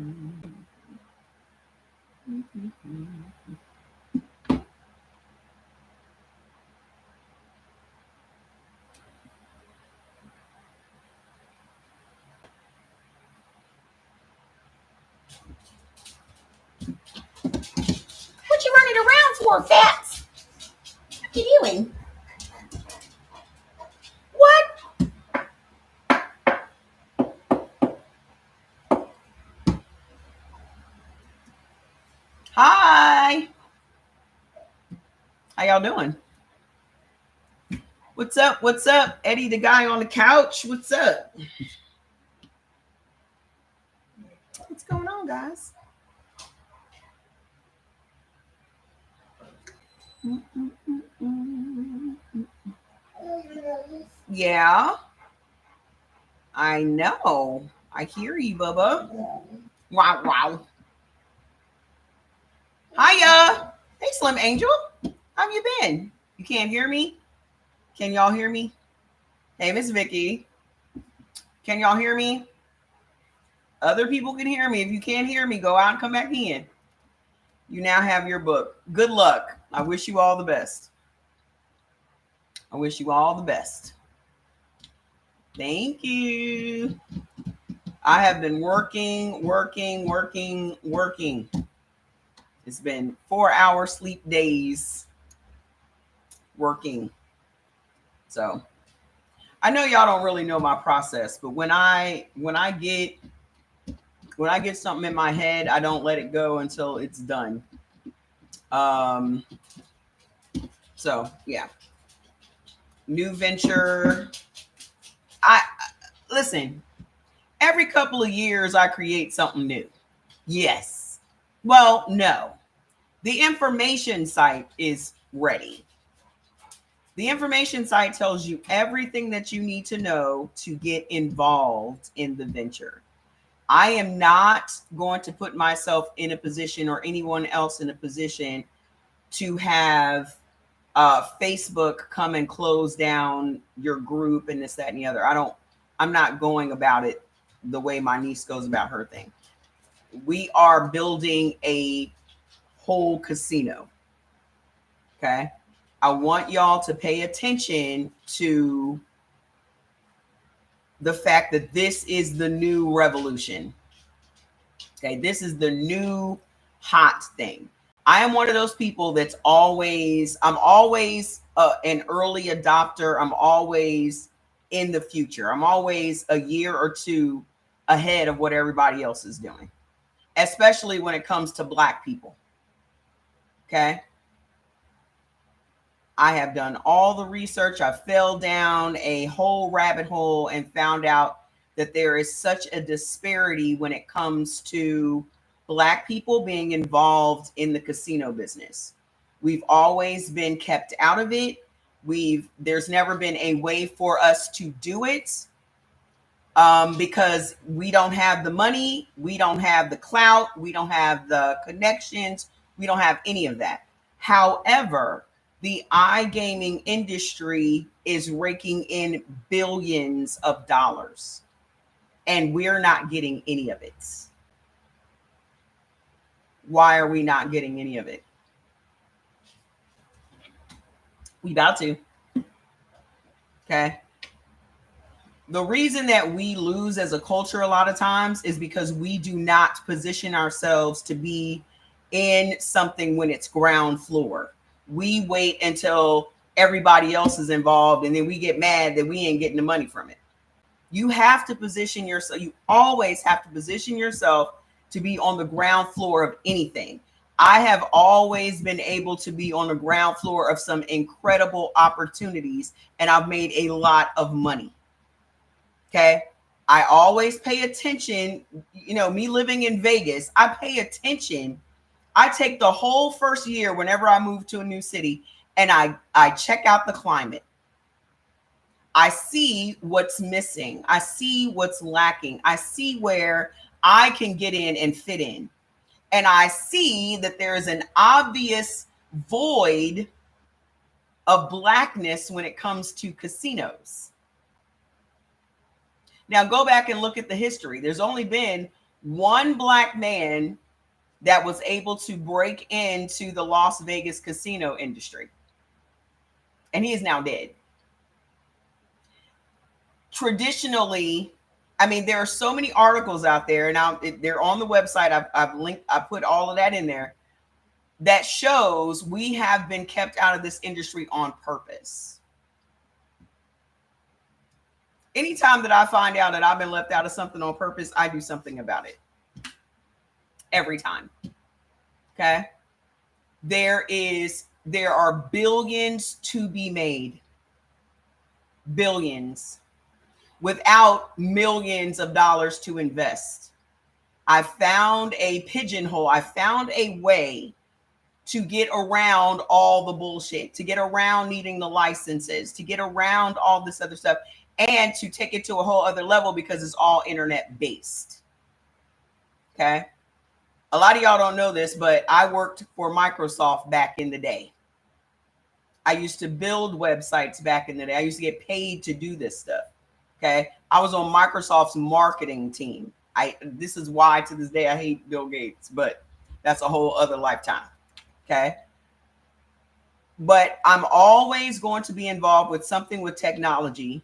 What you running around for, Fats? What you doing? What? Hi. How y'all doing? What's up? What's up? Eddie, the guy on the couch. What's up? What's going on, guys? Yeah, I know. I hear you, Bubba. Wow, wow. Hiya. Hey, Slim Angel. How have you been? You can't hear me? Can y'all hear me? Hey, Miss Vicky. Can y'all hear me? Other people can hear me. If you can't hear me, go out and come back in. You now have your book. Good luck. I wish you all the best. I wish you all the best. Thank you. I have been working. It's been 4-hour sleep days working. So I know y'all don't really know my process, but when I get something in my head, I don't let it go until it's done. So yeah. New venture. I listen, every couple of years I create something new. Yes. Well, no. The information site is ready. The information site tells you everything that you need to know to get involved in the venture. I am not going to put myself in a position or anyone else in a position to have Facebook come and close down your group and this, that, and the other. I'm not going about it the way my niece goes about her thing. We are building a whole casino. Okay. I want y'all to pay attention to the fact that this is the new revolution. Okay. This is the new hot thing. I am one of those people I'm always an early adopter. I'm always in the future. I'm always a year or two ahead of what everybody else is doing, especially when it comes to Black people. Okay. I have done all the research. I fell down a whole rabbit hole and found out that there is such a disparity when it comes to Black people being involved in the casino business. We've always been kept out of it. There's never been a way for us to do it because we don't have the money, we don't have the clout, we don't have the connections, we don't have any of that. However, the iGaming industry is raking in billions of dollars, and we're not getting any of it. Why are we not getting any of it? We about to. Okay. The reason that we lose as a culture a lot of times is because we do not position ourselves to be in something when it's ground floor. We wait until everybody else is involved and then we get mad that we ain't getting the money from it. You have to position yourself. You always have to position yourself to be on the ground floor of anything. I have always been able to be on the ground floor of some incredible opportunities, and I've made a lot of money. Okay. I always pay attention. You know, me living in Vegas, I pay attention. I take the whole first year whenever I move to a new city and I check out the climate. I see what's missing. I see what's lacking. I see where I can get in and fit in. And I see that there is an obvious void of Blackness when it comes to casinos. Now go back and look at the history. There's only been one black man that was able to break into the Las Vegas casino industry. And he is now dead. Traditionally, I mean, there are so many articles out there, and they're on the website. I've linked, I put all of that in there, that shows we have been kept out of this industry on purpose. Anytime that I find out that I've been left out of something on purpose, I do something about it. Every time. Okay. There are billions to be made. Billions. Without millions of dollars to invest. I found a pigeonhole. I found a way to get around all the bullshit, to get around needing the licenses, to get around all this other stuff, and to take it to a whole other level because it's all internet based. Okay. A lot of y'all don't know this, but I worked for Microsoft back in the day. I used to build websites back in the day. I used to get paid to do this stuff. Okay. I was on Microsoft's marketing team. This is why to this day I hate Bill Gates, but that's a whole other lifetime. Okay. But I'm always going to be involved with something with technology,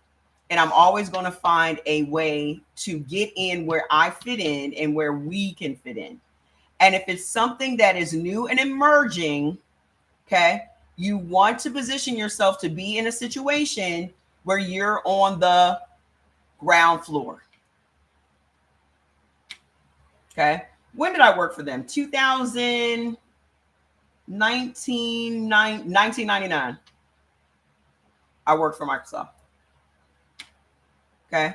and I'm always going to find a way to get in where I fit in and where we can fit in. And if it's something that is new and emerging, okay, you want to position yourself to be in a situation where you're on the ground floor. Okay. When did I work for them? 1999. I worked for Microsoft. Okay.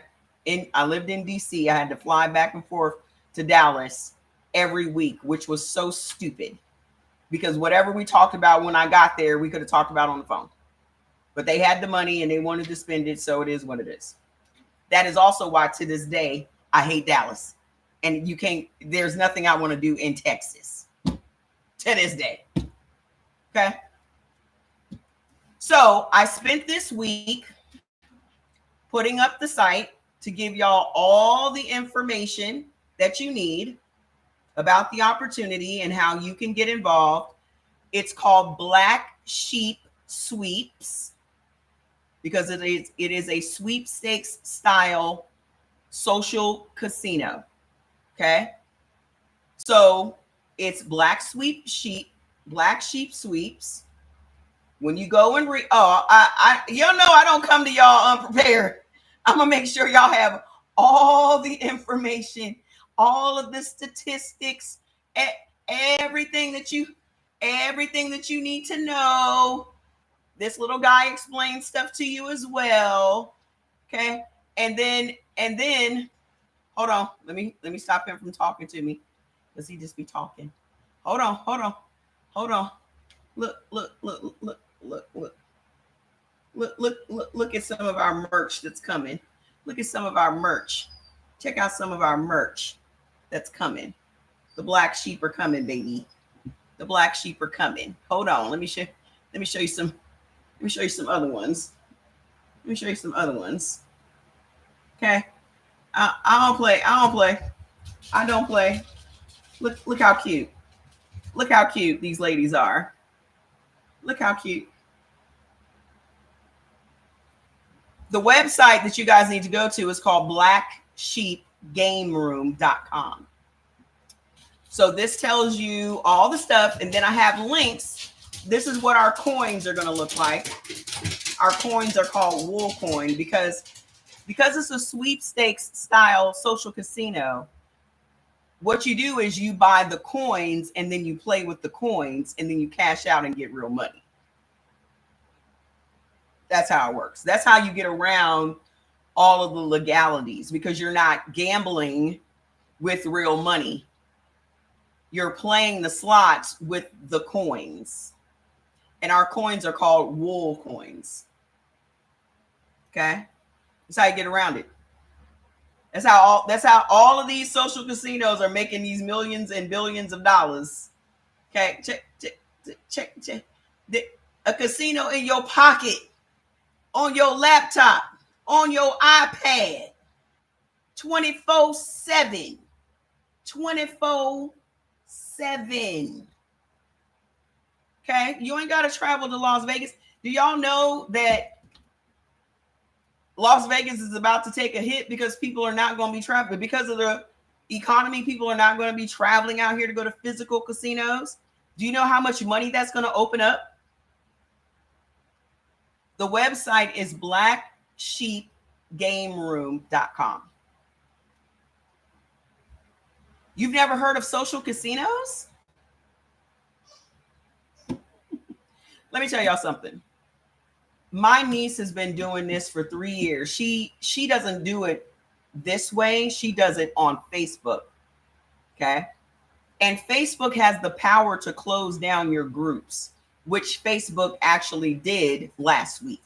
I lived in DC. I had to fly back and forth to Dallas every week, which was so stupid because whatever we talked about when I got there, we could have talked about on the phone. But they had the money and they wanted to spend it, so it is what it is. That is also why to this day I hate Dallas. And there's nothing I want to do in Texas to this day. Okay. So I spent this week putting up the site to give y'all all the information that you need about the opportunity and how you can get involved. It's called Black Sheep Sweeps because it is a sweepstakes style social casino. Okay. So it's Black Sheep Sweeps. When you go and you know I don't come to y'all unprepared. I'm gonna make sure y'all have all the information, all of the statistics, everything that you need to know. This little guy explains stuff to you as well. Okay. And then hold on. Let me stop him from talking to me because he just be talking. Hold on. Look at some of our merch that's coming. Look at some of our merch. Check out some of our merch that's coming. The black sheep are coming, baby. The black sheep are coming. Hold on. Let me show you some other ones. Okay. I don't play. I don't play. Look how cute. Look how cute these ladies are. Look how cute. The website that you guys need to go to is called blacksheepgameroom.com. So this tells you all the stuff, and then I have links. This is what our coins are going to look like. Our coins are called wool coin because it's a sweepstakes style social casino. What you do is you buy the coins and then you play with the coins and then you cash out and get real money. That's how it works. That's how you get around all of the legalities because you're not gambling with real money. You're playing the slots with the coins. And our coins are called wool coins. Okay? That's how you get around it. That's how all of these social casinos are making these millions and billions of dollars. Okay, check. A casino in your pocket, on your laptop, on your iPad, 24/7. 24/7. Okay, you ain't got to travel to Las Vegas. Do y'all know that Las Vegas is about to take a hit because people are not going to be traveling? Because of the economy, people are not going to be traveling out here to go to physical casinos. Do you know how much money that's going to open up? The website is blacksheepgameroom.com. You've never heard of social casinos? Let me tell y'all something. My niece has been doing this for 3 years. She doesn't do it this way. She does it on Facebook. Okay. And Facebook has the power to close down your groups, which Facebook actually did last week.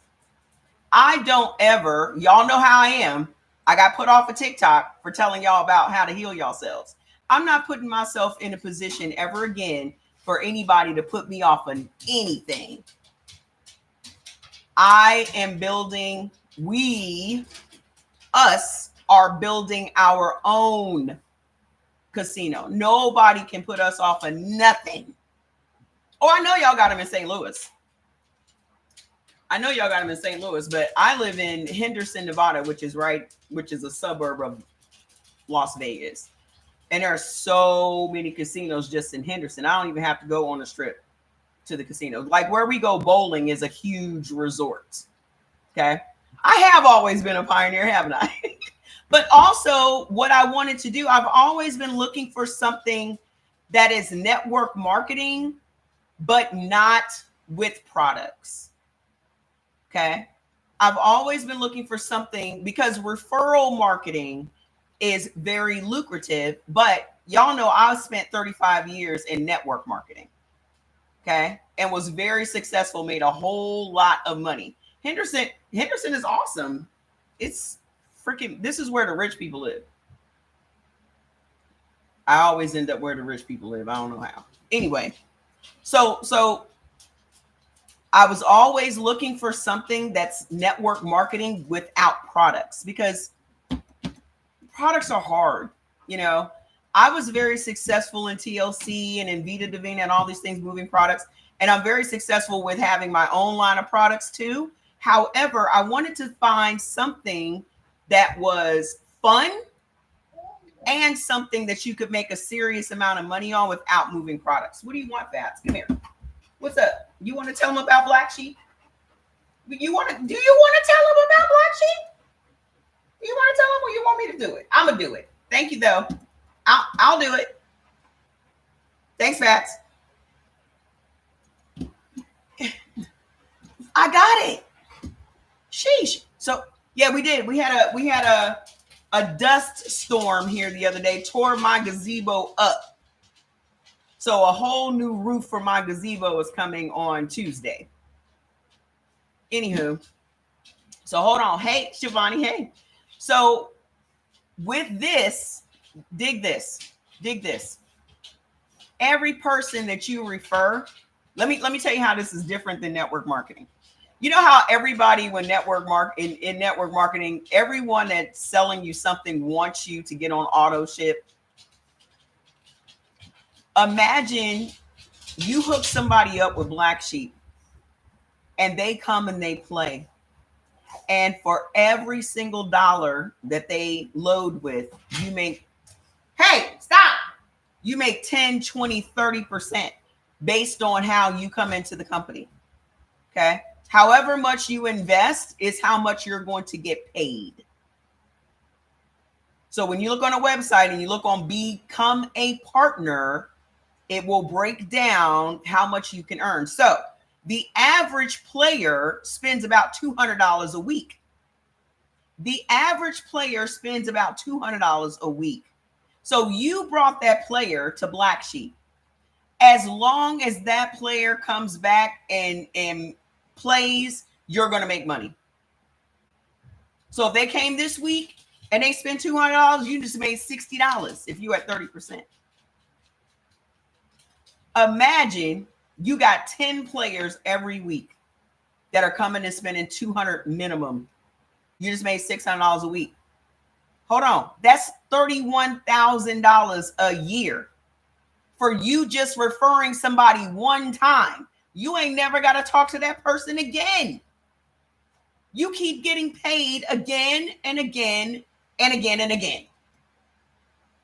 I don't ever, y'all know how I am. I got put off of TikTok for telling y'all about how to heal yourselves. I'm not putting myself in a position ever again for anybody to put me off on anything. I am building, us are building our own casino. Nobody can put us off of nothing. Oh, I know y'all got them in St. Louis. But I live in Henderson, Nevada, which is a suburb of Las Vegas. And there are so many casinos just in Henderson. I don't even have to go on a strip to the casino. Like where we go bowling is a huge resort. Okay. I have always been a pioneer, haven't I? But also what I wanted to do, I've always been looking for something that is network marketing, but not with products. Okay. I've always been looking for something because referral marketing is very lucrative, but y'all know I spent 35 years in network marketing. Okay. And was very successful, made a whole lot of money. Henderson is awesome. It's freaking, this is where the rich people live. I always end up where the rich people live. I don't know how. Anyway, so I was always looking for something that's network marketing without products, because products are hard. You know, I was very successful in TLC and in Vita Divina and all these things, moving products. And I'm very successful with having my own line of products too. However, I wanted to find something that was fun and something that you could make a serious amount of money on without moving products. What do you want, Fats? Come here. What's up? You want to tell them about Black Sheep? Do you want to tell them about Black Sheep? Do you want to tell them, or you want me to do it? I'm going to do it. Thank you, though. I'll do it. Thanks, Fats. I got it. Sheesh. So yeah, we did. We had a dust storm here the other day, tore my gazebo up. So a whole new roof for my gazebo is coming on Tuesday. Anywho, so hold on. Hey, Shivani. Hey. So with this, dig this. Every person that you refer, let me tell you how this is different than network marketing. You know how everybody, when in network marketing, everyone that's selling you something wants you to get on auto ship. Imagine you hook somebody up with Black Sheep and they come and they play. And for every single dollar that they load with, you make, hey, stop. You make 10, 20, 30% based on how you come into the company. Okay. However much you invest is how much you're going to get paid. So when you look on a website and you look on Become a Partner, it will break down how much you can earn. So the average player spends about $200 a week. The average player spends about $200 a week. So you brought that player to Black Sheep. As long as that player comes back and plays, you're going to make money. So if they came this week and they spent $200, you just made $60 if you at 30%. Imagine you got 10 players every week that are coming and spending $200 minimum. You just made $600 a week. Hold on. That's $31,000 a year for you just referring somebody one time. You ain't never got to talk to that person again. You keep getting paid again and again and again and again.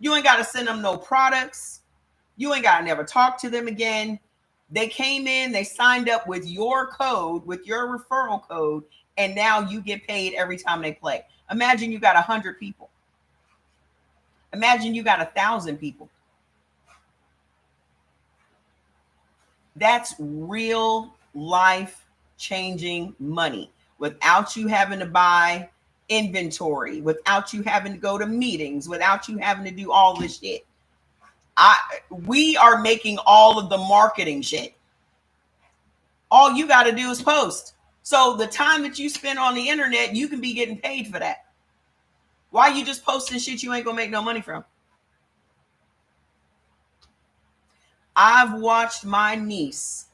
You ain't got to send them no products. You ain't got to never talk to them again. They came in, they signed up with your code, with your referral code, and now you get paid every time they play. Imagine you got 100 people. Imagine you got 1,000 people. That's real life changing money without you having to buy inventory, without you having to go to meetings, without you having to do all this shit. We are making all of the marketing shit. All you got to do is post. So the time that you spend on the internet, you can be getting paid for that. Why you just posting shit you ain't gonna make no money from? I've watched my niece.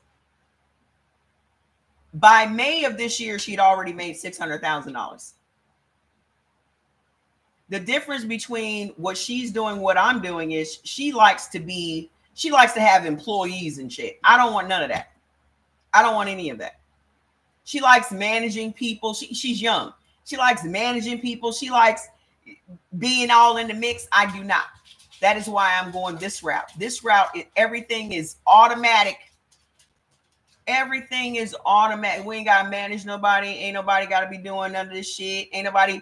By May of this year, she'd already made $600,000. The difference between what she's doing, what I'm doing is she likes to have employees and shit. I don't want none of that. I don't want any of that. She likes managing people. She's young. She likes managing people. She likes being all in the mix. I do not. That is why I'm going this route. This route, everything is automatic. Everything is automatic. We ain't got to manage nobody. Ain't nobody got to be doing none of this shit. Ain't nobody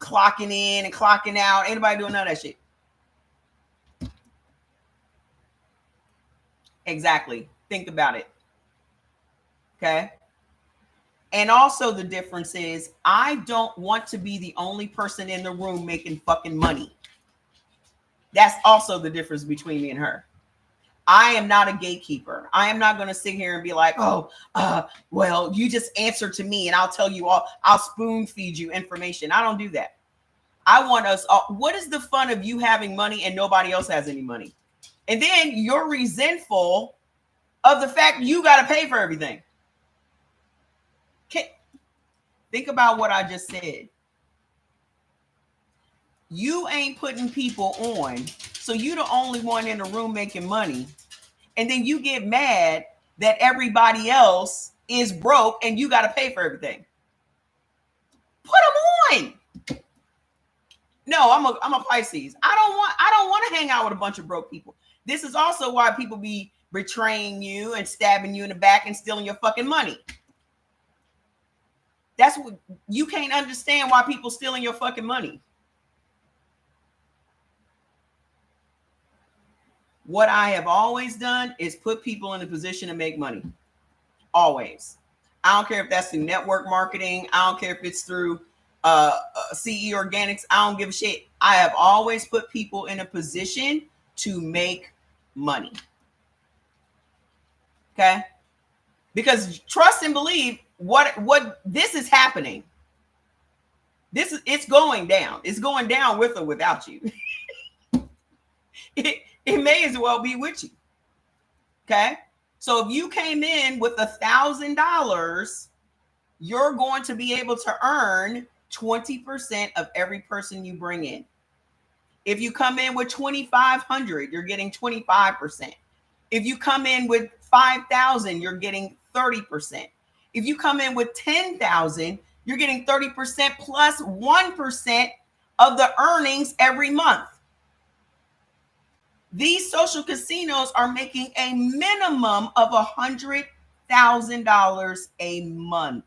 clocking in and clocking out. Ain't nobody doing none of that shit. Exactly. Think about it. Okay. And also the difference is I don't want to be the only person in the room making fucking money. That's also the difference between me and her. I am not a gatekeeper. I am not going to sit here and be like, well, you just answer to me and I'll tell you all, I'll spoon feed you information. I don't do that. I want us, what is the fun of you having money and nobody else has any money? And then you're resentful of the fact you got to pay for everything. Think about what I just said. You ain't putting people on, so you the only one in the room making money. And then you get mad that everybody else is broke and you got to pay for everything. Put them on. No, I'm a Pisces. I don't want to hang out with a bunch of broke people. This is also why people be betraying you and stabbing you in the back and stealing your fucking money. That's what you can't understand, why people stealing your fucking money. What I have always done is put people in a position to make money. Always. I don't care if that's through network marketing. I don't care if it's through CE Organics. I don't give a shit. I have always put people in a position to make money. Okay? Because trust and believe, what this is happening. It's going down. It's going down with or without you. It may as well be with you. Okay. So if you came in with $1,000, you're going to be able to earn 20% of every person you bring in. If you come in with 2,500, you're getting 25%. If you come in with 5,000, you're getting 30%. If you come in with 10,000, you're getting 30% plus 1% of the earnings every month. These social casinos are making a minimum of $100,000 a month.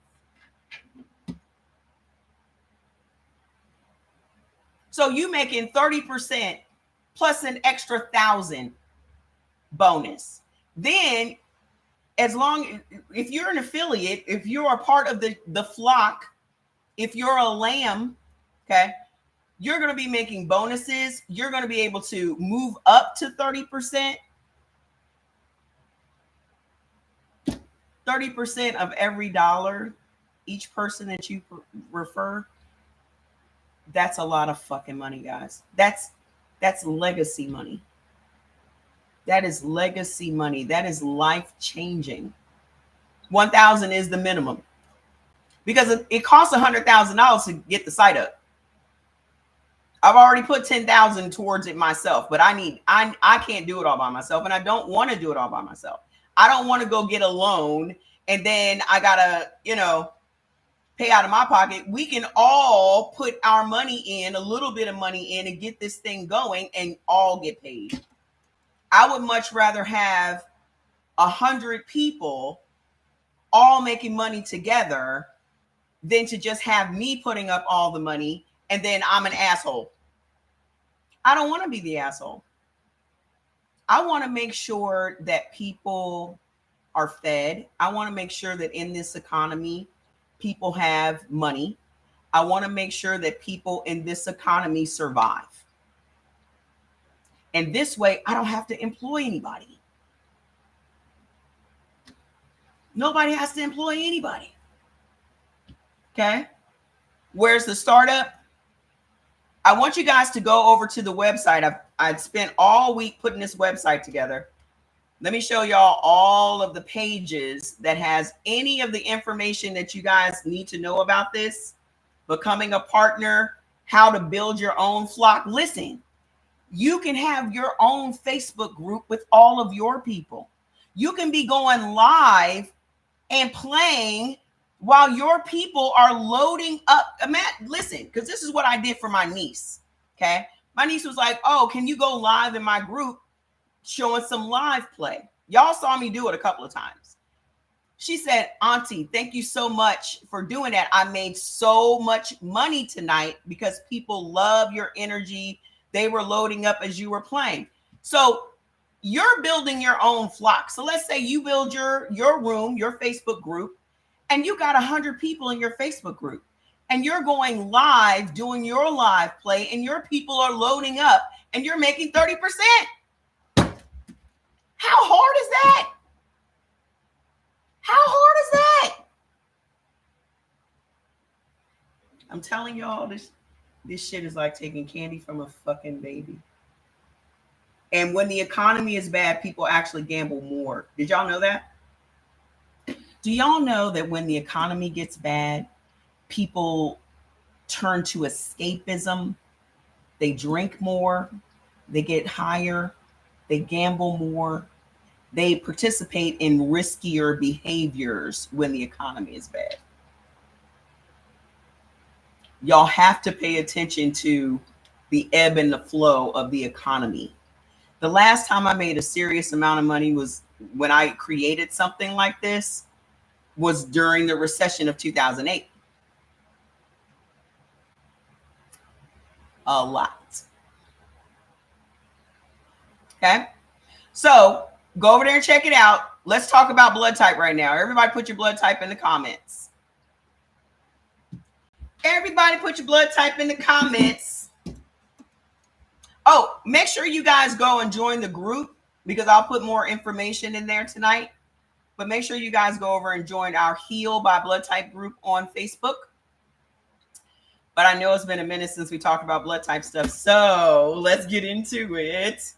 So you making 30% plus an extra 1,000 bonus. Then, if you're an affiliate, if you're a part of the flock, if you're a lamb, okay, you're going to be making bonuses. You're going to be able to move up to 30%. 30% of every dollar, each person that you refer, that's a lot of fucking money, guys. That's legacy money. That is legacy money. That is life changing. 1,000 is the minimum because it costs $100,000 to get the site up. I've already put 10,000 towards it myself, but I can't do it all by myself, and I don't want to do it all by myself. I don't want to go get a loan and then I gotta, pay out of my pocket. We can all put our money in, a little bit of money in, and get this thing going and all get paid. I would much rather have 100 people all making money together than to just have me putting up all the money and then I'm an asshole. I don't want to be the asshole. I want to make sure that people are fed. I want to make sure that in this economy, people have money. I want to make sure that people in this economy survive. And this way, I don't have to employ anybody. Nobody has to employ anybody. Okay? Where's the startup? I want you guys to go over to the website. I've spent all week putting this website together. Let me show y'all all of the pages that has any of the information that you guys need to know about this. Becoming a partner, how to build your own flock. Listen, you can have your own Facebook group with all of your people. You can be going live and playing while your people are loading up. Listen, because this is what I did for my niece. Okay. My niece was like, oh, can you go live in my group showing some live play? Y'all saw me do it a couple of times. She said, Auntie, thank you so much for doing that. I made so much money tonight because people love your energy. They were loading up as you were playing. So you're building your own flock. So let's say you build your room, your Facebook group, and you got 100 people in your Facebook group, and you're going live, doing your live play, and your people are loading up, and you're making 30%. How hard is that? How hard is that? I'm telling y'all, this shit is like taking candy from a fucking baby. And when the economy is bad, people actually gamble more. Did y'all know that? Do y'all know that when the economy gets bad, people turn to escapism? They drink more, they get higher, they gamble more, they participate in riskier behaviors when the economy is bad. Y'all have to pay attention to the ebb and the flow of the economy. The last time I made a serious amount of money was when I created something like this, was during the recession of 2008. A lot. Okay. So go over there and check it out. Let's talk about blood type right now. Everybody put your blood type in the comments. Everybody put your blood type in the comments. Oh, make sure you guys go and join the group because I'll put more information in there tonight. But make sure you guys go over and join our Heal by Blood Type group on Facebook. But I know it's been a minute since we talked about blood type stuff. So let's get into it.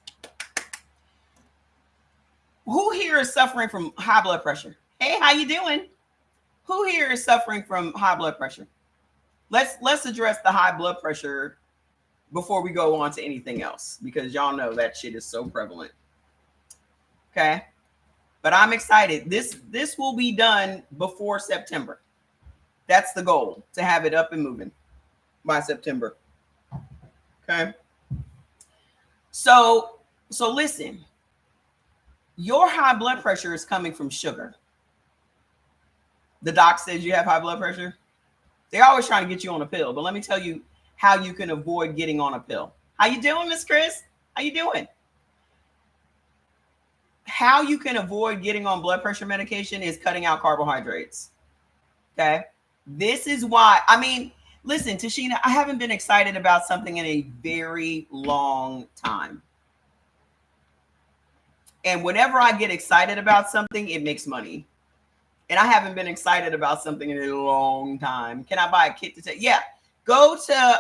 Who here is suffering from high blood pressure? Hey, how you doing? Who here is suffering from high blood pressure? Let's address the high blood pressure before we go on to anything else, because y'all know that shit is so prevalent. Okay. But I'm excited. This will be done before September. That's the goal, to have it up and moving by September. Okay. So listen, your high blood pressure is coming from sugar. The doc says you have high blood pressure. They're always trying to get you on a pill, but let me tell you how you can avoid getting on a pill. How you doing, Miss Chris? How you doing? How you can avoid getting on blood pressure medication is cutting out carbohydrates. Okay. This is why, listen, Tashina, I haven't been excited about something in a very long time. And whenever I get excited about something, it makes money. And I haven't been excited about something in a long time. Can I buy a kit to take? Yeah. Go to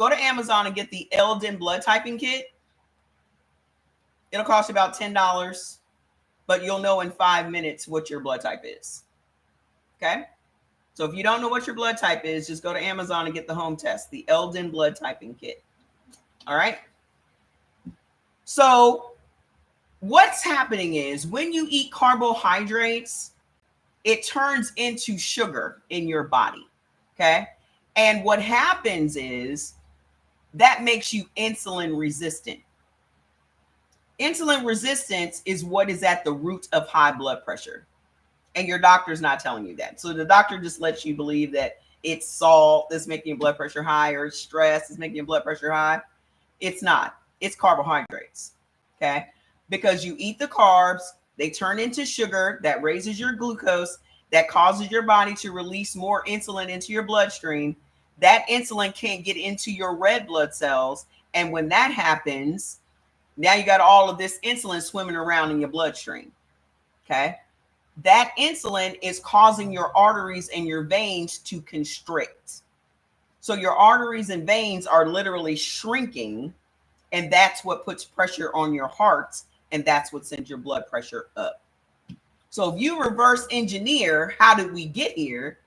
Amazon and get the Eldon blood typing kit. It'll cost you about $10, but you'll know in 5 minutes what your blood type is. Okay. So if you don't know what your blood type is, just go to Amazon and get the home test, the Eldon blood typing kit. All right. So what's happening is when you eat carbohydrates, it turns into sugar in your body. Okay. And what happens is that makes you insulin resistant. Insulin resistance is what is at the root of high blood pressure. And your doctor's not telling you that. So the doctor just lets you believe that it's salt that's making your blood pressure high, or stress is making your blood pressure high. It's not. It's carbohydrates. Okay. Because you eat the carbs, they turn into sugar that raises your glucose, that causes your body to release more insulin into your bloodstream. That insulin can't get into your red blood cells. And when that happens, now you got all of this insulin swimming around in your bloodstream. Okay. That insulin is causing your arteries and your veins to constrict. So your arteries and veins are literally shrinking, and that's what puts pressure on your heart, and that's what sends your blood pressure up. So if you reverse engineer, how did we get here?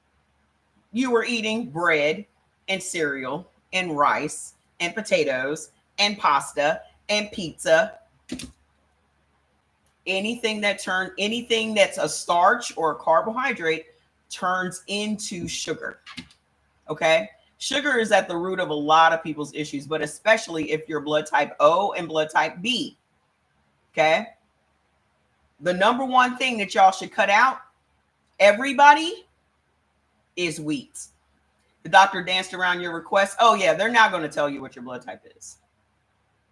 You were eating bread and cereal and rice and potatoes and pasta and pizza. Anything that's a starch or a carbohydrate turns into sugar. Okay. Sugar is at the root of a lot of people's issues, but especially if you're blood type O and blood type B. Okay. The number one thing that y'all should cut out, everybody, is wheat. The doctor danced around your request. Oh yeah, they're not going to tell you what your blood type is.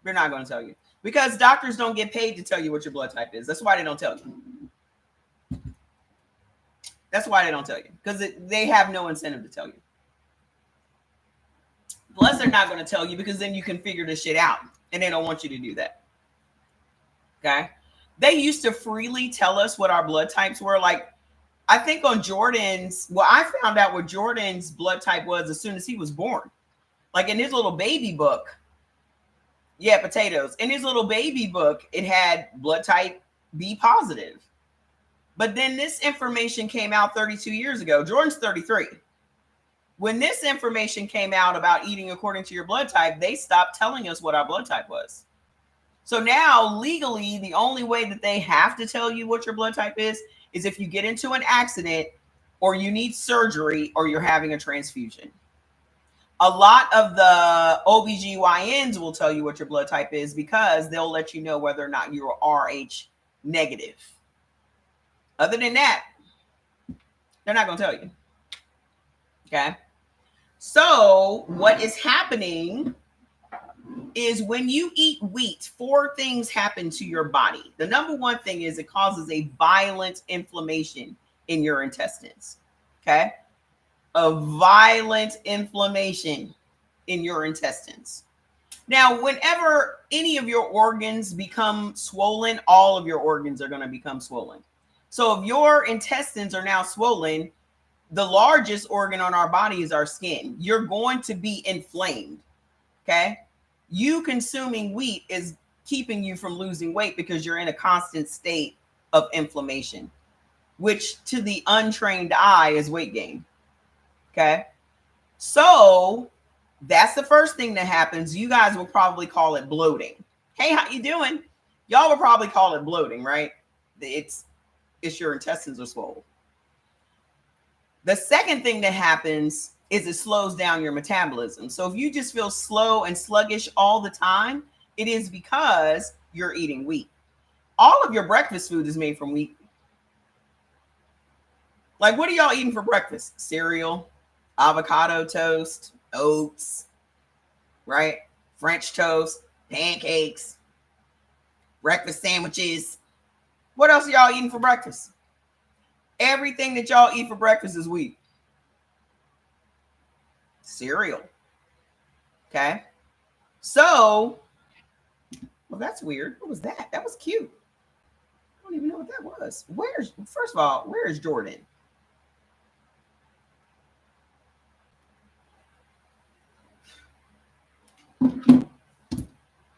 They're not going to tell you, because doctors don't get paid to tell you what your blood type is. That's why they don't tell you. That's why they don't tell you, because they have no incentive to tell you. Plus, they're not going to tell you because then you can figure this shit out, and they don't want you to do that. Okay. They used to freely tell us what our blood types were. Like, I think on Jordan's, well, I found out what Jordan's blood type was as soon as he was born. Like in his little baby book. Yeah, potatoes. In his little baby book, it had blood type B positive. But then this information came out 32 years ago. Jordan's 33. When this information came out about eating according to your blood type, they stopped telling us what our blood type was. So now legally, the only way that they have to tell you what your blood type is if you get into an accident or you need surgery or you're having a transfusion. A lot of the OBGYNs will tell you what your blood type is because they'll let you know whether or not you're Rh negative. Other than that, they're not going to tell you. Okay. So what is happening is when you eat wheat, 4 things happen to your body. The number one thing is it causes a violent inflammation in your intestines. Okay. A violent inflammation in your intestines. Now, whenever any of your organs become swollen, all of your organs are going to become swollen. So if your intestines are now swollen, the largest organ on our body is our skin. You're going to be inflamed. Okay. You consuming wheat is keeping you from losing weight because you're in a constant state of inflammation, which to the untrained eye is weight gain. Okay. So that's the first thing that happens. You guys will probably call it bloating. Hey, how you doing? Y'all will probably call it bloating, right? It's your intestines are swollen. The second thing that happens is it slows down your metabolism. So if you just feel slow and sluggish all the time, it is because you're eating wheat. All of your breakfast food is made from wheat. Like, what are y'all eating for breakfast? Cereal, avocado toast, oats, right? French toast, pancakes, breakfast sandwiches. What else are y'all eating for breakfast? Everything that y'all eat for breakfast is wheat. Cereal. Okay. So, well, that's weird. What was that? That was cute. I don't even know what that was. First of all, where is Jordan?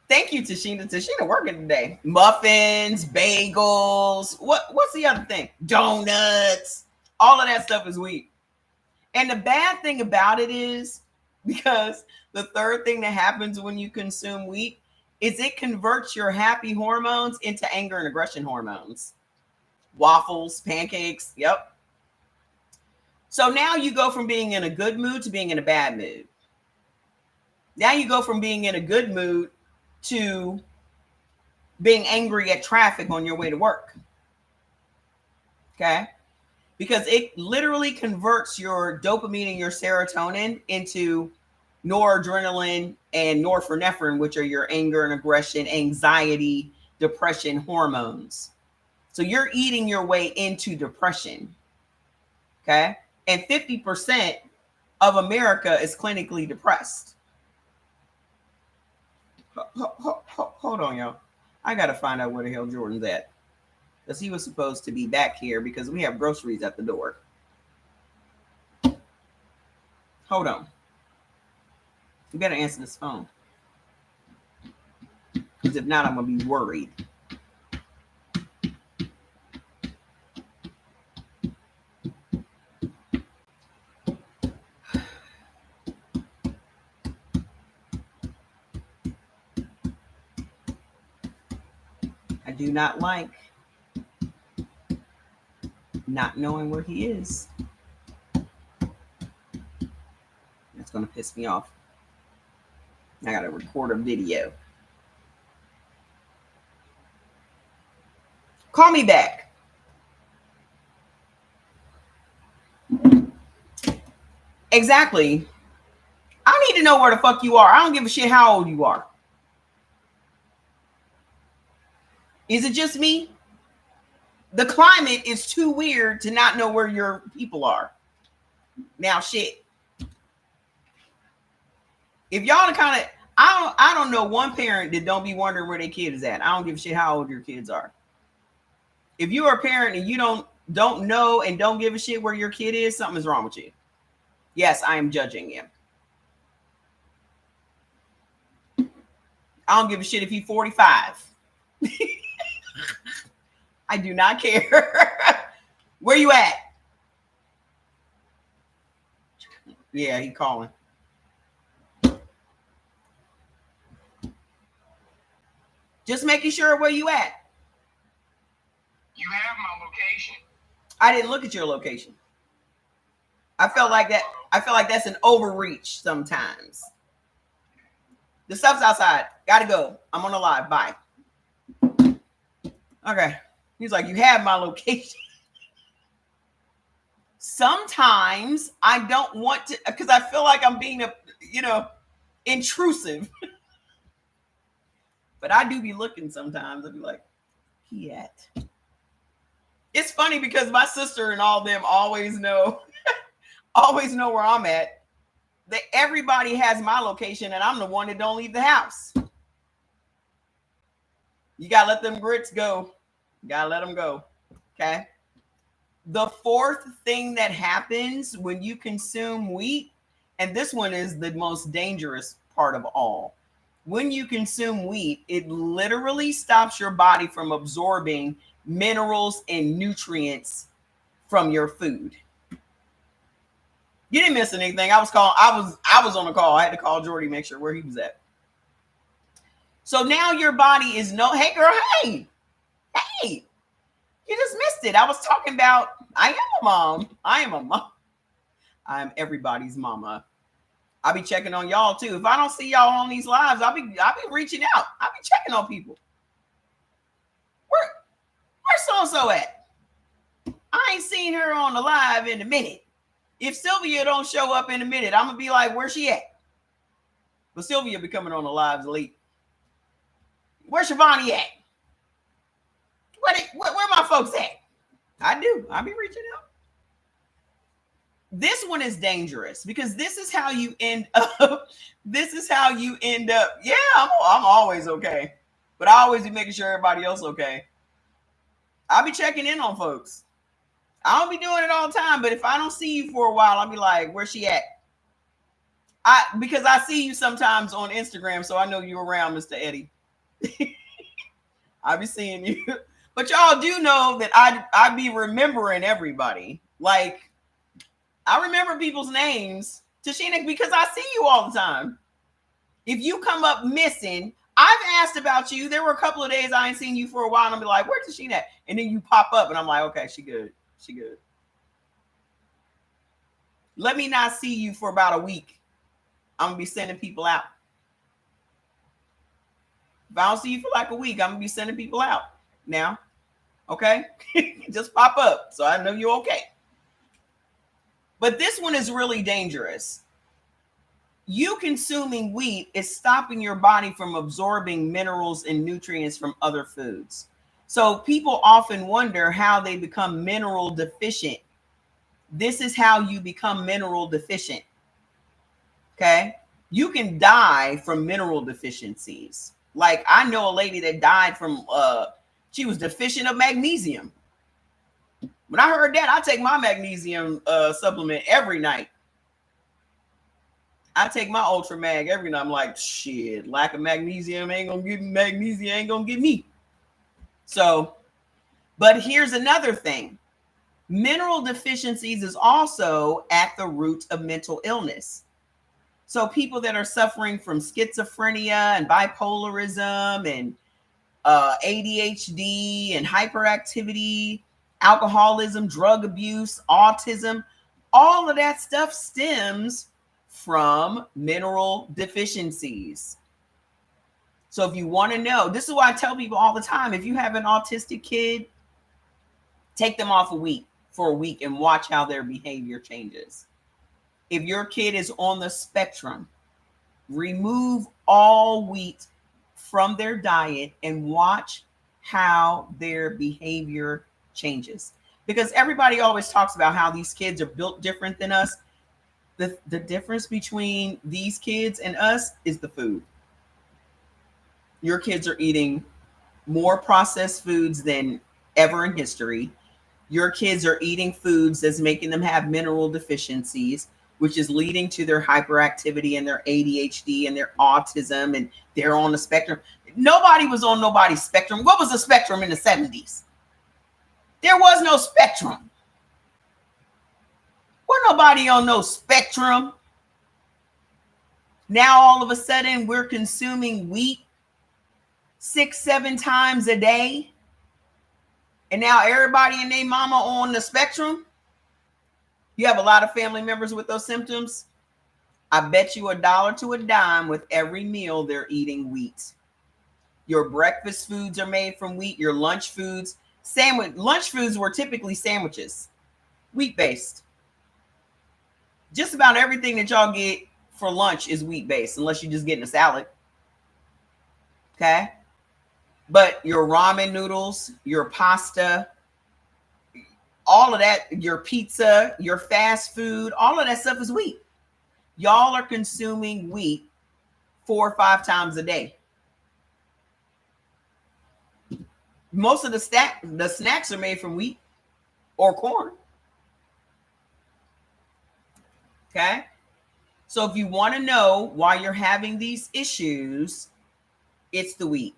Thank you, Tashina. Tashina working today. Muffins, bagels. What's the other thing? Donuts. All of that stuff is wheat. And the bad thing about it is, because the third thing that happens when you consume wheat is it converts your happy hormones into anger and aggression hormones. Waffles, pancakes, yep. So now you go from being in a good mood to being in a bad mood. Now you go from being in a good mood to being angry at traffic on your way to work. Okay? Because it literally converts your dopamine and your serotonin into noradrenaline and norepinephrine, which are your anger and aggression, anxiety, depression hormones. So you're eating your way into depression. Okay? And 50% of America is clinically depressed. Hold on, y'all. I got to find out where the hell Jordan's at. Because he was supposed to be back here because we have groceries at the door. Hold on. You better answer this phone. Because if not, I'm going to be worried. I do not like not knowing where he is. That's going to piss me off. I got to record a video. Call me back. Exactly. I need to know where the fuck you are. I don't give a shit how old you are. Is it just me? The climate is too weird to not know where your people are. Now, shit. If y'all the kind of, I don't know one parent that don't be wondering where their kid is at. I don't give a shit how old your kids are. If you are a parent and you don't know and don't give a shit where your kid is, something is wrong with you. Yes, I am judging him. I don't give a shit if he's 45. I do not care. Where you at? Yeah, he calling. Just making sure where you at. You have my location. I didn't look at your location. I felt like that's an overreach sometimes. The stuff's outside. Gotta go. I'm on the live. Bye. Okay. He's like, you have my location. Sometimes I don't want to, because I feel like I'm being intrusive. But I do be looking sometimes. I'll be like, he at? It's funny because my sister and all them always know where I'm at. Everybody has my location and I'm the one that don't leave the house. You got to let them grits go. You got to let them go. Okay. The fourth thing that happens when you consume wheat, and this one is the most dangerous part of all. When you consume wheat, it literally stops your body from absorbing minerals and nutrients from your food. You didn't miss anything. I was on the call. I had to call Jordy, make sure where he was at. So now your body is hey girl, hey, you just missed it. I was talking about, I am a mom. I am everybody's mama. I'll be checking on y'all too. If I don't see y'all on these lives, I'll be reaching out. I'll be checking on people. Where's so-and-so at? I ain't seen her on the live in a minute. If Sylvia don't show up in a minute, I'm gonna be like, where's she at? But Sylvia be coming on the lives late. Where's Shivani at? Where my folks at? I do. I'll be reaching out. This one is dangerous because this is how you end up. Yeah, I'm always okay. But I always be making sure everybody else okay. I'll be checking in on folks. I don't be doing it all the time, but if I don't see you for a while, I'll be like, where's she at? Because I see you sometimes on Instagram, so I know you're around, Mr. Eddie. I'll be seeing you. But y'all do know that I be remembering everybody. Like, I remember people's names, Tashina, because I see you all the time. If you come up missing, I've asked about you. There were a couple of days I ain't seen you for a while, and I'll be like, where's Tashina at? And then you pop up, and I'm like, okay, she good. She good. Let me not see you for about a week. I'm going to be sending people out. If I don't see you for like a week, I'm going to be sending people out now. Okay? Just pop up so I know you're okay. But this one is really dangerous. You consuming wheat is stopping your body from absorbing minerals and nutrients from other foods. So people often wonder how they become mineral deficient. This is how you become mineral deficient. Okay? You can die from mineral deficiencies. Like I know a lady that died from she was deficient of magnesium. When I heard that, I take my magnesium supplement every night. I take my Ultra Mag every night. I'm like, shit, lack of magnesium ain't gonna give me magnesium, ain't gonna give me. So, but here's another thing. Mineral deficiencies is also at the root of mental illness. So people that are suffering from schizophrenia and bipolarism and ADHD and hyperactivity, alcoholism, drug abuse, autism, all of that stuff stems from mineral deficiencies. So if you want to know, this is why I tell people all the time, if you have an autistic kid, take them off for a week and watch how their behavior changes. If your kid is on the spectrum, remove all wheat from their diet and watch how their behavior changes. Because everybody always talks about how these kids are built different than us. The difference between these kids and us is the food. Your kids are eating more processed foods than ever in history. Your kids are eating foods that's making them have mineral deficiencies, which is leading to their hyperactivity and their ADHD and their autism, and they're on the spectrum. Nobody was on nobody's spectrum. What was the spectrum in the 70s? There was no spectrum. We're nobody on no spectrum. Now all of a sudden we're consuming wheat 6-7 times a day. And now everybody and their mama on the spectrum. You have a lot of family members with those symptoms. I bet you $1 to a dime with every meal they're eating wheat. Your breakfast foods are made from wheat. Your lunch foods, lunch foods were typically sandwiches, wheat-based. Just about everything that y'all get for lunch is wheat-based, unless you're just getting a salad. Okay? But your ramen noodles, your pasta, all of that, your pizza, your fast food, all of that stuff is wheat. Y'all are consuming wheat 4 or 5 times a day. Most of the snacks are made from wheat or corn. Okay? So if you want to know why you're having these issues, it's the wheat.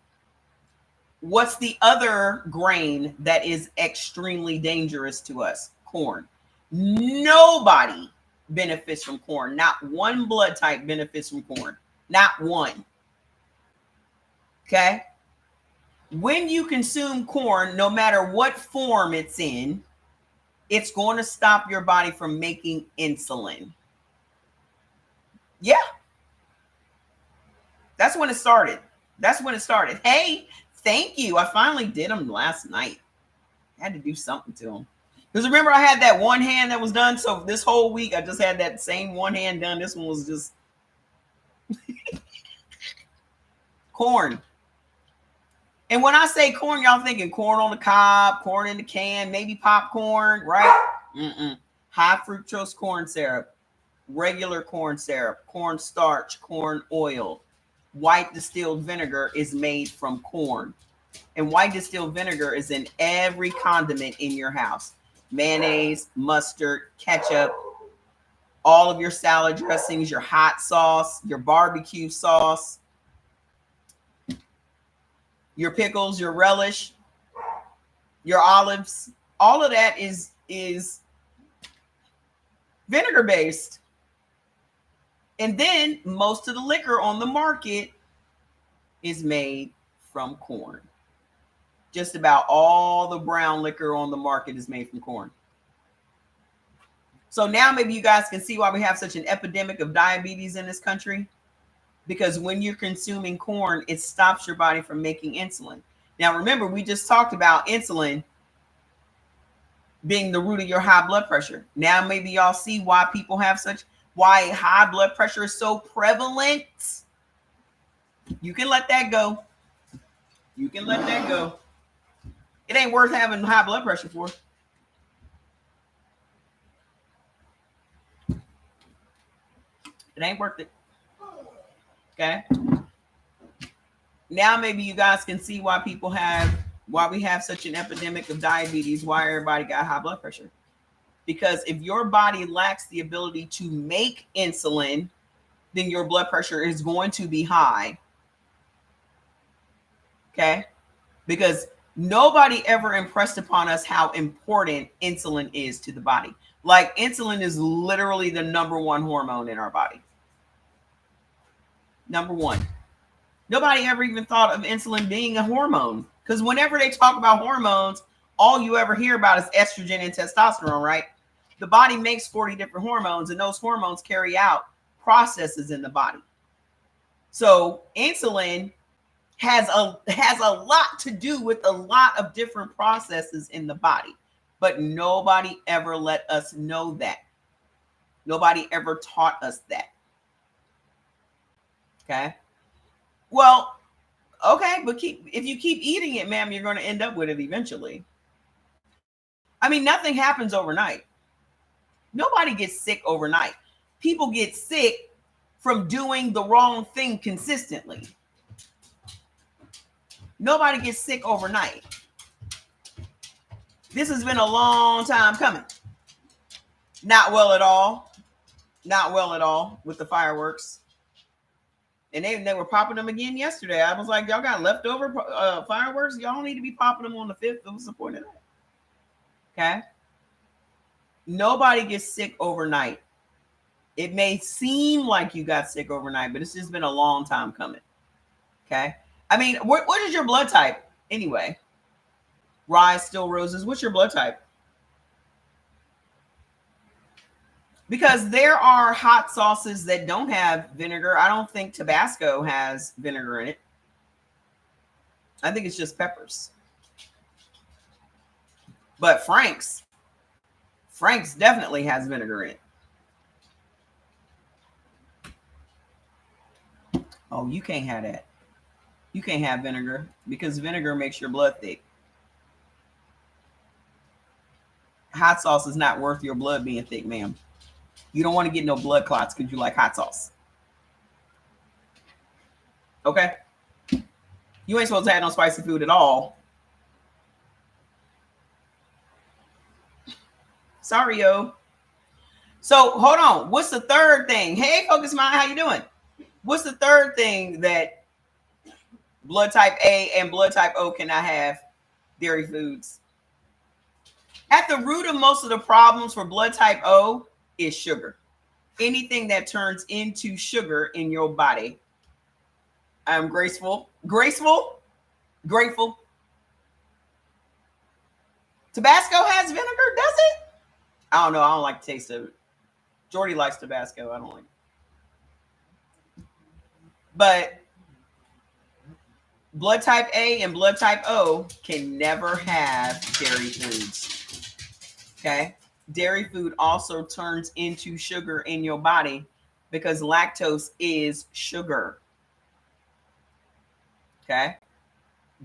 What's the other grain that is extremely dangerous to us? Corn. Nobody benefits from corn. Not one blood type benefits from corn. Not one. Okay? When you consume corn, no matter what form it's in, it's going to stop your body from making insulin. Yeah. That's when it started. Hey, thank you. I finally did them last night. I had to do something to them. Because remember, I had that one hand that was done. So this whole week, I just had that same one hand done. This one was just corn. And when I say corn, y'all thinking corn on the cob, corn in the can, maybe popcorn, right? High fructose corn syrup, regular corn syrup, corn starch, corn oil. White distilled vinegar is made from corn. And white distilled vinegar is in every condiment in your house. Mayonnaise, mustard, ketchup, all of your salad dressings, your hot sauce, your barbecue sauce, your pickles, your relish, your olives. All of that is Vinegar based. And then most of the liquor on the market is made from corn. Just about all the brown liquor on the market is made from corn. So now maybe you guys can see why we have such an epidemic of diabetes in this country. Because when you're consuming corn, it stops your body from making insulin. Now, remember, we just talked about insulin being the root of your high blood pressure. Now, maybe y'all see why people have why high blood pressure is so prevalent. You can let that go. You can let that go. It ain't worth having high blood pressure for. It ain't worth it. Okay. Now maybe you guys can see why we have such an epidemic of diabetes, why everybody got high blood pressure. Because if your body lacks the ability to make insulin, then your blood pressure is going to be high. Okay? Because nobody ever impressed upon us how important insulin is to the body. Like, insulin is literally the number one hormone in our body. Number one. Nobody ever even thought of insulin being a hormone. Because whenever they talk about hormones, all you ever hear about is estrogen and testosterone, right? The body makes 40 different hormones, and those hormones carry out processes in the body. So insulin has a lot to do with a lot of different processes in the body. But nobody ever let us know that. Nobody ever taught us that. Okay? Well, okay, but if you keep eating it, ma'am, you're going to end up with it eventually. I mean, nothing happens overnight. Nobody gets sick overnight. People get sick from doing the wrong thing consistently. Nobody gets sick overnight. This has been a long time coming. Not well at all. Not well at all with the fireworks. And they were popping them again yesterday. I was like, y'all got leftover fireworks? Y'all need to be popping them on the 5th. What's the point of that? Okay? Nobody gets sick overnight. It may seem like you got sick overnight, but it's just been a long time coming. Okay? I mean, what is your blood type anyway? Rise, still roses. What's your blood type? Because there are hot sauces that don't have vinegar. I don't think Tabasco has vinegar in it. I think it's just peppers. But Frank's definitely has vinegar in it. Oh, you can't have that. You can't have vinegar because vinegar makes your blood thick. Hot sauce is not worth your blood being thick, ma'am. You don't want to get no blood clots because you like hot sauce. Okay? You ain't supposed to have no spicy food at all. Sorry, yo. So, hold on. What's the third thing? Hey, Focus Mind, how you doing? What's the third thing that blood type A and blood type O cannot have? Dairy foods. At the root of most of the problems for blood type O is sugar. Anything that turns into sugar in your body. I'm grateful. Tabasco has vinegar, does it? I don't know. I don't like the taste of it. Jordy likes Tabasco. I don't like it. But blood type A and blood type O can never have dairy foods. Okay? Dairy food also turns into sugar in your body because lactose is sugar. Okay?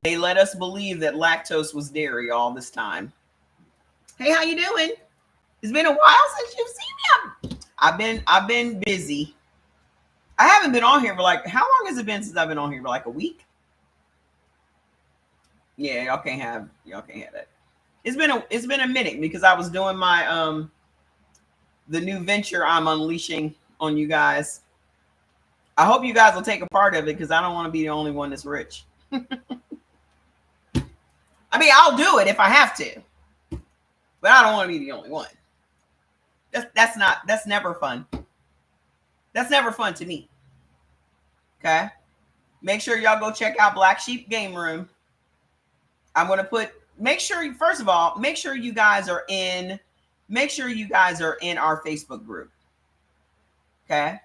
They let us believe that lactose was dairy all this time. Hey, how you doing? It's been a while since you've seen me. I've been busy. I haven't been on here for how long has it been since I've been on here? For a week? Yeah, y'all can't have that. It's been a minute because I was doing my the new venture I'm unleashing on you guys. I hope you guys will take a part of it because I don't want to be the only one that's rich. I mean, I'll do it if I have to, but I don't want to be the only one. That's never fun. That's never fun to me. Okay. Make sure y'all go check out Black Sheep Game Room. I'm going to put, make sure, first of all, make sure you guys are in our Facebook group. Okay.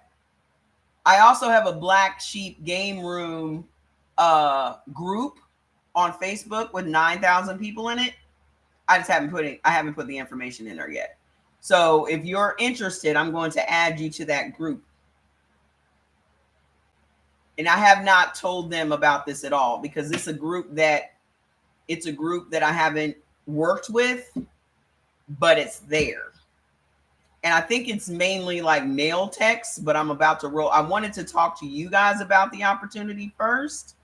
I also have a Black Sheep Game Room group on Facebook with 9,000 people in it. I haven't put the information in there yet. So if you're interested, I'm going to add you to that group. And I have not told them about this at all because it's a group that I haven't worked with, but it's there. And I think it's mainly like nail techs, but I'm about to roll. I wanted to talk to you guys about the opportunity first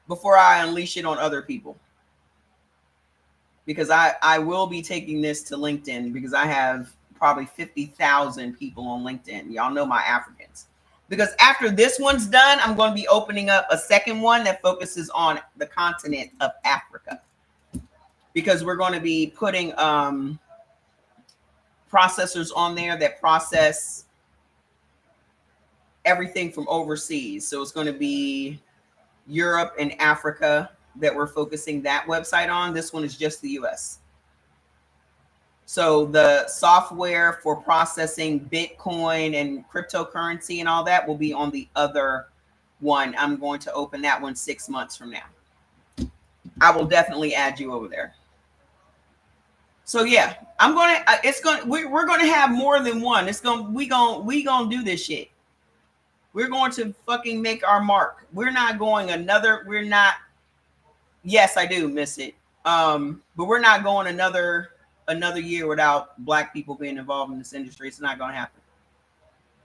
before I unleash it on other people. Because I will be taking this to LinkedIn because I have probably 50,000 people on LinkedIn. Y'all know my Africans. Because after this one's done, I'm going to be opening up a second one that focuses on the continent of Africa. Because we're going to be putting processors on there that process everything from overseas. So it's going to be Europe and Africa that we're focusing that website on. This one is just the US. So the software for processing Bitcoin and cryptocurrency and all that will be on the other one. I'm going to open that one 6 months from now. I will definitely add you over there. So yeah, we're going to have more than one. We going to do this shit. We're going to fucking make our mark. Yes, I do miss it. But we're not going another year without Black people being involved in this industry. It's not going to happen.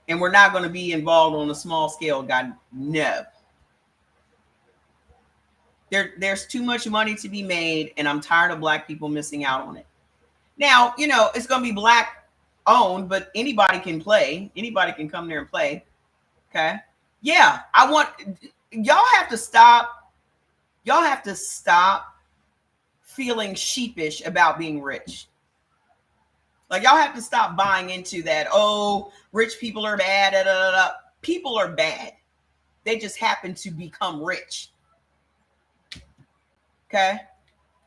And we're not going to be involved on a small scale. God, no. There's too much money to be made, and I'm tired of Black people missing out on it. Now, it's going to be Black owned, but anybody can play. Anybody can come there and play. Okay. Yeah. Y'all have to stop feeling sheepish about being rich. Like, y'all have to stop buying into that. Oh, rich people are bad. Da, da, da, da. People are bad. They just happen to become rich. Okay.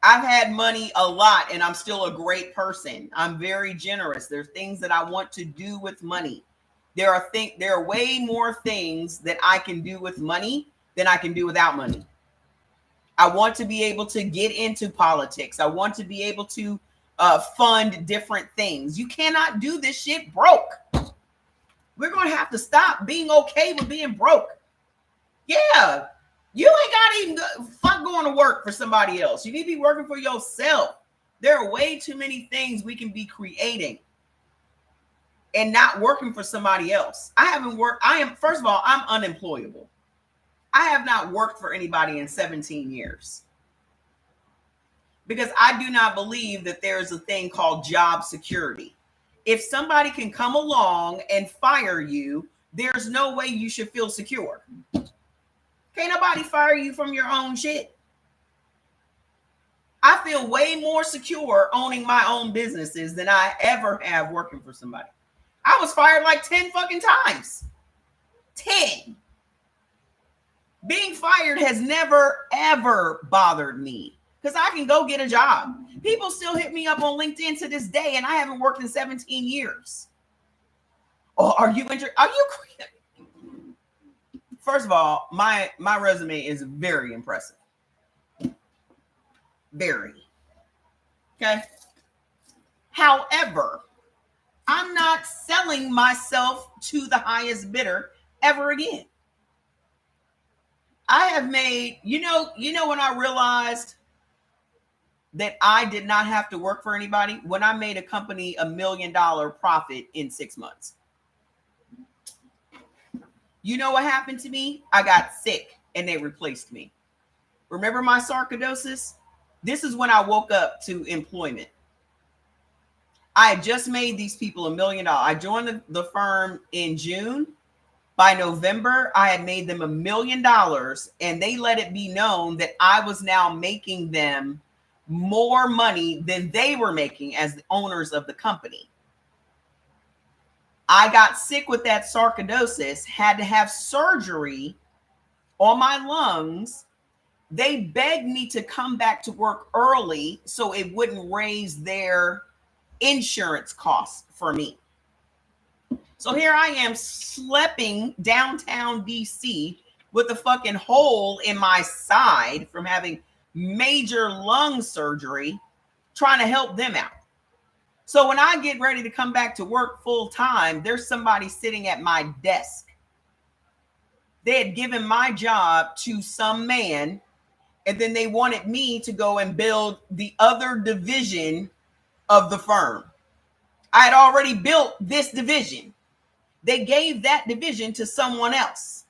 I've had money a lot and I'm still a great person. I'm very generous. There's things that I want to do with money. There are way more things that I can do with money than I can do without money. I want to be able to get into politics. I want to be able to fund different things. You cannot do this shit broke. We're going to have to stop being okay with being broke. Yeah. You ain't got to even fuck going to work for somebody else. You need to be working for yourself. There are way too many things we can be creating and not working for somebody else. First of all, I'm unemployable. I have not worked for anybody in 17 years because I do not believe that there is a thing called job security. If somebody can come along and fire you, there's no way you should feel secure. Can't nobody fire you from your own shit. I feel way more secure owning my own businesses than I ever have working for somebody. I was fired like 10 fucking times. 10. Being fired has never, ever bothered me because I can go get a job. People still hit me up on LinkedIn to this day, and I haven't worked in 17 years. Oh, are you interested? Are you? First of all, my resume is very impressive. Very. Okay. However, I'm not selling myself to the highest bidder ever again. I have made, when I realized that I did not have to work for anybody, when I made a company $1 million profit in 6 months. You know what happened to me? I got sick and they replaced me. Remember my sarcoidosis? This is when I woke up to employment. I had just made these people $1 million. I joined the firm in June. By November, I had made them $1 million, and they let it be known that I was now making them more money than they were making as the owners of the company. I got sick with that sarcoidosis, had to have surgery on my lungs. They begged me to come back to work early so it wouldn't raise their insurance costs for me. So here I am schlepping downtown DC with a fucking hole in my side from having major lung surgery, trying to help them out. So when I get ready to come back to work full time, there's somebody sitting at my desk. They had given my job to some man, and then they wanted me to go and build the other division of the firm. I had already built this division. They gave that division to someone else.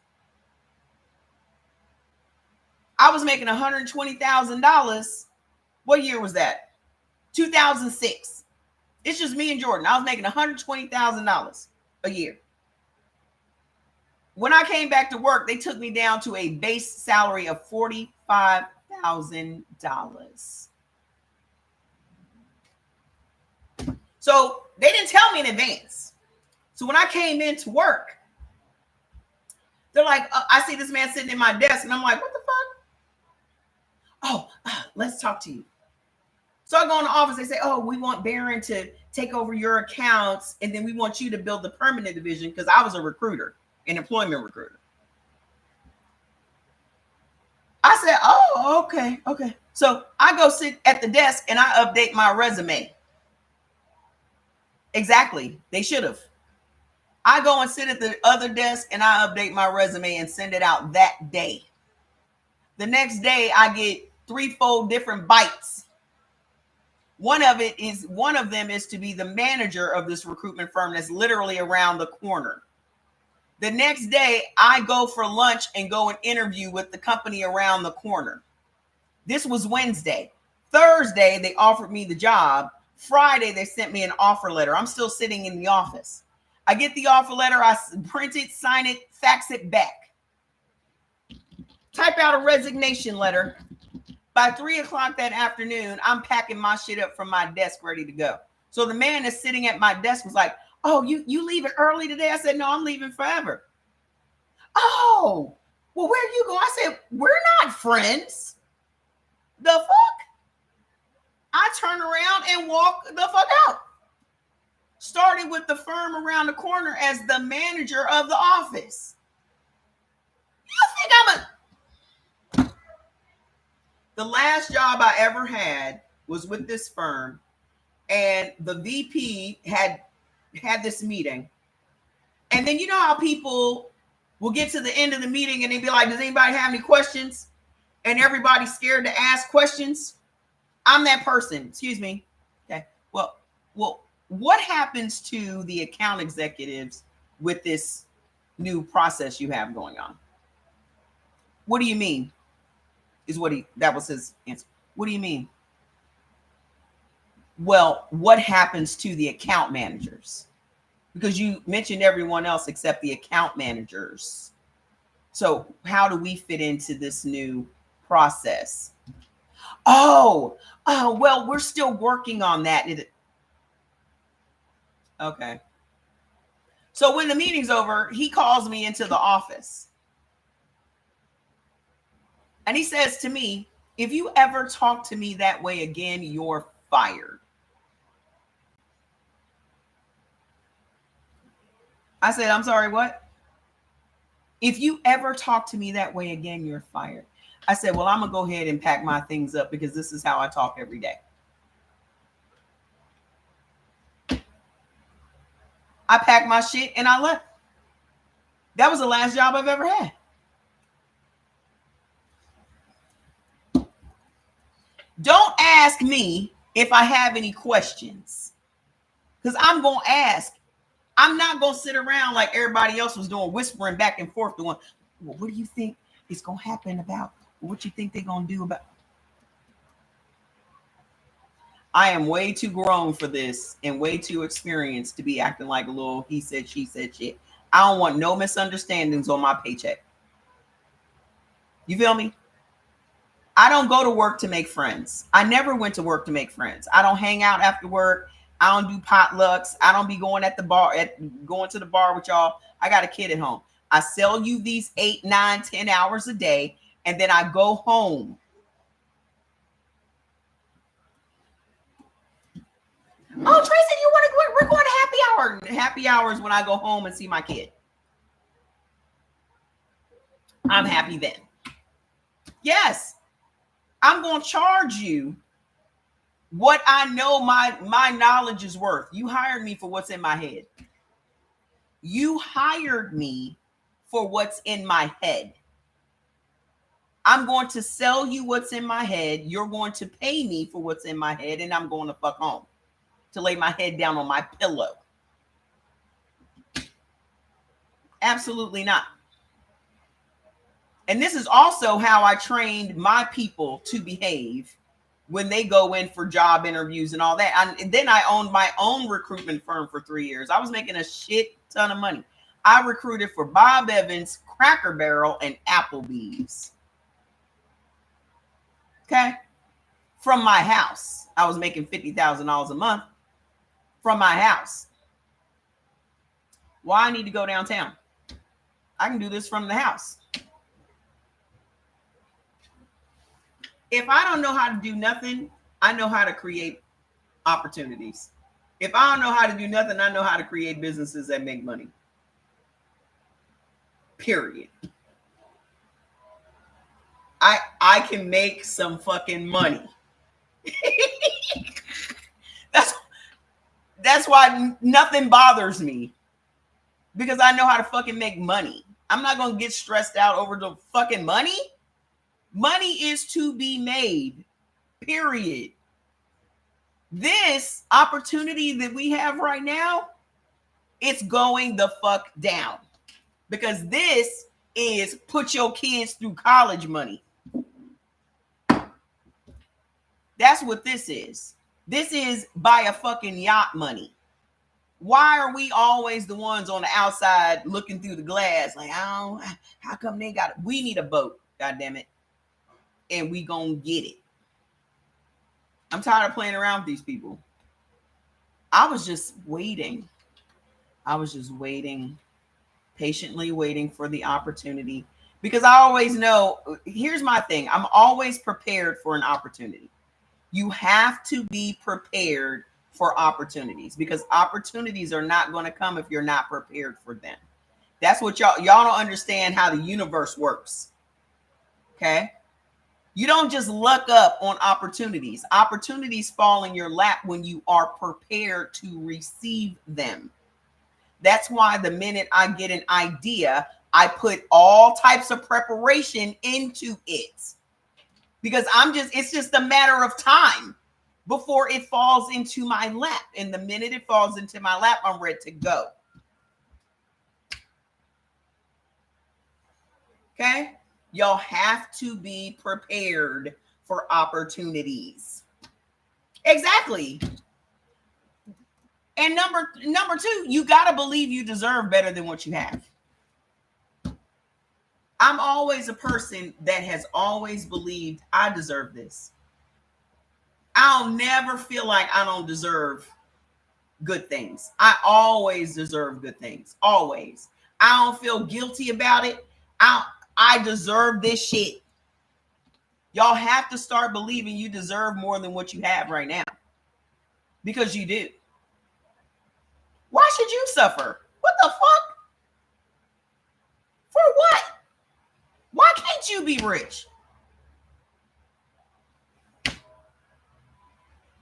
I was making $120,000. What year was that? 2006. It's just me and Jordan. I was making $120,000 a year. When I came back to work, they took me down to a base salary of $45,000. So they didn't tell me in advance. So when I came into work, they're like, I see this man sitting in my desk, and I'm like, what the fuck? Oh, let's talk to you. So I go in the office, they say, oh, we want Baron to take over your accounts, and then we want you to build the permanent division, because I was a recruiter, an employment recruiter. I said, oh, okay. So I go sit at the desk and I update my resume. Exactly. They should have. I go and sit at the other desk and I update my resume and send it out that day. The next day, I get 3-fold different bites. One of them is to be the manager of this recruitment firm that's literally around the corner. The next day, I go for lunch and go and interview with the company around the corner. This was Wednesday. Thursday, they offered me the job. Friday, they sent me an offer letter. I'm still sitting in the office. I get the offer letter. I print it, sign it, fax it back. Type out a resignation letter. By 3:00 that afternoon, I'm packing my shit up from my desk, ready to go. So the man that's sitting at my desk was like, oh, you leaving early today? I said, no, I'm leaving forever. Oh, well, where are you going? I said, we're not friends. The fuck? I turn around and walk the fuck out. Started with the firm around the corner as the manager of the office. You think The last job I ever had was with this firm, and the VP had this meeting. And then you know how people will get to the end of the meeting and they'd be like, does anybody have any questions? And everybody's scared to ask questions. I'm that person. Excuse me. Okay. Well, what happens to the account executives with this new process you have going on? What do you mean? That was his answer. What do you mean? Well, what happens to the account managers? Because you mentioned everyone else except the account managers. So how do we fit into this new process? Oh, well, we're still working on that. Okay. So when the meeting's over, he calls me into the office. And he says to me, if you ever talk to me that way again, you're fired. I said, I'm sorry, what? If you ever talk to me that way again, you're fired. I said, well, I'm going to go ahead and pack my things up because this is how I talk every day. I packed my shit and I left. That was the last job I've ever had. Don't ask me if I have any questions, because I'm going to ask. I'm not going to sit around like everybody else was doing, whispering back and forth, doing, well, what do you think is going to happen about? What you think they're going to do about? I am way too grown for this and way too experienced to be acting like a little he said, she said shit. I don't want no misunderstandings on my paycheck. You feel me? I don't go to work to make friends. I never went to work to make friends. I don't hang out after work. I don't do potlucks. I don't be going going to the bar with y'all. I got a kid at home. I sell you these 8, 9, 10 hours a day, and then I go home. Oh, Tracy, you want to go? We're going to happy hour. Happy hours when I go home and see my kid. I'm happy then. Yes, I'm going to charge you what I know my knowledge is worth. You hired me for what's in my head. You hired me for what's in my head. I'm going to sell you what's in my head. You're going to pay me for what's in my head, and I'm going to fuck home to lay my head down on my pillow. Absolutely not. And this is also how I trained my people to behave when they go in for job interviews and all that. And then I owned my own recruitment firm for 3 years. I was making a shit ton of money. I recruited for Bob Evans, Cracker Barrel, and Applebee's. Okay? From my house. I was making $50,000 a month from my house. Why I need to go downtown? I can do this from the house. If I don't know how to do nothing, I know how to create opportunities. If I don't know how to do nothing, I know how to create businesses that make money. Period. I can make some fucking money. That's why nothing bothers me. Because I know how to fucking make money. I'm not going to get stressed out over the fucking money. Money is to be made. Period. This opportunity that we have right now, it's going the fuck down. Because this is put your kids through college money. That's what this is. This is buy a fucking yacht money. Why are we always the ones on the outside looking through the glass? Like, how come they got it? We need a boat, goddammit. And we gonna get it. I'm tired of playing around with these people. I was just waiting. Patiently waiting for the opportunity. Because I always know, here's my thing. I'm always prepared for an opportunity. You have to be prepared for opportunities because opportunities are not going to come if you're not prepared for them. That's what y'all don't understand how the universe works. Okay? You don't just luck up on opportunities. Opportunities fall in your lap when you are prepared to receive them. That's why the minute I get an idea, I put all types of preparation into it. Because it's just a matter of time before it falls into my lap. And the minute it falls into my lap, I'm ready to go. Okay? Y'all have to be prepared for opportunities. Exactly. And number two, you got to believe you deserve better than what you have. I'm always a person that has always believed I deserve this. I'll never feel like I don't deserve good things. I always deserve good things. Always. I don't feel guilty about it. I deserve this shit. Y'all have to start believing you deserve more than what you have right now. Because you do. Why should you suffer? What the fuck? For what? Why can't you be rich?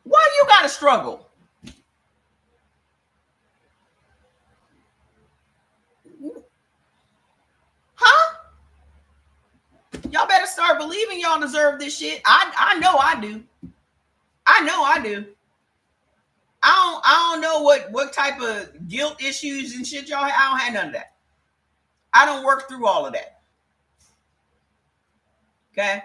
Why you gotta struggle? Huh? Y'all better start believing y'all deserve this shit. I know I do. I know I do. I don't know what type of guilt issues and shit y'all have. I don't have none of that. I don't work through all of that. Okay?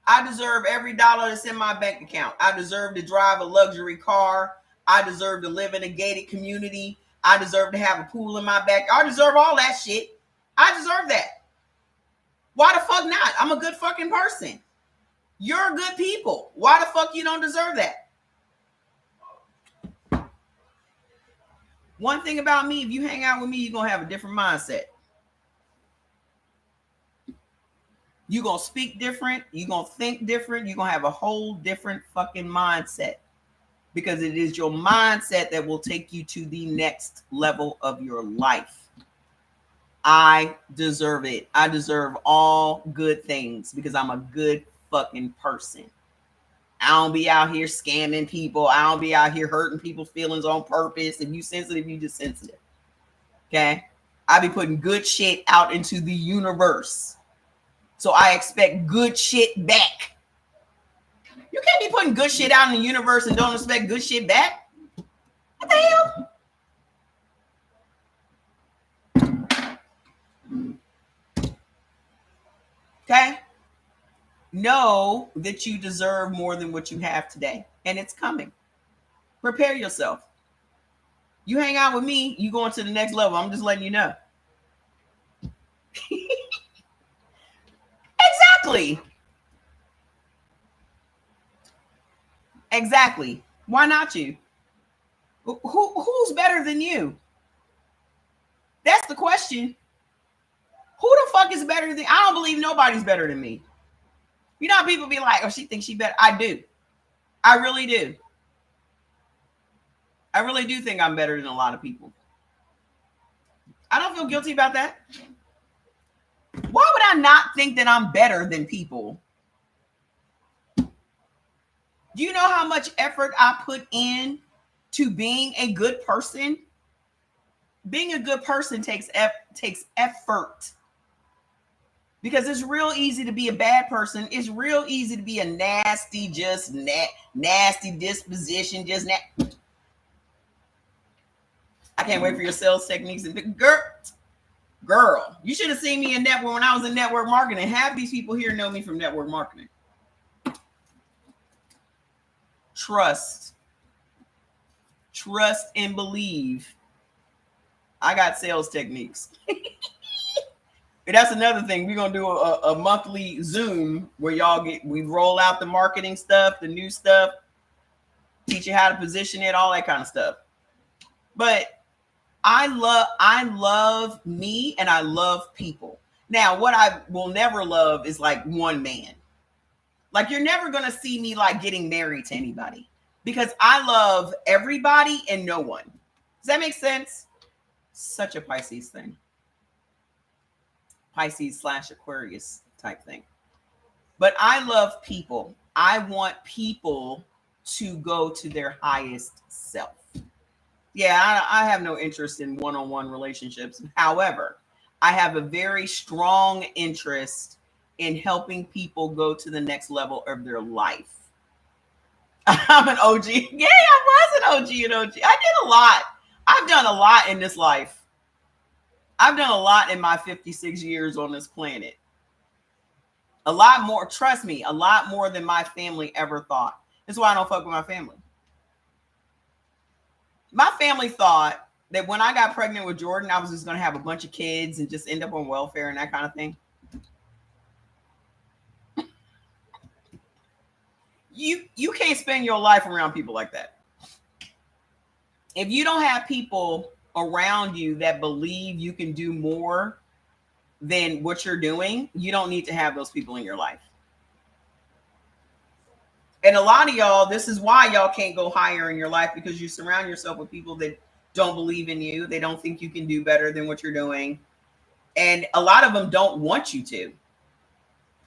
I deserve every dollar that's in my bank account. I deserve to drive a luxury car. I deserve to live in a gated community. I deserve to have a pool in my back. I deserve all that shit. I deserve that. Why the fuck not? I'm a good fucking person. You're good people. Why the fuck you don't deserve that? One thing about me, if you hang out with me, you're going to have a different mindset. You're going to speak different. You're going to think different. You're going to have a whole different fucking mindset, because it is your mindset that will take you to the next level of your life. I deserve it. I deserve all good things because I'm a good fucking person. I don't be out here scamming people. I don't be out here hurting people's feelings on purpose. If you sensitive, you just sensitive. Okay? I be putting good shit out into the universe. So I expect good shit back. You can't be putting good shit out in the universe and don't expect good shit back. What the hell? Okay? Know that you deserve more than what you have today, and it's coming. Prepare yourself. You hang out with me, you going to the next level. I'm just letting you know. Exactly. Exactly. Why not you? Who's better than you? That's the question. Who the fuck is better than? I don't believe nobody's better than me. You know how people be like, oh, she thinks she better. I do. I really do. I really do think I'm better than a lot of people. I don't feel guilty about that. Why would I not think that I'm better than people? Do you know how much effort I put in to being a good person? Being a good person takes effort. Because it's real easy to be a bad person. It's real easy to be a nasty, just nasty disposition. I can't wait for your sales techniques. And girl, you should have seen me in network when I was in network marketing. Half these people here know me from network marketing. Trust and believe. I got sales techniques. And that's another thing. We're gonna do a monthly Zoom where we roll out the marketing stuff, the new stuff, teach you how to position it, all that kind of stuff. But I love me and I love people. Now, what I will never love is like one man. Like, you're never gonna see me like getting married to anybody, because I love everybody and no one. Does that make sense? Such a Pisces thing. Pisces/Aquarius type thing. But I love people. I want people to go to their highest self. Yeah, I have no interest in one-on-one relationships. However, I have a very strong interest in helping people go to the next level of their life. I'm an OG. Yeah, I was an OG and OG. I did a lot. I've done a lot in this life. I've done a lot in my 56 years on this planet. A lot more, trust me, a lot more than my family ever thought. That's why I don't fuck with my family. My family thought that when I got pregnant with Jordan, I was just going to have a bunch of kids and just end up on welfare and that kind of thing. You can't spend your life around people like that. If you don't have people around you that believe you can do more than what you're doing, you don't need to have those people in your life. And a lot of y'all, this is why y'all can't go higher in your life, because you surround yourself with people that don't believe in you. They don't think you can do better than what you're doing. And a lot of them don't want you to.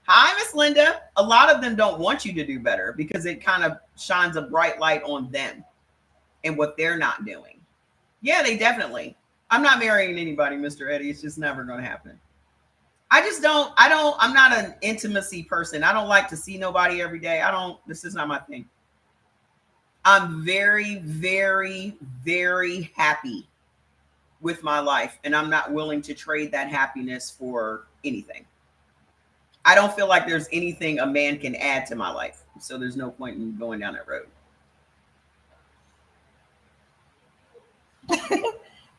Hi, Miss Linda. A lot of them don't want you to do better because it kind of shines a bright light on them and what they're not doing. Yeah, they definitely. I'm not marrying anybody, Mr. Eddie. It's just never going to happen. I'm not an intimacy person. I don't like to see nobody every day. This is not my thing. I'm very, very, very happy with my life, and I'm not willing to trade that happiness for anything. I don't feel like there's anything a man can add to my life. So there's no point in going down that road.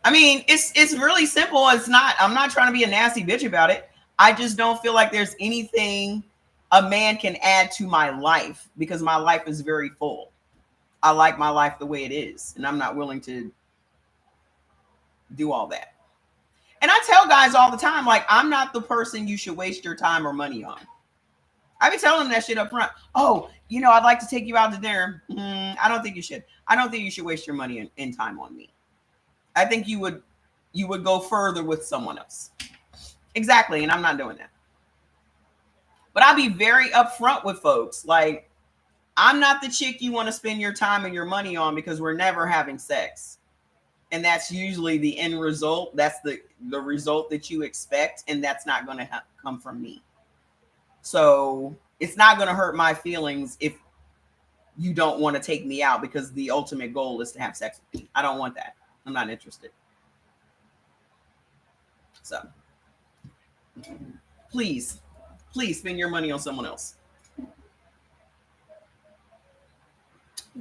I mean, it's really simple. I'm not trying to be a nasty bitch about it. I just don't feel like there's anything a man can add to my life, because my life is very full. I like my life the way it is, and I'm not willing to do all that. And I tell guys all the time, like, I'm not the person you should waste your time or money on. I be telling them that shit up front. Oh, I'd like to take you out to dinner. I don't think you should. I don't think you should waste your money and time on me. I think you would go further with someone else. Exactly, and I'm not doing that. But I'll be very upfront with folks. Like, I'm not the chick you want to spend your time and your money on because we're never having sex. And that's usually the end result. That's the result that you expect. And that's not going to come from me. So it's not going to hurt my feelings if you don't want to take me out because the ultimate goal is to have sex with me. I don't want that. I'm not interested. So please spend your money on someone else.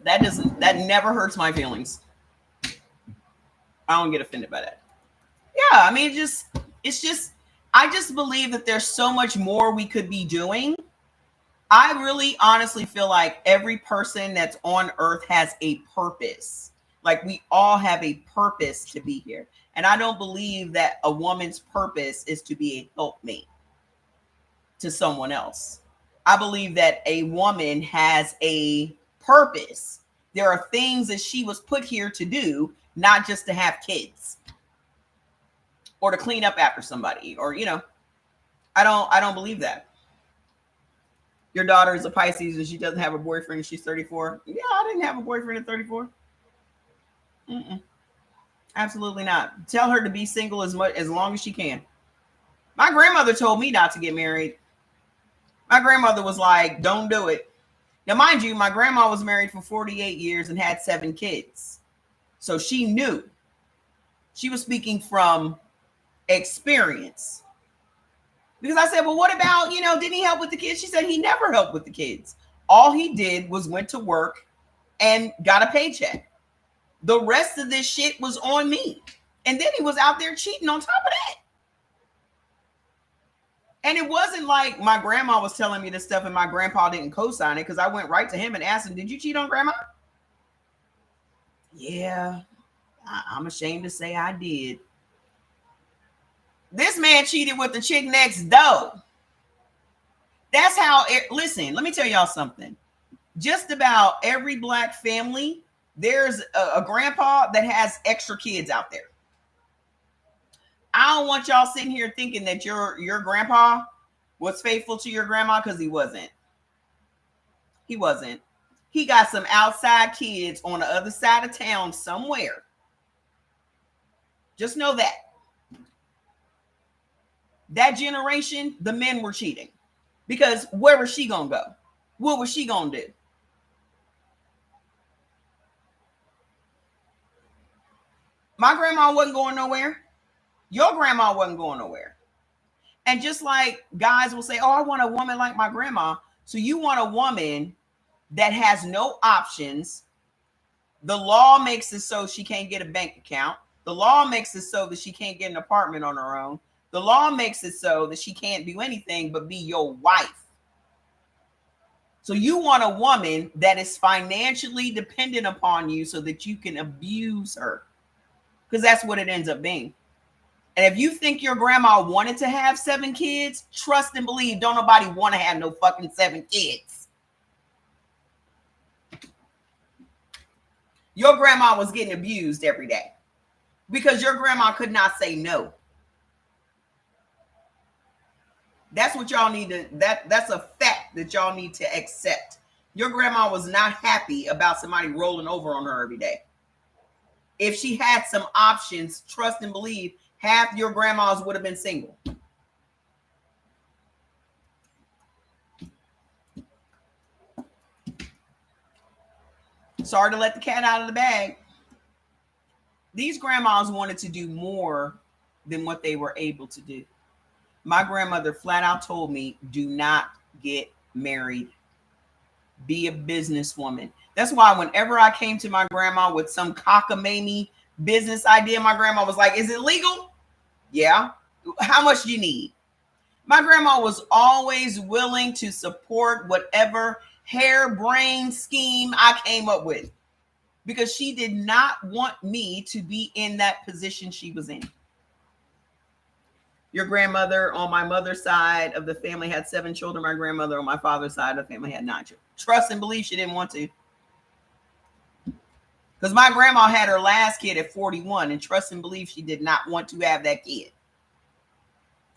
That never hurts my feelings. I don't get offended by that. Yeah, I mean, I just believe that there's so much more we could be doing. I really honestly feel like every person that's on earth has a purpose. Like, we all have a purpose to be here. And I don't believe that a woman's purpose is to be a helpmate to someone else. I believe that a woman has a purpose. There are things that she was put here to do, not just to have kids or to clean up after somebody, or I don't believe that. Your daughter is a Pisces and she doesn't have a boyfriend and she's 34. Yeah, I didn't have a boyfriend at 34. Absolutely not. Tell her to be single as long as she can. My grandmother told me not to get married. My grandmother was like, don't do it. Now, mind you, my grandma was married for 48 years and had 7 kids. So she knew. She was speaking from experience. Because I said, well, what about, didn't he help with the kids? She said he never helped with the kids. All he did was went to work and got a paycheck. The rest of this shit was on me. And then he was out there cheating on top of that. And it wasn't like my grandma was telling me this stuff and my grandpa didn't co-sign it, because I went right to him and asked him, did you cheat on grandma? Yeah, I'm ashamed to say I did. This man cheated with the chick next door. That's how listen, let me tell y'all something. Just about every Black family, there's a grandpa that has extra kids out there. I don't want y'all sitting here thinking that your grandpa was faithful to your grandma, because he wasn't. He wasn't. He got some outside kids on the other side of town somewhere. Just know that. That generation, the men were cheating. Because where was she going to go? What was she going to do? My grandma wasn't going nowhere. Your grandma wasn't going nowhere. And just like guys will say, oh, I want a woman like my grandma. So you want a woman that has no options. The law makes it so she can't get a bank account. The law makes it so that she can't get an apartment on her own. The law makes it so that she can't do anything but be your wife. So you want a woman that is financially dependent upon you so that you can abuse her. Because that's what it ends up being. And if you think your grandma wanted to have 7 kids, trust and believe, don't nobody want to have no fucking 7 kids. Your grandma was getting abused every day because your grandma could not say no. That's what y'all need to, that's a fact that y'all need to accept. Your grandma was not happy about somebody rolling over on her every day. If she had some options, trust and believe, half your grandmas would have been single. Sorry to let the cat out of the bag. These grandmas wanted to do more than what they were able to do. My grandmother flat out told me, do not get married. Be a businesswoman. That's why whenever I came to my grandma with some cockamamie business idea, my grandma was like, is it legal? Yeah. How much do you need? My grandma was always willing to support whatever harebrained scheme I came up with. because she did not want me to be in that position she was in. Your grandmother on my mother's side of the family had 7 children. My grandmother on my father's side of the family had 9 children. Trust and believe she didn't want to. Because my grandma had her last kid at 41, and trust and believe she did not want to have that kid.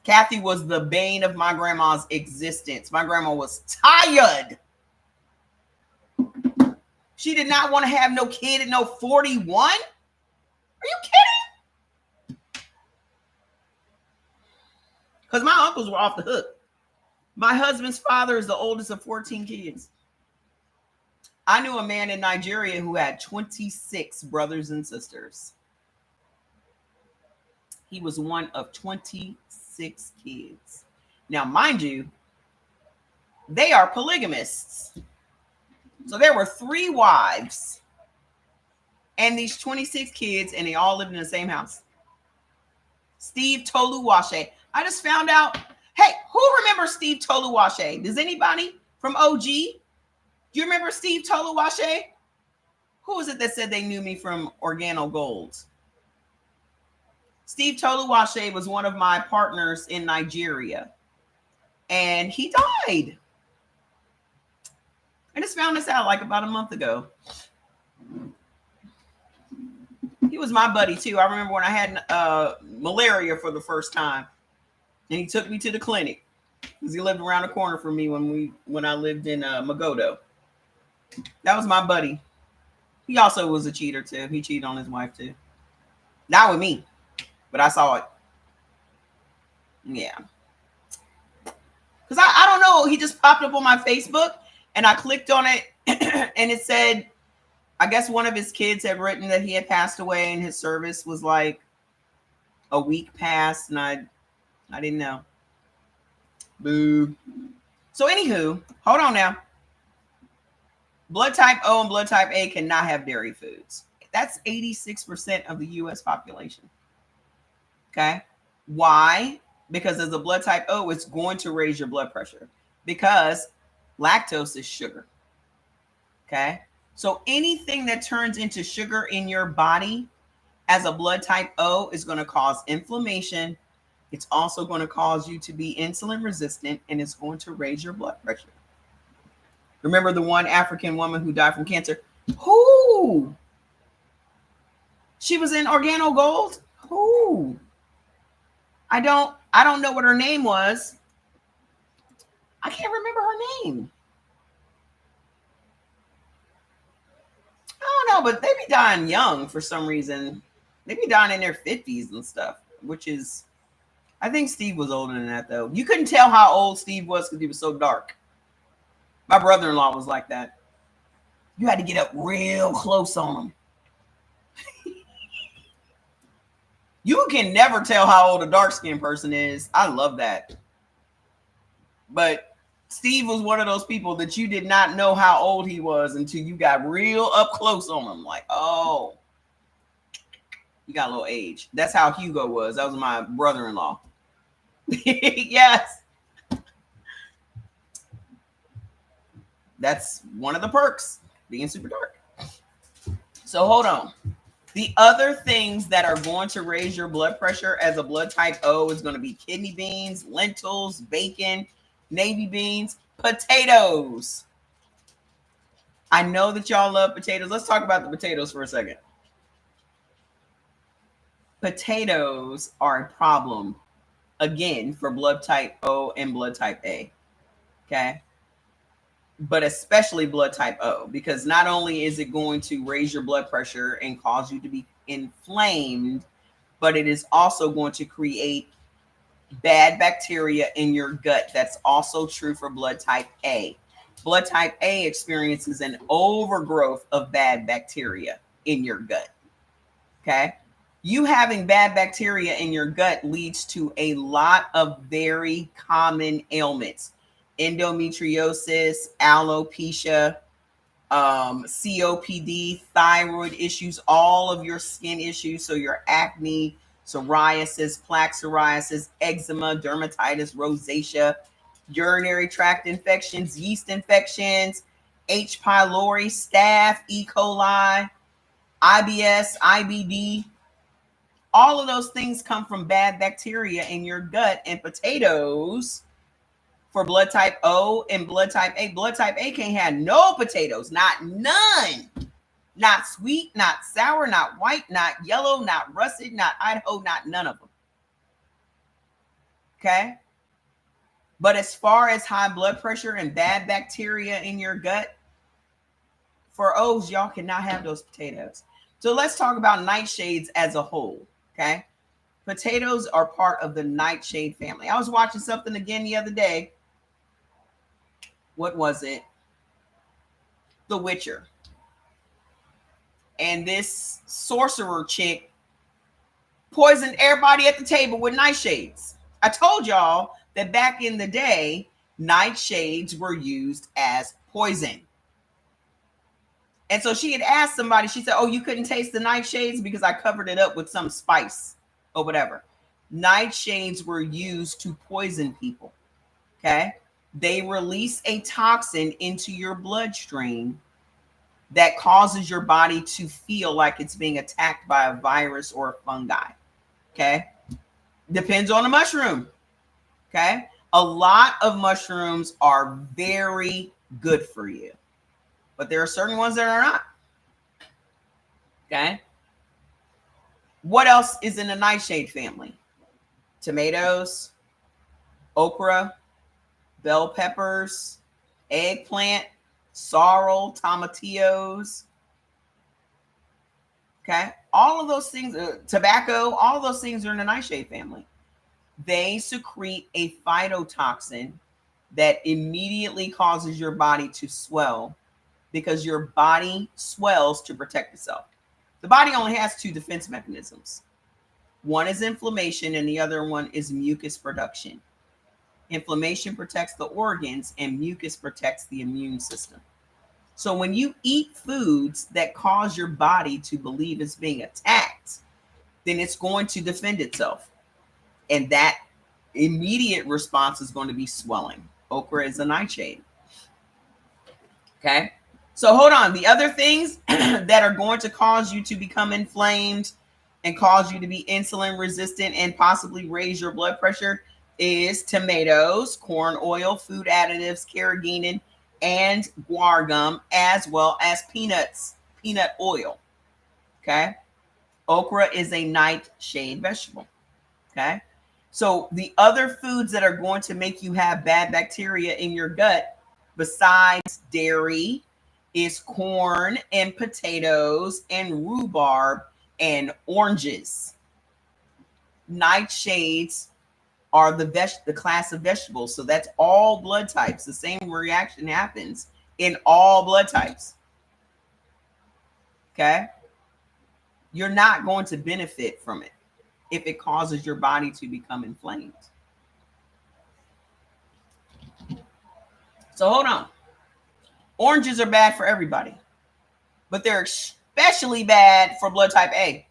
Kathy was the bane of my grandma's existence. My grandma was tired. She did not want to have no kid at no 41. Are you kidding? Because my uncles were off the hook. My husband's father is the oldest of 14 kids. I knew a man in Nigeria who had 26 brothers and sisters. He was one of 26 kids. Now, mind you, they are polygamists. So there were 3 wives and these 26 kids, and they all lived in the same house. Steve Toluwashe. I just found out. Hey, who remembers Steve Toluwashe? Does anybody from OG? Do you remember Steve Toluwashe? Who was it that said they knew me from Organo Gold? Steve Toluwashe was one of my partners in Nigeria, and he died. I just found this out like about a month ago. He was my buddy too. I remember when I had malaria for the first time, and he took me to the clinic because he lived around the corner from me when I lived in Magodo. That was my buddy. He also was a cheater too. He cheated on his wife too. Not with me, but I saw it. Yeah. Because I don't know. He just popped up on my Facebook, and I clicked on it, and it said, I guess one of his kids had written that he had passed away, and his service was like a week past, and I didn't know. Boo. So anywho, hold on now. Blood type O and blood type A cannot have dairy foods. That's 86% of the U.S. population. Okay. Why? Because as a blood type O, it's going to raise your blood pressure because lactose is sugar. Okay. So anything that turns into sugar in your body as a blood type O is going to cause inflammation. It's also going to cause you to be insulin resistant, and it's going to raise your blood pressure. Remember the one African woman who died from cancer? Who? She was in Organo Gold? Who? I don't know what her name was. I can't remember her name. I don't know, but they be dying young for some reason. They be dying in their 50s and stuff, which is, I think Steve was older than that though. You couldn't tell how old Steve was because he was so dark. My brother-in-law was like that. You had to get up real close on him. You can never tell how old a dark-skinned person is. I love that. But Steve was one of those people that you did not know how old he was until you got real up close on him. Like, oh, you got a little age. That's how Hugo was. That was my brother-in-law. Yes. That's one of the perks, being super dark. So hold on. The other things that are going to raise your blood pressure as a blood type O is going to be kidney beans, lentils, bacon, navy beans, potatoes. I know that y'all love potatoes. Let's talk about the potatoes for a second. Potatoes are a problem, again, for blood type O and blood type A. Okay? But especially blood type O, because not only is it going to raise your blood pressure and cause you to be inflamed, but it is also going to create bad bacteria in your gut. That's also true for blood type A. Blood type A experiences an overgrowth of bad bacteria in your gut. Okay? You having bad bacteria in your gut leads to a lot of very common ailments. Endometriosis, alopecia, COPD, thyroid issues, all of your skin issues. So your acne, psoriasis, plaque psoriasis, eczema, dermatitis, rosacea, urinary tract infections, yeast infections, H. pylori, staph, E. coli, IBS, IBD, all of those things come from bad bacteria in your gut. And potatoes for blood type O and blood type A. Blood type A can't have no potatoes, none. Not sweet, not sour, not white, not yellow, not russet, not Idaho, not none of them. Okay? But as far as high blood pressure and bad bacteria in your gut, for O's, y'all cannot have those potatoes. So let's talk about nightshades as a whole. Okay? Potatoes are part of the nightshade family. I was watching something again the other day. What was it? The Witcher. And this sorcerer chick poisoned everybody at the table with nightshades. I told y'all that back in the day, nightshades were used as poison. And so she had asked somebody, she said, oh, you couldn't taste the nightshades because I covered it up with some spice or whatever. Nightshades were used to poison people. Okay. They release a toxin into your bloodstream that causes your body to feel like it's being attacked by a virus or a fungi. Okay. Depends on the mushroom. Okay. A lot of mushrooms are very good for you, but there are certain ones that are not. Okay. What else is in the nightshade family? Tomatoes, okra, bell peppers, eggplant, sorrel, tomatillos. Okay. All of those things, tobacco, all of those things are in the nightshade family. They secrete a phytotoxin that immediately causes your body to swell because your body swells to protect itself. The body only has two defense mechanisms. One is inflammation and the other one is mucus production. Inflammation protects the organs and mucus protects the immune system. So when you eat foods that cause your body to believe it's being attacked, then it's going to defend itself. And that immediate response is going to be swelling. Okra is a nightshade. Okay. So hold on. The other things that are going to cause you to become inflamed and cause you to be insulin resistant and possibly raise your blood pressure is tomatoes, corn oil, food additives, carrageenan, and guar gum, as well as peanuts, peanut oil. Okay. Okra is a nightshade vegetable. Okay. So the other foods that are going to make you have bad bacteria in your gut, besides dairy, is corn and potatoes and rhubarb and oranges. Nightshades are the class of vegetables. So that's all blood types. The same reaction happens in all blood types. Okay. You're not going to benefit from it if it causes your body to become inflamed. So hold on. Oranges are bad for everybody, but they're especially bad for blood type A.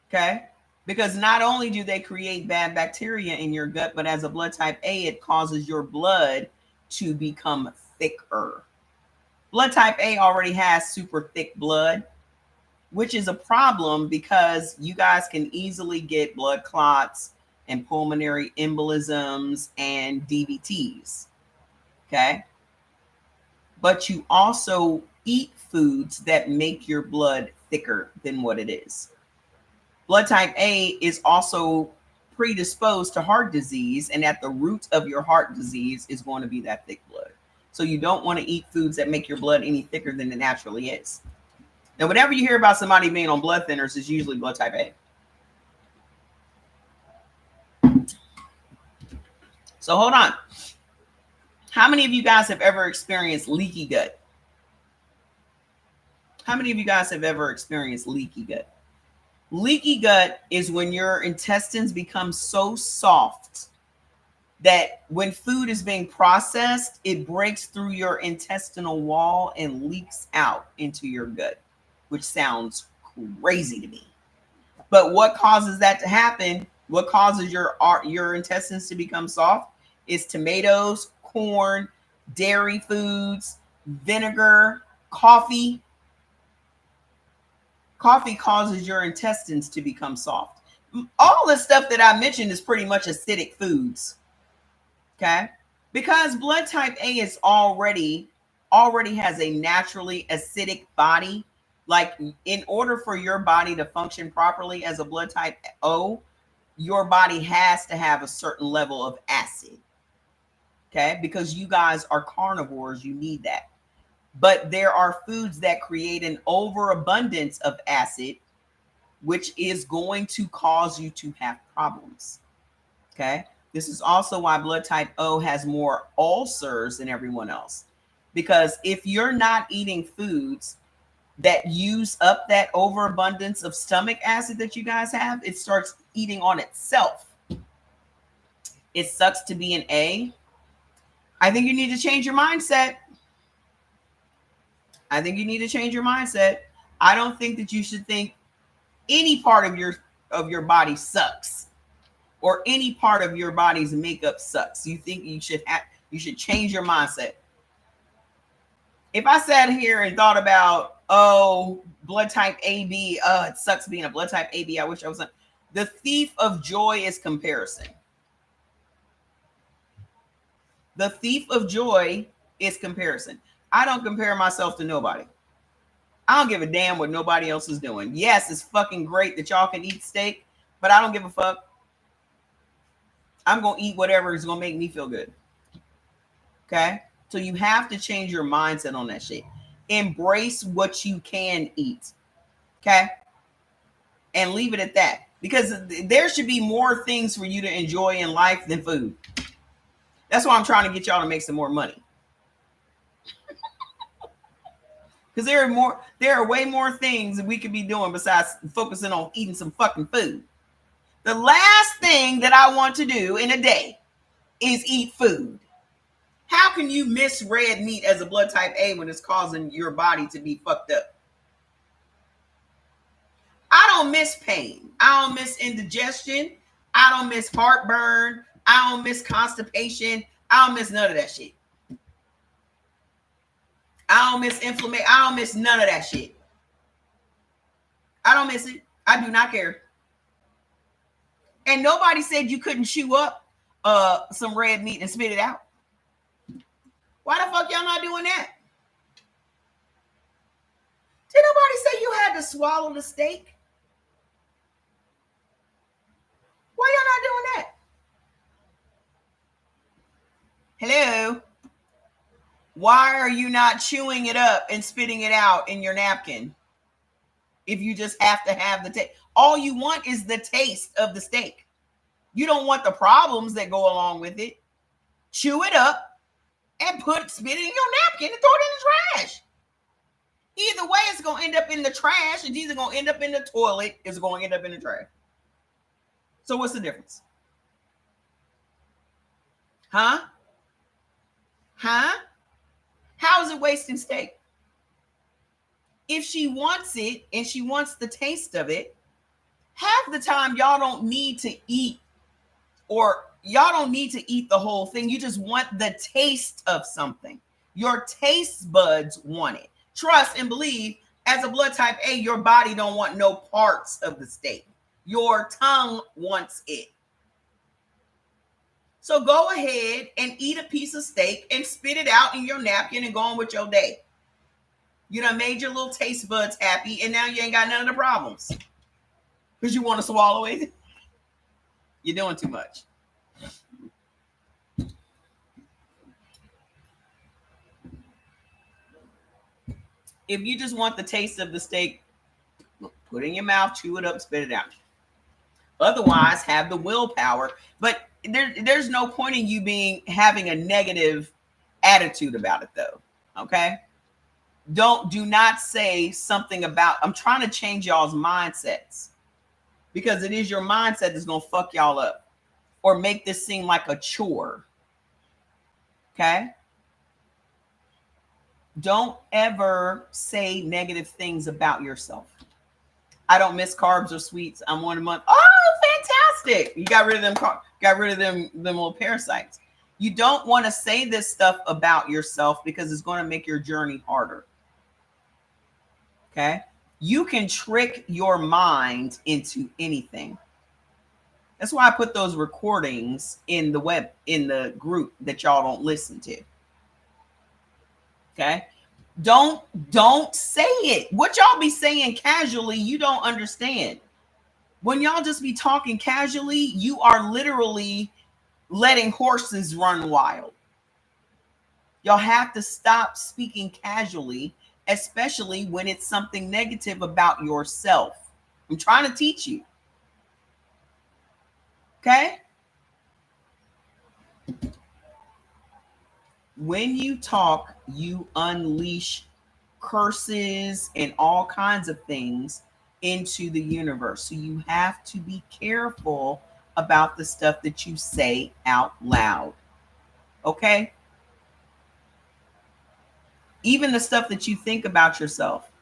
Okay. Because not only do they create bad bacteria in your gut, but as a blood type A, it causes your blood to become thicker. Blood type A already has super thick blood, which is a problem because you guys can easily get blood clots and pulmonary embolisms and DVTs. Okay. But you also eat foods that make your blood thicker than what it is. Blood type A is also predisposed to heart disease, and at the root of your heart disease is going to be that thick blood. So you don't want to eat foods that make your blood any thicker than it naturally is. Now, whenever you hear about somebody being on blood thinners, it's usually blood type A. So hold on. How many of you guys have ever experienced leaky gut? How many of you guys have ever experienced leaky gut? Leaky gut is when your intestines become so soft that when food is being processed, it breaks through your intestinal wall and leaks out into your gut, which sounds crazy to me. But what causes that to happen? What causes your intestines to become soft is tomatoes, corn, dairy foods, vinegar, coffee. Coffee causes your intestines to become soft. All the stuff that I mentioned is pretty much acidic foods. Okay? Because blood type A is already has a naturally acidic body. Like, in order for your body to function properly as a blood type O, your body has to have a certain level of acid. Okay? Because you guys are carnivores, you need that. But there are foods that create an overabundance of acid, which is going to cause you to have problems. Okay. This is also why blood type O has more ulcers than everyone else. Because if you're not eating foods that use up that overabundance of stomach acid that you guys have, it starts eating on itself. It sucks to be an A. I think you need to change your mindset. I think you need to change your mindset. I don't think that you should think any part of your body sucks, or any part of your body's makeup sucks. You think you should change your mindset. If I sat here and thought about, oh, blood type AB, it sucks being a blood type AB, I wish I wasn't. The thief of joy is comparison. The thief of joy is comparison. I don't compare myself to nobody. I don't give a damn what nobody else is doing. Yes, it's fucking great that y'all can eat steak, but I don't give a fuck. I'm going to eat whatever is going to make me feel good. Okay? So you have to change your mindset on that shit. Embrace what you can eat. Okay? And leave it at that. Because there should be more things for you to enjoy in life than food. That's why I'm trying to get y'all to make some more money. Because there are way more things that we could be doing besides focusing on eating some fucking food. The last thing that I want to do in a day is eat food. How can you miss red meat as a blood type A when it's causing your body to be fucked up? I don't miss pain. I don't miss indigestion. I don't miss heartburn. I don't miss constipation. I don't miss none of that shit. I don't miss inflammation. I don't miss none of that shit. I don't miss it. I do not care. And nobody said you couldn't chew up some red meat and spit it out. Why the fuck y'all not doing that? Did nobody say you had to swallow the steak? Why y'all not doing that? Hello? Why are you not chewing it up and spitting it out in your napkin? If you just have to have the taste. All you want is the taste of the steak. You don't want the problems that go along with it. Chew it up and spit it in your napkin and throw it in the trash. Either way, it's going to end up in the trash. It's either going to end up in the toilet. It's going to end up in the trash. So what's the difference? Huh? How is it wasting steak? If she wants it and she wants the taste of it, half the time y'all don't need to eat, or y'all don't need to eat the whole thing. You just want the taste of something. Your taste buds want it. Trust and believe, as a blood type A, your body don't want no parts of the steak. Your tongue wants it. So go ahead and eat a piece of steak and spit it out in your napkin and go on with your day. You done made your little taste buds happy, and now you ain't got none of the problems. Because you want to swallow it. You're doing too much. If you just want the taste of the steak, put it in your mouth, chew it up, spit it out. Otherwise, have the willpower. But there's no point in you having a negative attitude about it, though. Okay? Do not say something about, I'm trying to change y'all's mindsets, because it is your mindset that's going to fuck y'all up or make this seem like a chore. Okay? Don't ever say negative things about yourself. I don't miss carbs or sweets. I'm 1 month. Oh, fantastic. You got rid of them little parasites. You don't want to say this stuff about yourself because it's going to make your journey harder. Okay? You can trick your mind into anything. That's why I put those recordings in the group that y'all don't listen to. Okay? Don't say it. What y'all be saying casually, you don't understand. When y'all just be talking casually, you are literally letting horses run wild. Y'all have to stop speaking casually, especially when it's something negative about yourself. I'm trying to teach you. Okay? When you talk, you unleash curses and all kinds of things into the universe. So you have to be careful about the stuff that you say out loud. Okay? Even the stuff that you think about yourself.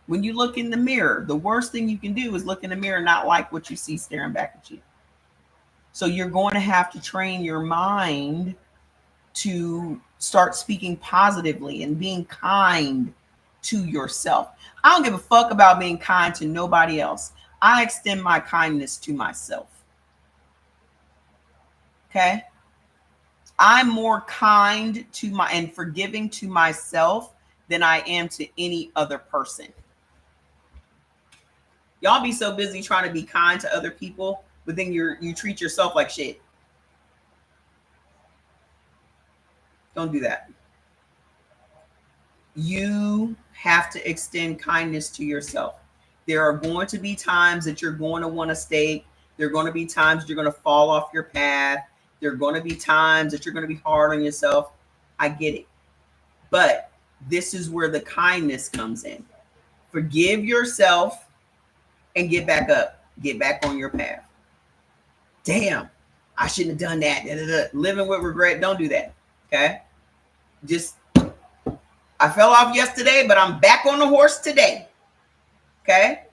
When you look in the mirror, the worst thing you can do is look in the mirror and not like what you see staring back at you. So you're going to have to train your mind to start speaking positively and being kind to yourself. I don't give a fuck about being kind to nobody else. I extend my kindness to myself. Okay? I'm more kind to my and forgiving to myself than I am to any other person. Y'all be so busy trying to be kind to other people, but then you treat yourself like shit. Don't do that. You have to extend kindness to yourself. There are going to be times that you're going to want to stay. There are going to be times you're going to fall off your path. There are going to be times that you're going to be hard on yourself. I get it. But this is where the kindness comes in. Forgive yourself and get back up. Get back on your path. Damn, I shouldn't have done that. Da, da, da. Living with regret, don't do that. Okay? Just, I fell off yesterday, but I'm back on the horse today. Okay?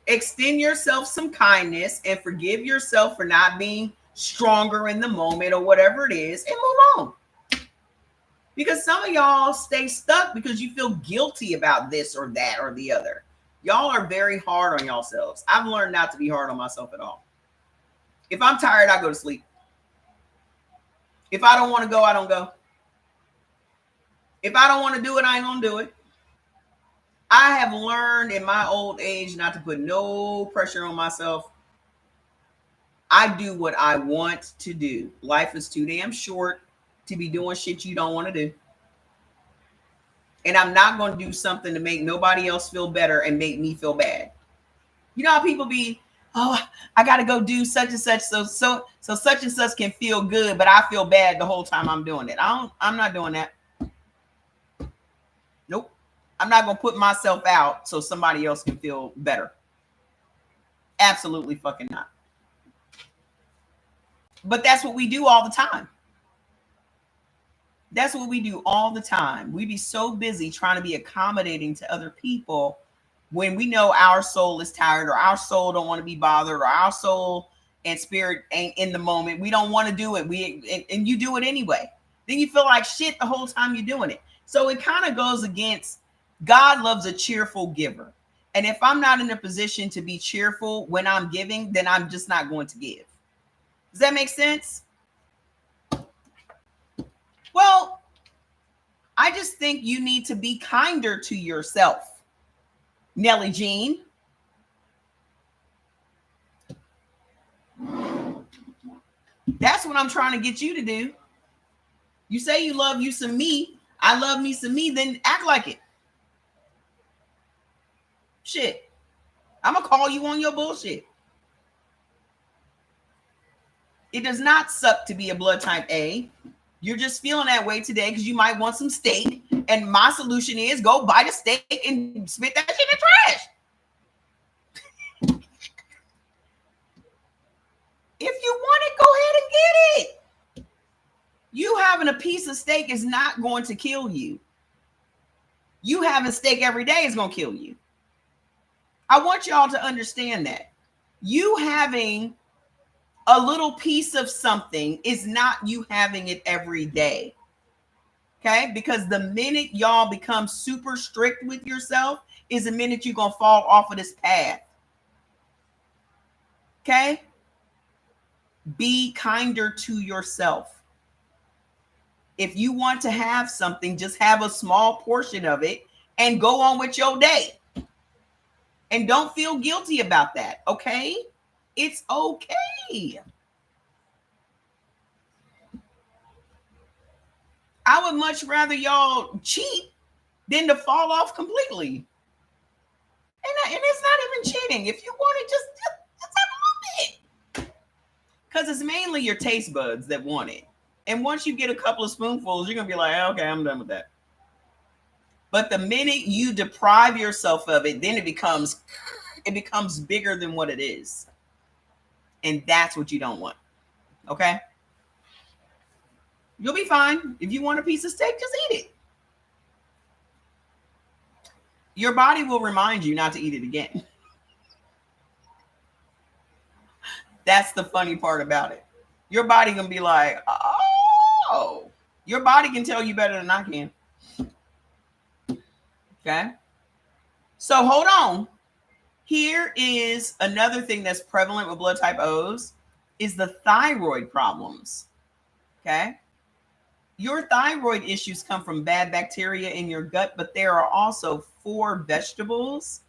Extend yourself some kindness and forgive yourself for not being stronger in the moment or whatever it is and move on. Because some of y'all stay stuck because you feel guilty about this or that or the other. Y'all are very hard on yourselves. I've learned not to be hard on myself at all. If I'm tired, I go to sleep. If I don't want to go, I don't go. If I don't want to do it, I ain't gonna do it. I have learned in my old age not to put no pressure on myself. I do what I want to do. Life is too damn short to be doing shit you don't want to do. And I'm not going to do something to make nobody else feel better and make me feel bad. You know how people be, oh, I got to go do such and such so such and such can feel good, but I feel bad the whole time I'm doing it. I'm not doing that. Nope. I'm not going to put myself out so somebody else can feel better. Absolutely fucking not. But that's what we do all the time. That's what we do all the time. We be so busy trying to be accommodating to other people when we know our soul is tired or our soul don't want to be bothered or our soul and spirit ain't in the moment. We don't want to do it. And you do it anyway. Then you feel like shit the whole time you're doing it. So it kind of goes against God loves a cheerful giver. And if I'm not in a position to be cheerful when I'm giving, then I'm just not going to give. Does that make sense? Well, I just think you need to be kinder to yourself. Nellie Jean. That's what I'm trying to get you to do. You say you love you some me. I love me some me. Then act like it. Shit. I'm going to call you on your bullshit. It does not suck to be a blood type A. You're just feeling that way today because you might want some steak. And my solution is go buy the steak and spit that shit in the trash. If you want it, go ahead and get it. You having a piece of steak is not going to kill you. You having steak every day is going to kill you. I want y'all to understand that. You having a little piece of something is not you having it every day. Okay, because the minute y'all become super strict with yourself is the minute you're gonna fall off of this path. Okay, be kinder to yourself. If you want to have something, just have a small portion of it and go on with your day. And don't feel guilty about that. Okay, it's okay. I would much rather y'all cheat than to fall off completely. And it's not even cheating. If you want it, just have a little bit. Because it's mainly your taste buds that want it. And once you get a couple of spoonfuls, you're going to be like, okay, I'm done with that. But the minute you deprive yourself of it, then it becomes bigger than what it is. And that's what you don't want. Okay? You'll be fine. If you want a piece of steak, just eat it. Your body will remind you not to eat it again. That's the funny part about it. Your body gonna be like, oh, your body can tell you better than I can. Okay. So hold on. Here is another thing that's prevalent with blood type O's is the thyroid problems. Okay. Your thyroid issues come from bad bacteria in your gut, but there are also 4 vegetables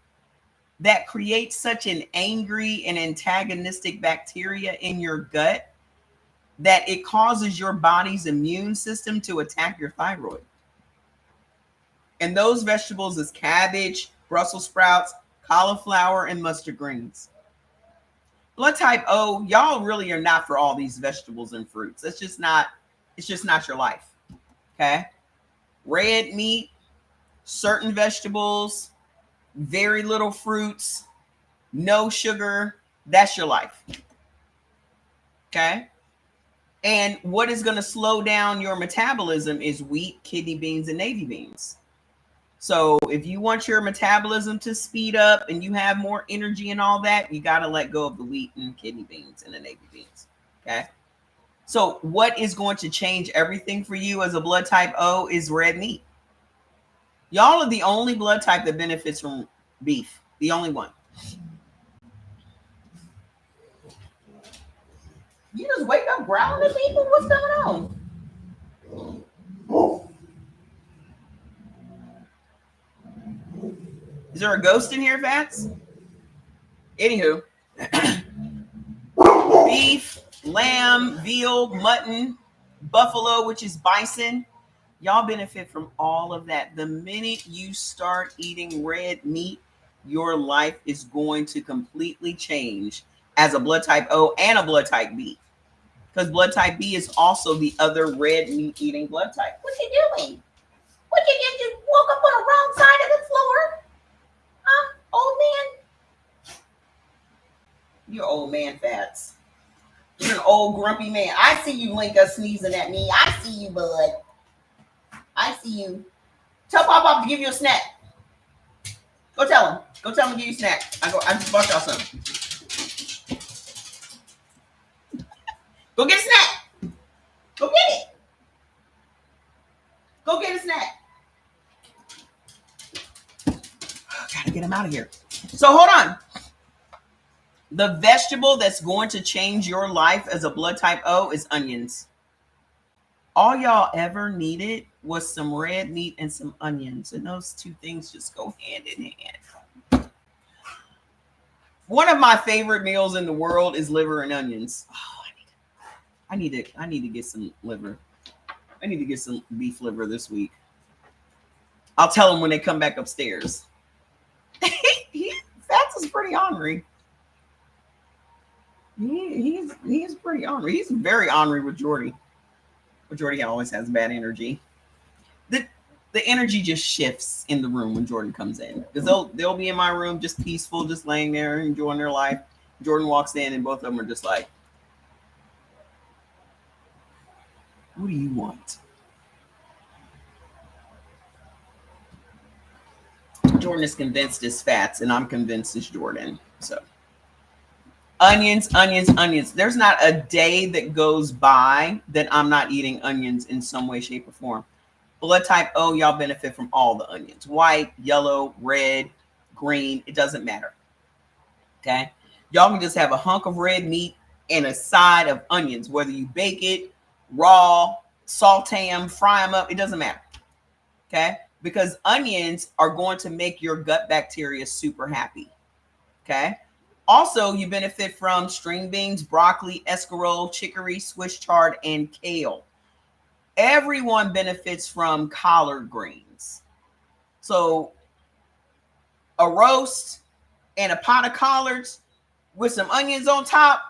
that create such an angry and antagonistic bacteria in your gut that it causes your body's immune system to attack your thyroid. And those vegetables is cabbage, Brussels sprouts, cauliflower, and mustard greens. Blood type O, y'all really are not for all these vegetables and fruits. It's just not your life. Okay? Red meat, certain vegetables, very little fruits, no sugar, that's your life. Okay? And what is going to slow down your metabolism is wheat, kidney beans, and navy beans. So if you want your metabolism to speed up and you have more energy and all that, you got to let go of the wheat and kidney beans and the navy beans. Okay? So what is going to change everything for you as a blood type O is red meat. Y'all are the only blood type that benefits from beef. The only one. You just wake up growling at people? What's going on? Is there a ghost in here, Fats? Anywho. Beef, lamb, veal, mutton, buffalo, which is bison. Y'all benefit from all of that. The minute you start eating red meat, your life is going to completely change as a blood type O and a blood type B. Because blood type B is also the other red meat eating blood type. What you doing? What you did? You woke up on the wrong side of the floor? Old man? You're old man, Fats. You're an old grumpy man. I see you, Linka, sneezing at me. I see you, bud. I see you. Tell Pop to give you a snack. Go tell him. Go tell him to give you a snack. I just bought y'all some. Go get a snack. Go get it. Go get a snack. Gotta get him out of here. So hold on. The vegetable that's going to change your life as a blood type O is onions. All y'all ever needed was some red meat and some onions. And those two things just go hand in hand. One of my favorite meals in the world is liver and onions. Oh, I need to get some liver. I need to get some beef liver this week. I'll tell them when they come back upstairs. Fats is pretty ornery. He's pretty ornery. He's very ornery with Jordy. But Jordy always has bad energy. The energy just shifts in the room when Jordan comes in. Because they'll be in my room just peaceful, just laying there, enjoying their life. Jordan walks in and both of them are just like, what do you want? Jordan is convinced it's Fats, and I'm convinced it's Jordan. So onions. There's not a day that goes by that I'm not eating onions in some way, shape, or form. Blood type O, y'all benefit from all the onions. White, yellow, red, green, it doesn't matter. Okay? Y'all can just have a hunk of red meat and a side of onions, whether you bake it, raw, saute them, fry them up, it doesn't matter. Okay? Because onions are going to make your gut bacteria super happy. Okay? Also, you benefit from string beans, broccoli, escarole, chicory, Swiss chard, and kale. Everyone benefits from collard greens. So a roast and a pot of collards with some onions on top,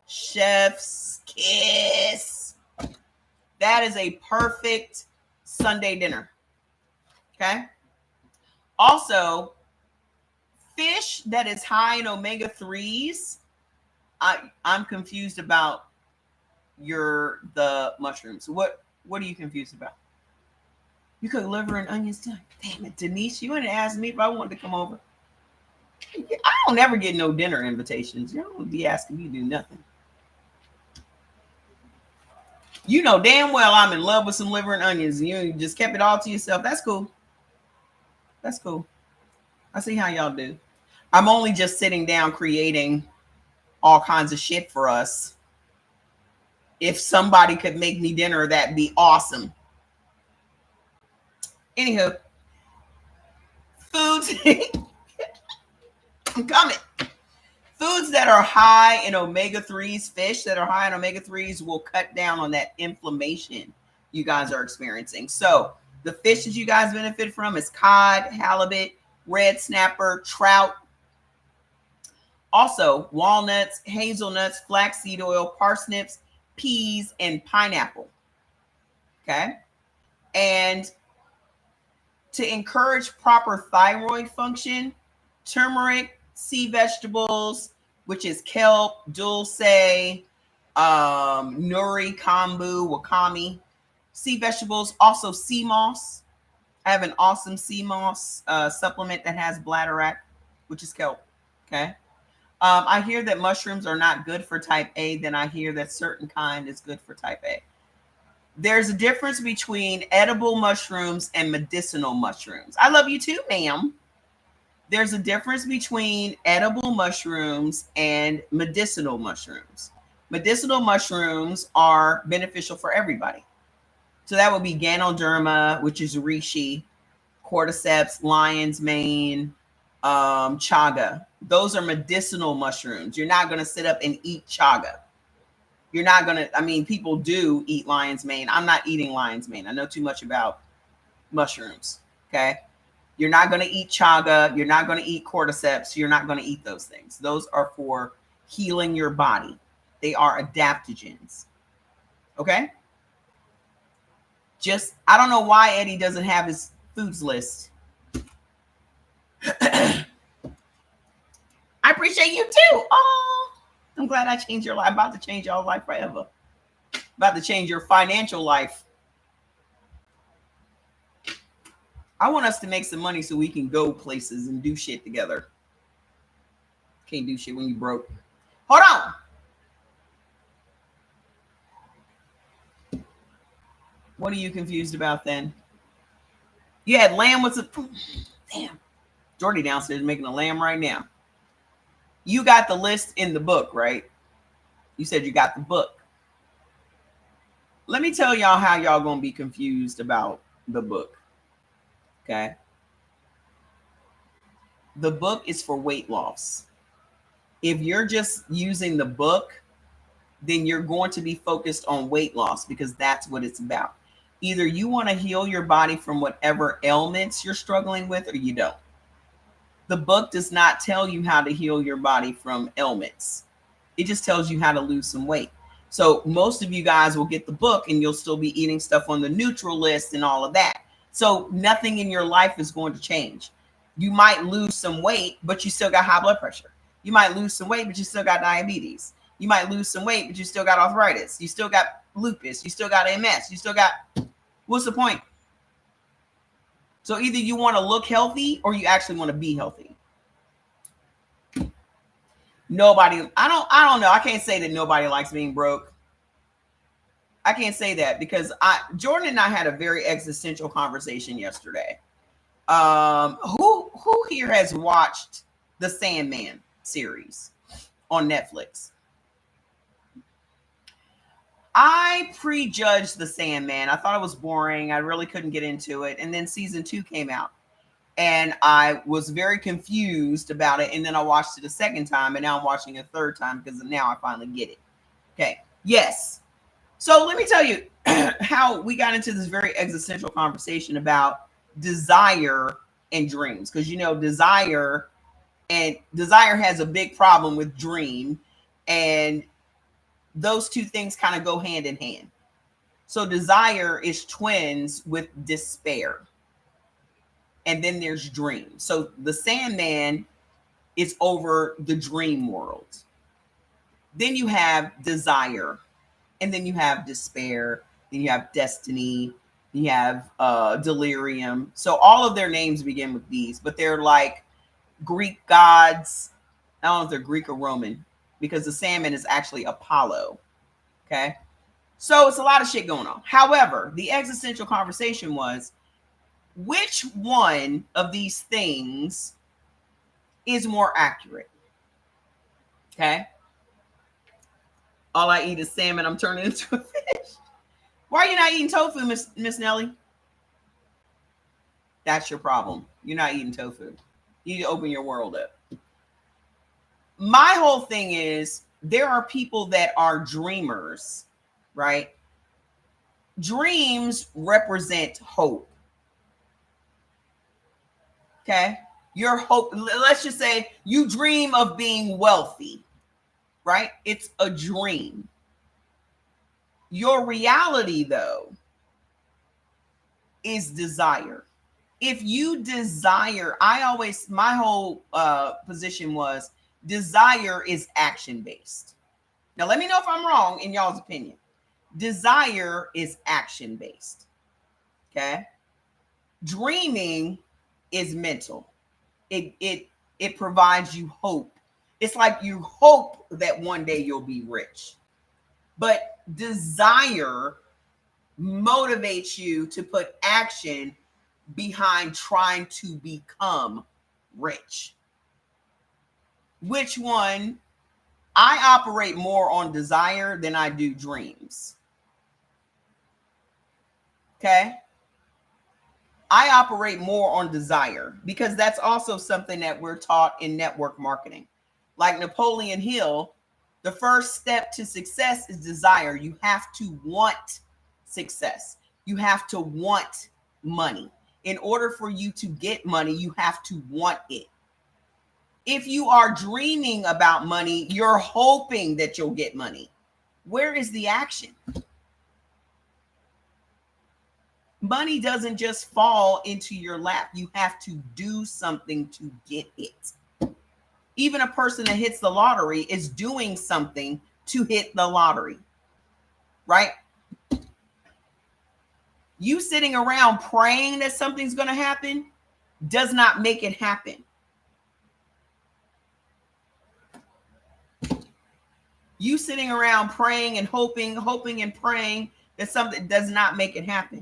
chef's kiss. That is a perfect Sunday dinner. Okay? Also, fish that is high in omega-3s, I'm confused about the mushrooms. What are you confused about? You cook liver and onions too. Damn it, Denise, you wouldn't ask me if I wanted to come over. I don't ever get no dinner invitations. You don't be asking me to do nothing. You know damn well I'm in love with some liver and onions, and you just kept it all to yourself. That's cool. That's cool. I see how y'all do. I'm only just sitting down creating all kinds of shit for us. If somebody could make me dinner, that'd be awesome. Anywho, foods. I'm coming. Foods that are high in omega-3s, fish that are high in omega-3s will cut down on that inflammation you guys are experiencing. So the fishes you guys benefit from is cod, halibut, red snapper, trout. Also, walnuts, hazelnuts, flaxseed oil, parsnips, peas, and pineapple. Okay. And to encourage proper thyroid function, turmeric, sea vegetables, which is kelp, dulce, nori, kombu, wakame, sea vegetables, also sea moss. I have an awesome sea moss supplement that has bladderwrack, which is kelp. Okay. I hear that mushrooms are not good for type A. Then I hear that certain kind is good for type A. There's a difference between edible mushrooms and medicinal mushrooms. I love you too, ma'am. There's a difference between edible mushrooms and medicinal mushrooms. Medicinal mushrooms are beneficial for everybody. So that would be Ganoderma, which is reishi, cordyceps, lion's mane, chaga. Those are medicinal mushrooms. You're not going to sit up and eat chaga. You're not going to, I mean, people do eat lion's mane. I'm not eating lion's mane. I know too much about mushrooms. Okay. You're not going to eat chaga. You're not going to eat cordyceps. You're not going to eat those things. Those are for healing your body. They are adaptogens. Okay. Just, I don't know why Eddie doesn't have his foods list. I appreciate you too. Oh, I'm glad I changed your life. I'm about to change your life forever. About to change your financial life. I want us to make some money so we can go places and do shit together. Can't do shit when you broke. Hold on. What are you confused about then? You had lamb with a... Damn. Jordy downstairs making a lamb right now. You got the list in the book, right? You said you got the book. Let me tell y'all how y'all gonna be confused about the book. Okay. The book is for weight loss. If you're just using the book, then you're going to be focused on weight loss because that's what it's about. Either you want to heal your body from whatever ailments you're struggling with or you don't. The book does not tell you how to heal your body from ailments. It just tells you how to lose some weight. So most of you guys will get the book and you'll still be eating stuff on the neutral list and all of that. So nothing in your life is going to change. You might lose some weight, but you still got high blood pressure. You might lose some weight, but you still got diabetes. You might lose some weight, but you still got arthritis. You still got lupus. You still got MS. You still got... What's the point? So either you want to look healthy or you actually want to be healthy. Nobody, I don't know. I can't say that nobody likes being broke. I can't say that because Jordan and I had a very existential conversation yesterday. Who here has watched the Sandman series on Netflix? I prejudged the Sandman. I thought it was boring. I really couldn't get into it. And then season 2 came out, and I was very confused about it. And then I watched it a second time, and now I'm watching it a third time because now I finally get it. Okay. Yes. So let me tell you how we got into this very existential conversation about desire and dreams. Because, you know, desire has a big problem with dream. And those two things kind of go hand in hand. So desire is twins with despair. And then there's dream. So the Sandman is over the dream world. Then you have desire. And then you have despair. Then you have destiny. You have delirium. So all of their names begin with these, but they're like Greek gods. I don't know if they're Greek or Roman, because the Sandman is actually Apollo. Okay. So it's a lot of shit going on. However, the existential conversation was, which one of these things is more accurate? Okay. All I eat is salmon. I'm turning into a fish. Why are you not eating tofu, Miss Nelly? That's your problem. You're not eating tofu. You need to open your world up. My whole thing is, there are people that are dreamers, right? Dreams represent hope. Okay. Your hope, let's just say you dream of being wealthy, right? It's a dream. Your reality, though, is desire. If you desire, my whole position was desire is action based. Now, let me know if I'm wrong in y'all's opinion. Desire is action based. Okay. Dreaming is mental. It provides you hope. It's like you hope that one day you'll be rich. But desire motivates you to put action behind trying to become rich. Which one? I operate more on desire than I do dreams. Okay. I operate more on desire because that's also something that we're taught in network marketing. Like Napoleon Hill, the first step to success is desire. You have to want success. You have to want money. In order for you to get money, you have to want it. If you are dreaming about money, you're hoping that you'll get money. Where is the action? Money doesn't just fall into your lap. You have to do something to get it. Even a person that hits the lottery is doing something to hit the lottery, right? You sitting around praying that something's going to happen does not make it happen. You sitting around praying and hoping and praying that something does not make it happen.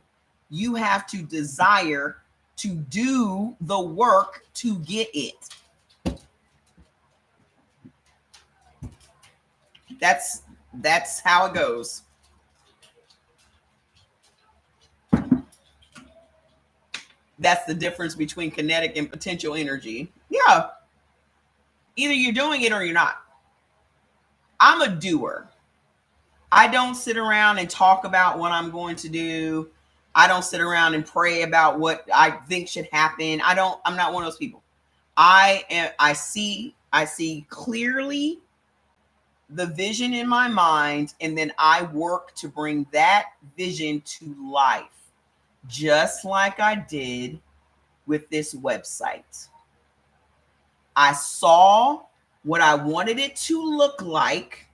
You have to desire to do the work to get it. That's how it goes. That's the difference between kinetic and potential energy. Yeah. Either you're doing it or you're not. I'm a doer. I don't sit around and talk about what I'm going to do. I don't sit around and pray about what I think should happen. I'm not one of those people. I see clearly the vision in my mind, and then I work to bring that vision to life, just like I did with this website. I saw what I wanted it to look like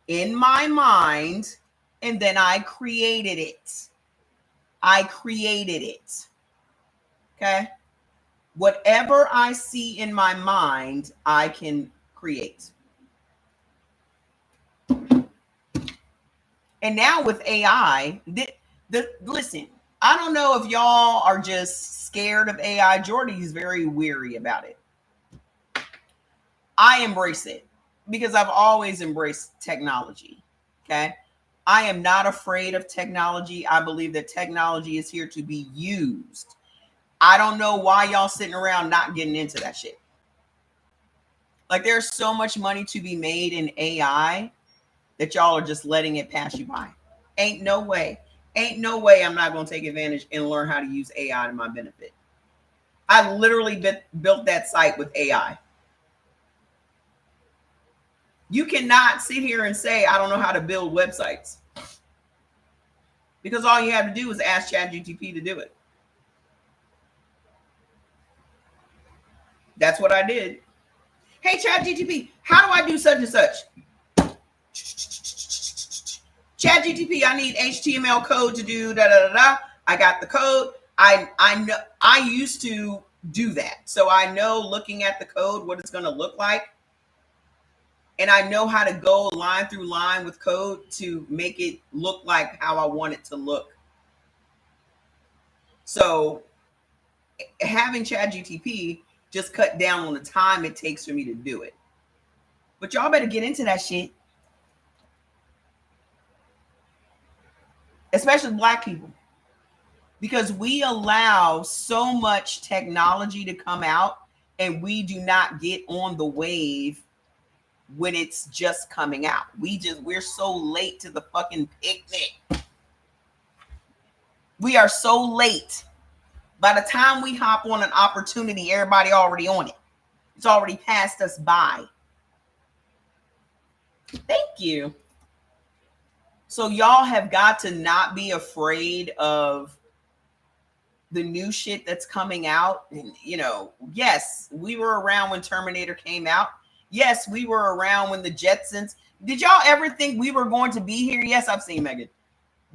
in my mind, and then I created it. Okay. Whatever I see in my mind, I can create. And now with AI, listen, I don't know if y'all are just scared of AI. Jordy's very weary about it. I embrace it because I've always embraced technology. Okay. I am not afraid of technology. I believe that technology is here to be used. I don't know why y'all sitting around not getting into that shit. Like there's so much money to be made in AI that y'all are just letting it pass you by. Ain't no way. Ain't no way I'm not going to take advantage and learn how to use AI to my benefit. I literally built that site with AI. You cannot sit here and say, I don't know how to build websites. Because all you have to do is ask ChatGPT to do it. That's what I did. Hey, ChatGPT, how do I do such and such? ChatGPT, I need HTML code to do da da da da. I got the code. I know I used to do that. So I know looking at the code what it's going to look like. And I know how to go line through line with code to make it look like how I want it to look. So having ChatGPT just cut down on the time it takes for me to do it. But y'all better get into that shit. Especially Black people. Because we allow so much technology to come out and we do not get on the wave when it's just coming out. We're so late to the fucking picnic. We are so late. By the time we hop on an opportunity, everybody already on it. It's already passed us by. Thank you. So y'all have got to not be afraid of the new shit that's coming out. And, you know, yes, we were around when Terminator came out. Yes, we were around when the Jetsons. Did y'all ever think we were going to be here? Yes, I've seen Megan.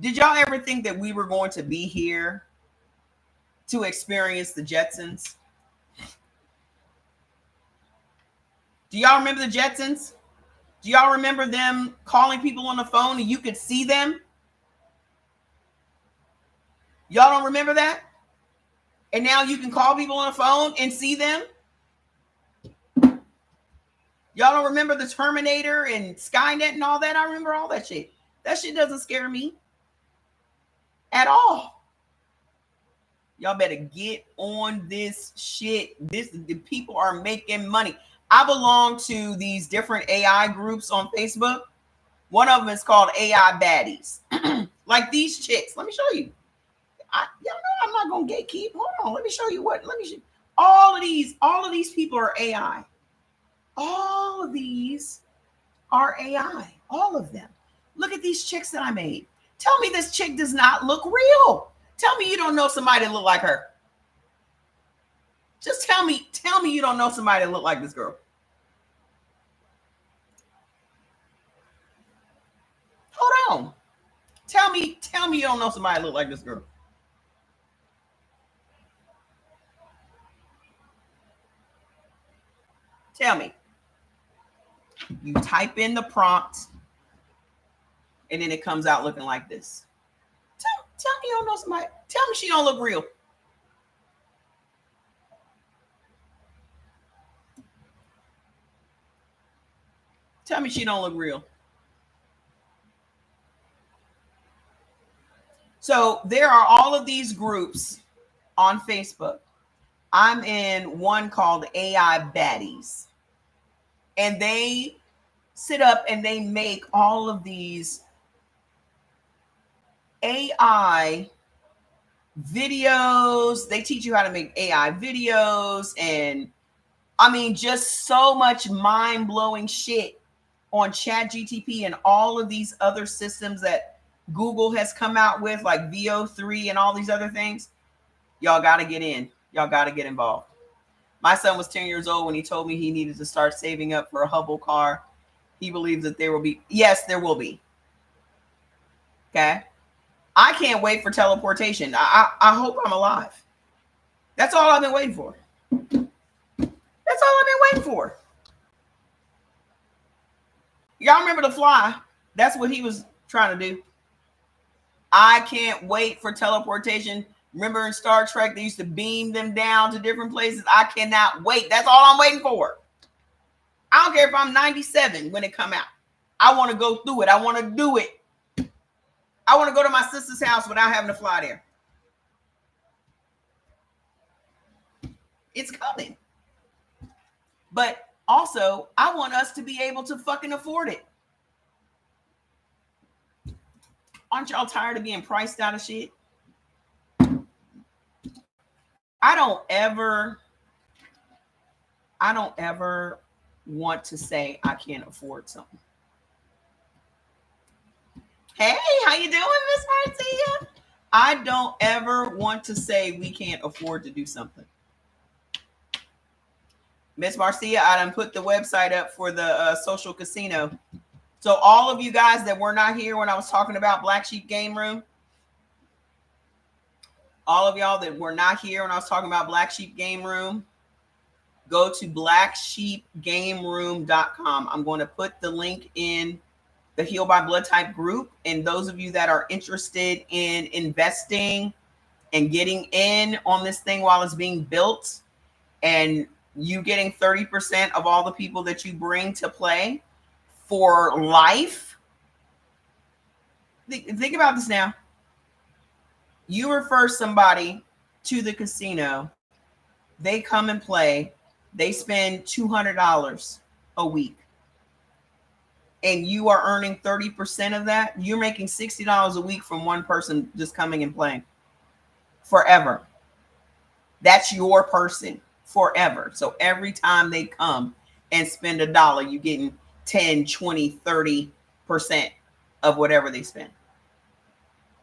Did y'all ever think that we were going to be here to experience the Jetsons? Do y'all remember the Jetsons? Do y'all remember them calling people on the phone and you could see them? Y'all don't remember that? And now you can call people on the phone and see them? Y'all don't remember the Terminator and Skynet and all that? I remember all that shit. That shit doesn't scare me at all. Y'all better get on this shit. The people are making money. I belong to these different AI groups on Facebook. One of them is called AI Baddies. Like these chicks. Let me show you. Y'all know I'm not gonna gatekeep. Hold on. Let me show you what. Let me show you. All of these people are AI. All of these are AI. All of them. Look at these chicks that I made. Tell me this chick does not look real. Tell me you don't know somebody that look like her. Just tell me you don't know somebody that look like this girl. Hold on. Tell me you don't know somebody that look like this girl. Tell me. You type in the prompt and then it comes out looking like this. Tell me you don't know somebody. Tell me she don't look real. Tell me she don't look real. So there are all of these groups on Facebook. I'm in one called AI Baddies. And they sit up and they make all of these AI videos. They teach you how to make AI videos. And I mean, just so much mind-blowing shit on ChatGPT and all of these other systems that Google has come out with, like VO3 and all these other things. Y'all got to get in. Y'all got to get involved. My son was 10 years old when he told me he needed to start saving up for a Hubble car. He believes that there will be. Yes, there will be. Okay. I can't wait for teleportation. I hope I'm alive. That's all I've been waiting for. That's all I've been waiting for. Y'all remember The Fly? That's what he was trying to do. I can't wait for teleportation. Remember in Star Trek, they used to beam them down to different places. I cannot wait. That's all I'm waiting for. I don't care if I'm 97 when it come out. I want to go through it. I want to do it. I want to go to my sister's house without having to fly there. It's coming. But also, I want us to be able to fucking afford it. Aren't y'all tired of being priced out of shit? I don't ever want to say I can't afford something. Hey, how you doing, Miss Marcia? I don't ever want to say we can't afford to do something. Miss Marcia, I done put the website up for the social casino. So all of you guys that were not here when I was talking about Black Sheep Game Room, all of y'all that were not here when I was talking about Black Sheep Game Room, go to blacksheepgameroom.com. I'm going to put the link in the Heal by Blood Type group. And those of you that are interested in investing and getting in on this thing while it's being built, and you getting 30% of all the people that you bring to play for life. Think about this now. You refer somebody to the casino, they come and play, they spend $200 a week, and you are earning 30% of that. You're making $60 a week from one person just coming and playing forever. That's your person forever. So every time they come and spend $1, you're getting 10, 20, 30% of whatever they spend.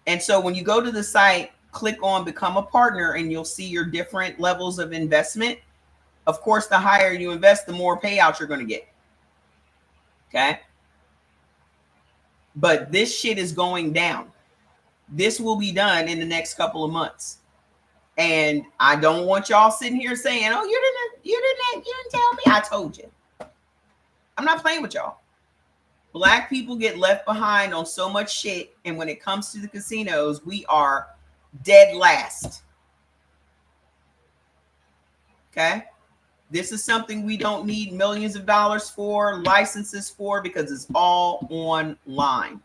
And so when you go to the site, click on become a partner, and you'll see your different levels of investment. Of course, the higher you invest, the more payout you're going to get. Okay. But this shit is going down. This will be done in the next couple of months. And I don't want y'all sitting here saying, oh, you didn't tell me. I told you. I'm not playing with y'all. Black people get left behind on so much shit. And when it comes to the casinos, we are dead last. Okay. This is something we don't need millions of dollars for, licenses for, because it's all online.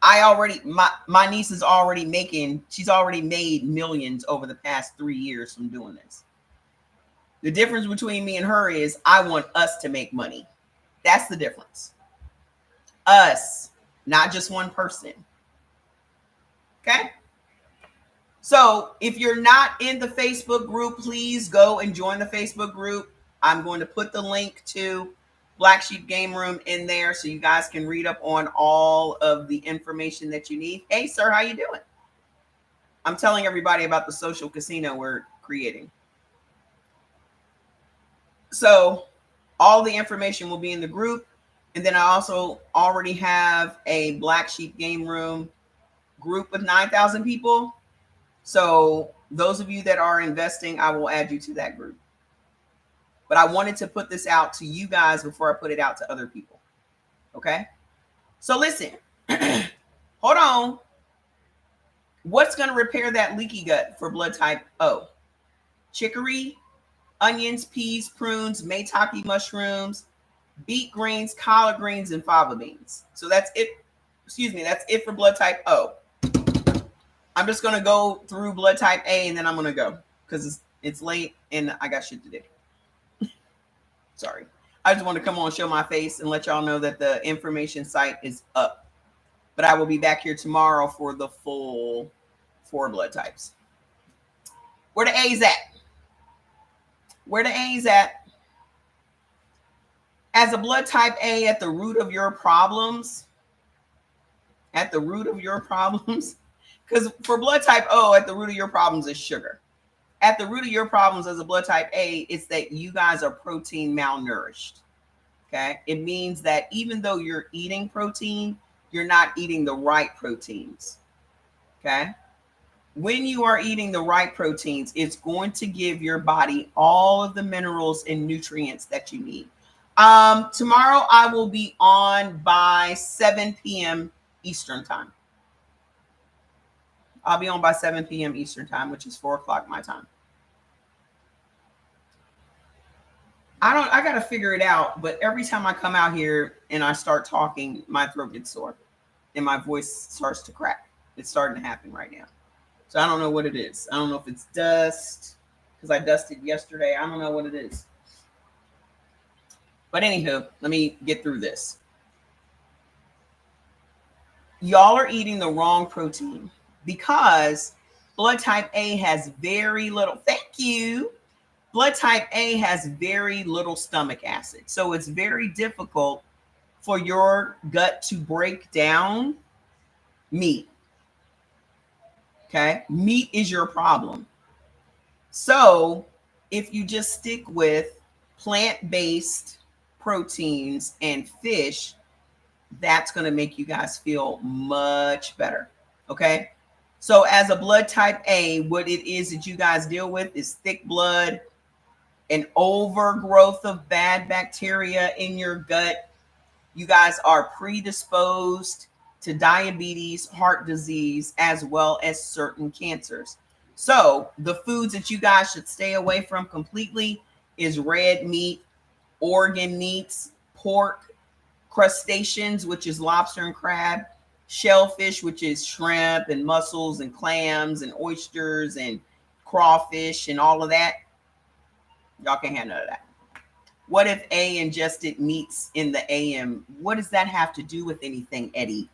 My niece is already she's already made millions over the past 3 years from doing this. The difference between me and her is I want us to make money. That's the difference. Us, not just one person. Okay? So if you're not in the Facebook group, please go and join the Facebook group. I'm going to put the link to Black Sheep Game Room in there so you guys can read up on all of the information that you need. Hey, sir, how you doing? I'm telling everybody about the social casino we're creating. So all the information will be in the group. And then I also already have a Black Sheep Game Room group with 9,000 people. So those of you that are investing, I will add you to that group. But I wanted to put this out to you guys before I put it out to other people. Okay? So listen, hold on. What's going to repair that leaky gut for blood type O? Chicory, onions, peas, prunes, maitake mushrooms, beet greens, collard greens, and fava beans. So that's it. Excuse me. That's it for blood type O. I'm just going to go through blood type A, and then I'm going to go because it's late and I got shit to do. Sorry. I just want to come on, show my face, and let y'all know that the information site is up. But I will be back here tomorrow for the full 4 blood types. Where the A's at? Where the A's at? As a blood type A, at the root of your problems, because for blood type O, at the root of your problems is sugar. At the root of your problems as a blood type A, it's that you guys are protein malnourished. Okay. It means that even though you're eating protein, you're not eating the right proteins. Okay. When you are eating the right proteins, it's going to give your body all of the minerals and nutrients that you need. Tomorrow I will be on by 7 p.m. Eastern time. I'll be on by 7 p.m. Eastern time, which is 4 o'clock my time. I got to figure it out, but every time I come out here and I start talking, my throat gets sore and my voice starts to crack. It's starting to happen right now. So I don't know what it is. I don't know if it's dust because I dusted yesterday. I don't know what it is. But anywho, let me get through this. Y'all are eating the wrong protein because blood type A has very little. Thank you. Blood type A has very little stomach acid. So it's very difficult for your gut to break down meat. Okay. Meat is your problem. So if you just stick with plant-based proteins and fish, that's going to make you guys feel much better. Okay. So as a blood type A, what it is that you guys deal with is thick blood, an overgrowth of bad bacteria in your gut. You guys are predisposed to diabetes, heart disease, as well as certain cancers. So the foods that you guys should stay away from completely is red meat, organ meats, pork, crustaceans, which is lobster and crab, shellfish, which is shrimp and mussels and clams and oysters and crawfish and all of that. Y'all can't have none of that. What if A ingested meats in the AM? What does that have to do with anything, Eddie?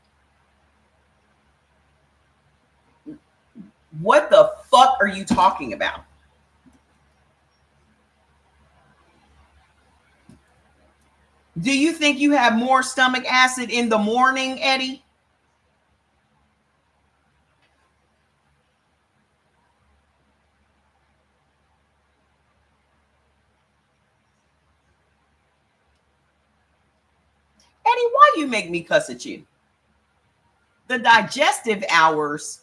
What the fuck are you talking about? Do you think you have more stomach acid in the morning, Eddie? Eddie, why you make me cuss at you? The digestive hours.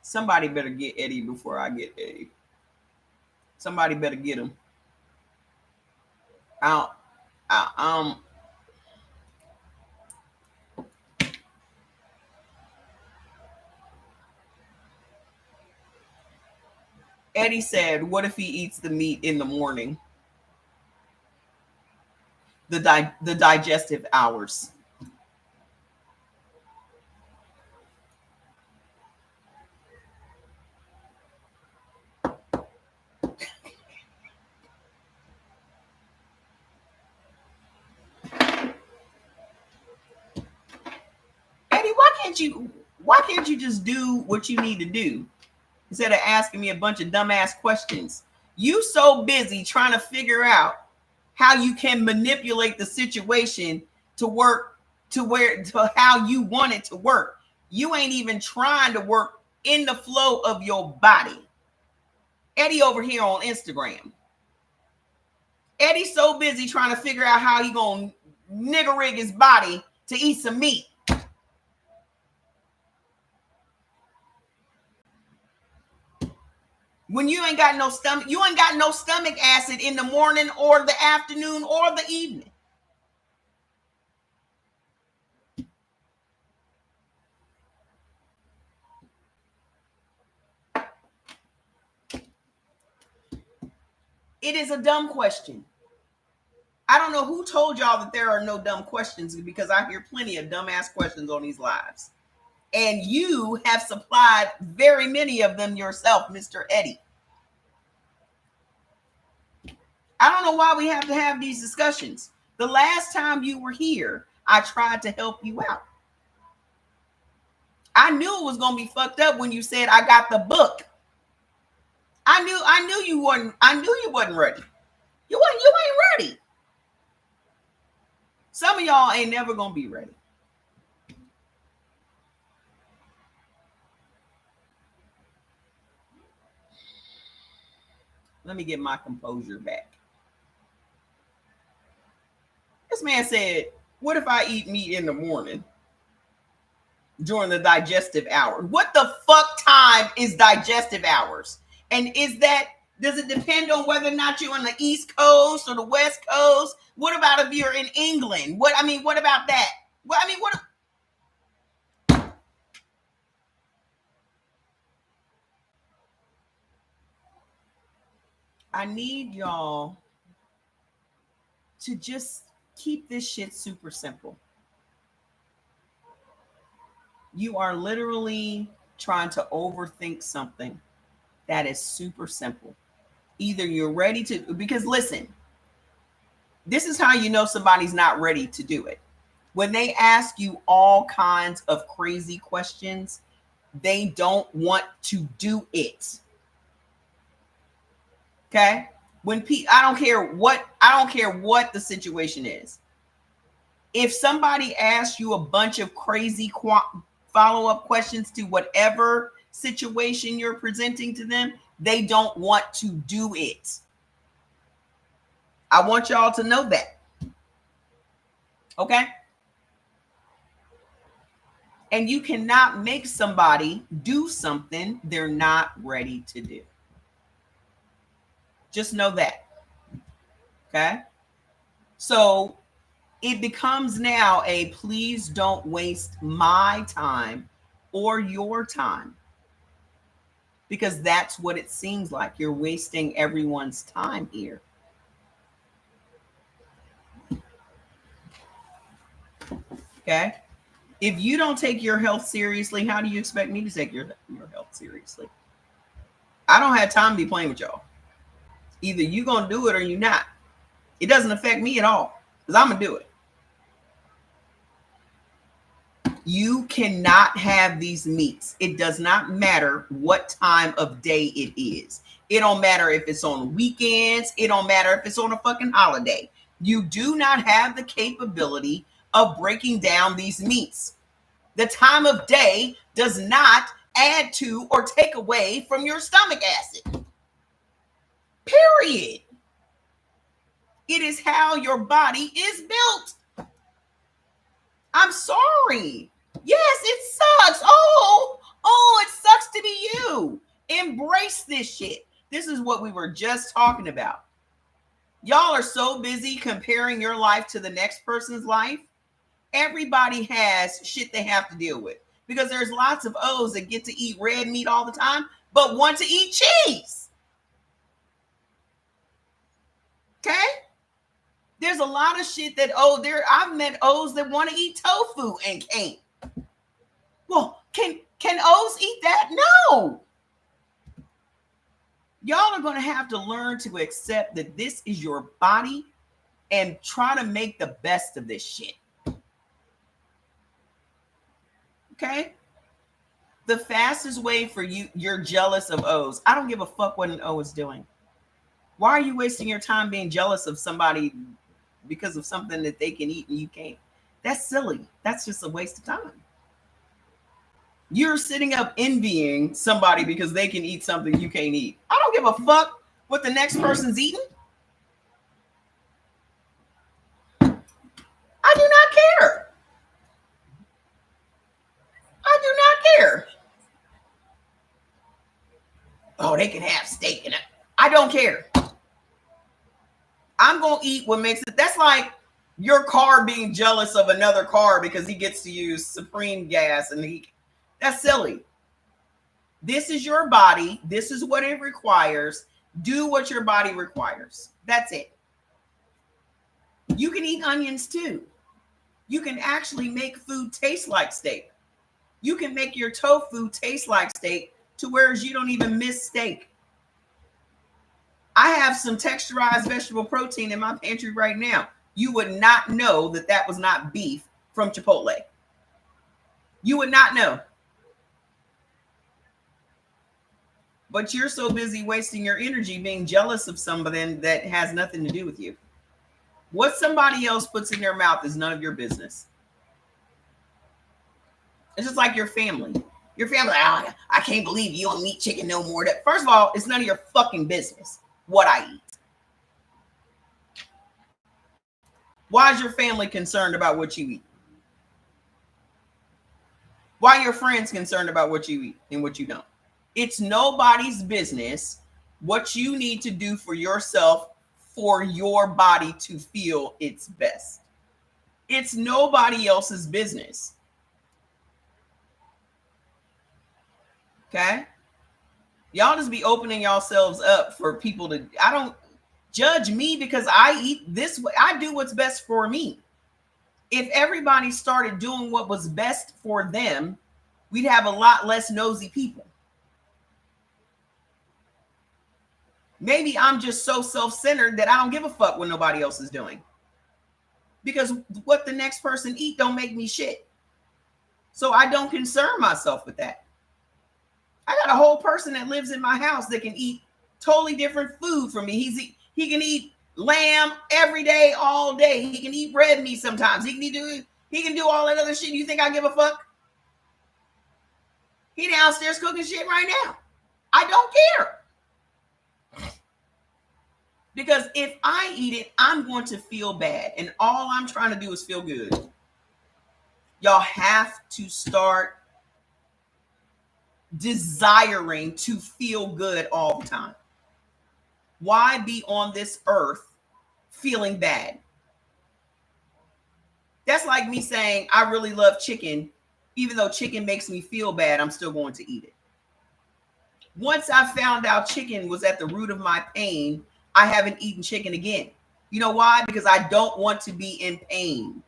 Somebody better get Eddie before I get Eddie. Somebody better get him. Eddie said, what if he eats the meat in the morning? The digestive hours. Eddie, why can't you just do what you need to do instead of asking me a bunch of dumbass questions? You so busy trying to figure out how you can manipulate the situation to work to how you want it to work. You ain't even trying to work in the flow of your body. Eddie over here on Instagram. Eddie's so busy trying to figure out how he gonna nigger rig his body to eat some meat. When you ain't got no stomach acid in the morning or the afternoon or the evening. It is a dumb question. I don't know who told y'all that there are no dumb questions, because I hear plenty of dumbass questions on these lives. And you have supplied very many of them yourself, Mr. Eddie. I don't know why we have to have these discussions. The last time you were here, I tried to help you out. I knew it was going to be fucked up when you said I got the book. I knew you wasn't ready. You ain't ready. Some of y'all ain't never going to be ready. Let me get my composure back. This man said, what if I eat meat in the morning? during the digestive hour. What the fuck time is digestive hours? And does it depend on whether or not you're on the East Coast or the West Coast? What about if you're in England? What about that? What? I need y'all to just keep this shit super simple. You are literally trying to overthink something that is super simple. Either you're ready to, because listen, this is how you know somebody's not ready to do it. When they ask you all kinds of crazy questions, they don't want to do it. Okay? I don't care what the situation is. If somebody asks you a bunch of crazy follow-up questions to whatever situation you're presenting to them, they don't want to do it. I want y'all to know that. Okay? And you cannot make somebody do something they're not ready to do. Just know that. Okay? So it becomes now a please don't waste my time or your time. Because that's what it seems like. You're wasting everyone's time here. Okay? If you don't take your health seriously, how do you expect me to take your health seriously? I don't have time to be playing with y'all. Either you're going to do it or you're not. It doesn't affect me at all because I'm going to do it. You cannot have these meets. It does not matter what time of day it is. It don't matter if it's on weekends. It don't matter if it's on a fucking holiday. You do not have the capability of breaking down these meats. The time of day does not add to or take away from your stomach acid. Period. It is how your body is built. I'm sorry. Yes, it sucks. Oh, it sucks to be you. Embrace this shit. This is what we were just talking about. Y'all are so busy comparing your life to the next person's life. Everybody has shit they have to deal with because there's lots of O's that get to eat red meat all the time, but want to eat cheese. Okay? There's a lot of shit that I've met O's that want to eat tofu and can't. Well, can O's eat that? No. Y'all are going to have to learn to accept that this is your body and try to make the best of this shit. Okay? The fastest way for you're jealous of O's. I don't give a fuck what an O is doing. Why are you wasting your time being jealous of somebody because of something that they can eat and you can't? That's silly. That's just a waste of time. You're sitting up envying somebody because they can eat something you can't eat. I don't give a fuck what the next person's eating. I do not care. I do not care. Oh, they can have steak in it. I don't care. I'm going to eat what makes it. That's like your car being jealous of another car because he gets to use Supreme gas and that's silly. This is your body. This is what it requires. Do what your body requires. That's it. You can eat onions too. You can actually make food taste like steak. You can make your tofu taste like steak to whereas you don't even miss steak. I have some texturized vegetable protein in my pantry right now. You would not know that was not beef from Chipotle. You would not know. But you're so busy wasting your energy being jealous of somebody that has nothing to do with you. What somebody else puts in their mouth is none of your business. It's just like your family. Your family, I can't believe you don't eat chicken no more. First of all, it's none of your fucking business what I eat. Why is your family concerned about what you eat? Why are your friends concerned about what you eat and what you don't? It's nobody's business what you need to do for yourself for your body to feel its best. It's nobody else's business. Okay? Y'all just be opening yourselves up for people to, I don't judge me because I eat this way. I do what's best for me. If everybody started doing what was best for them, we'd have a lot less nosy people. Maybe I'm just so self-centered that I don't give a fuck what nobody else is doing. Because what the next person eat don't make me shit. So I don't concern myself with that. I got a whole person that lives in my house that can eat totally different food from me. He can eat lamb every day, all day. He can eat red meat sometimes. He can do all that other shit. You think I give a fuck? He downstairs cooking shit right now. I don't care. Because if I eat it, I'm going to feel bad. And all I'm trying to do is feel good. Y'all have to start desiring to feel good all the time. Why be on this earth feeling bad? That's like me saying, I really love chicken. Even though chicken makes me feel bad, I'm still going to eat it. Once I found out chicken was at the root of my pain, I haven't eaten chicken again. You know why? Because I don't want to be in pain.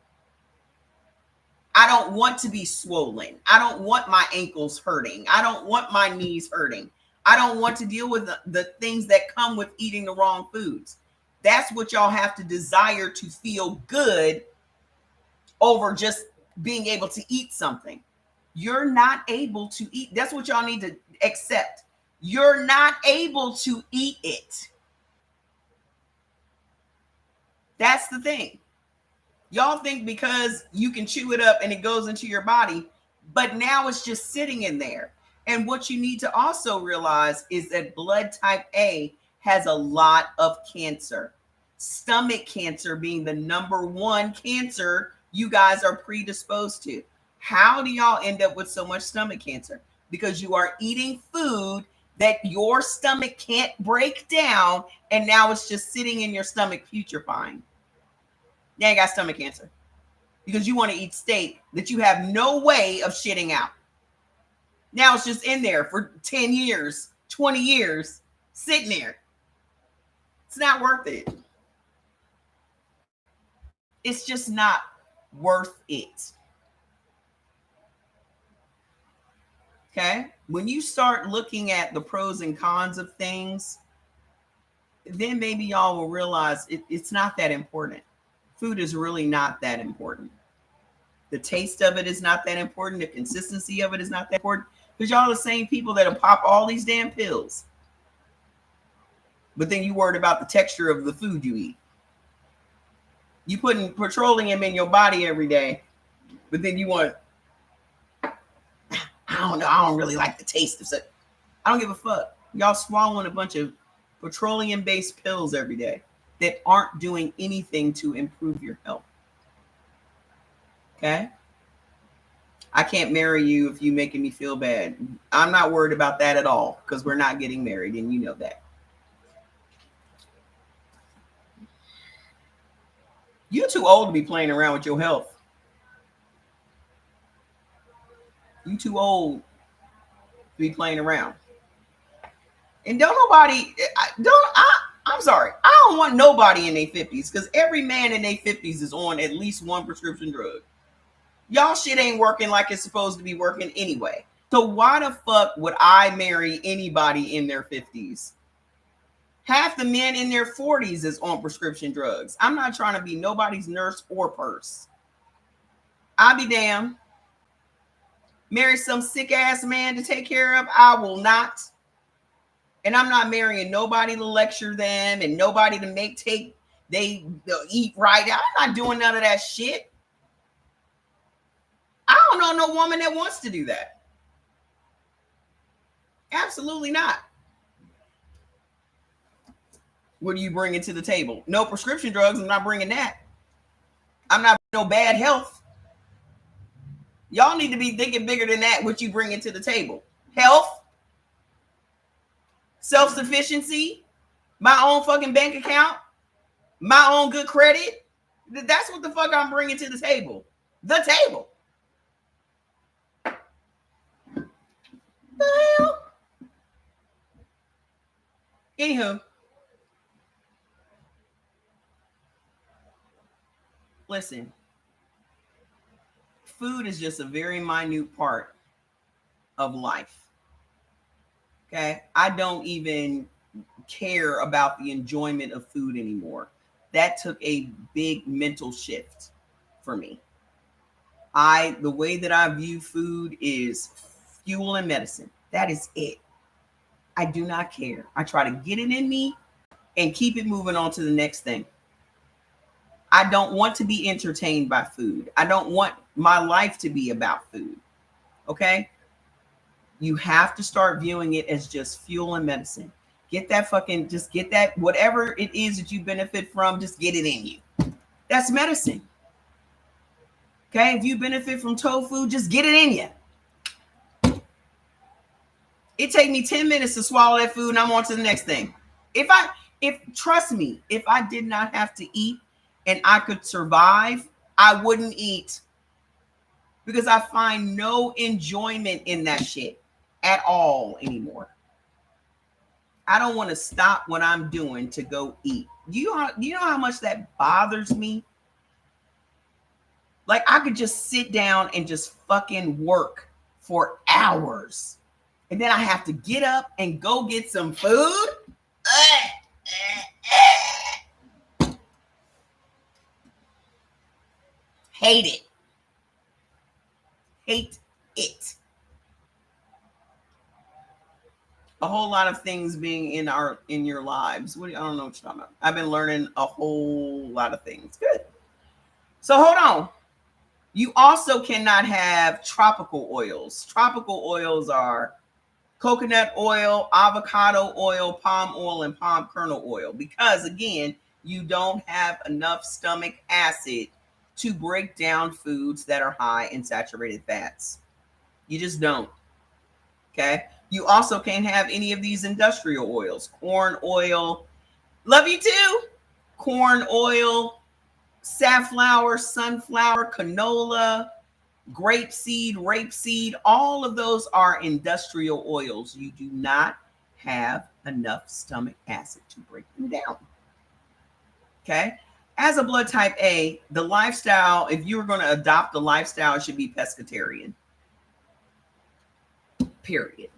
I don't want to be swollen. I don't want my ankles hurting. I don't want my knees hurting. I don't want to deal with the things that come with eating the wrong foods. That's what y'all have to desire, to feel good over just being able to eat something. You're not able to eat. That's what y'all need to accept. You're not able to eat it. That's the thing. Y'all think because you can chew it up and it goes into your body, but now it's just sitting in there. And what you need to also realize is that blood type A has a lot of cancer. Stomach cancer being the number one cancer you guys are predisposed to. How do y'all end up with so much stomach cancer? Because you are eating food that your stomach can't break down, and now it's just sitting in your stomach putrefying. Now you got stomach cancer because you want to eat steak that you have no way of shitting out. Now it's just in there for 10 years, 20 years, sitting there. It's not worth it. It's just not worth it. Okay? When you start looking at the pros and cons of things, then maybe y'all will realize it's not that important. Food is really not that important. The taste of it is not that important. The consistency of it is not that important. Because y'all are the same people that'll pop all these damn pills. But then you worried about the texture of the food you eat. You putting petroleum in your body every day, but then you want, I don't know, I don't really like the taste of it. I don't give a fuck. Y'all swallowing a bunch of petroleum-based pills every day that aren't doing anything to improve your health. Okay? I can't marry you if you're making me feel bad. I'm not worried about that at all because we're not getting married, and you know that. You're too old to be playing around with your health. You too old to be playing around. And don't nobody, I'm sorry, I don't want nobody in their 50s because every man in their 50s is on at least one prescription drug. Y'all shit ain't working like it's supposed to be working anyway. So why the fuck would I marry anybody in their 50s? Half the men in their 40s is on prescription drugs. I'm not trying to be nobody's nurse or purse. I'll be damned. Marry some sick ass man to take care of? I will not. And I'm not marrying nobody to lecture them and nobody to they'll eat right. I'm not doing none of that shit. I don't know no woman that wants to do that. Absolutely not. What are you bringing to the table? No prescription drugs. I'm not bringing that. I'm not no bad health. Y'all need to be thinking bigger than that, what you bring into the table. Health, self-sufficiency, my own fucking bank account, my own good credit. That's what the fuck I'm bringing to the table. The table. The hell? Anywho. Listen. Food is just a very minute part of life. Okay? I don't even care about the enjoyment of food anymore. That took a big mental shift for me. The way that I view food is fuel and medicine. That is it. I do not care. I try to get it in me and keep it moving on to the next thing. I don't want to be entertained by food. I don't want my life to be about food. Okay? You have to start viewing it as just fuel and medicine. Get that, whatever it is that you benefit from, just get it in you. That's medicine. Okay? If you benefit from tofu, just get it in you. It take me 10 minutes to swallow that food and I'm on to the next thing. Trust me, if I did not have to eat and I could survive, I wouldn't eat. Because I find no enjoyment in that shit at all anymore. I don't want to stop what I'm doing to go eat. Do you know how much that bothers me? Like, I could just sit down and just fucking work for hours. And then I have to get up and go get some food. Hate it. Hate it. A whole lot of things being in your lives. I don't know what you're talking about. I've been learning a whole lot of things. Good. So hold on. You also cannot have tropical oils. Tropical oils are coconut oil, avocado oil, palm oil, and palm kernel oil. Because again, you don't have enough stomach acid to break down foods that are high in saturated fats. You just don't. Okay. You also can't have any of these industrial oils. Corn oil. Love you too. Corn oil, safflower, sunflower, canola, grapeseed, rapeseed. All of those are industrial oils. You do not have enough stomach acid to break them down. Okay. As a blood type A, the lifestyle, if you were going to adopt a lifestyle, it should be pescatarian. Period.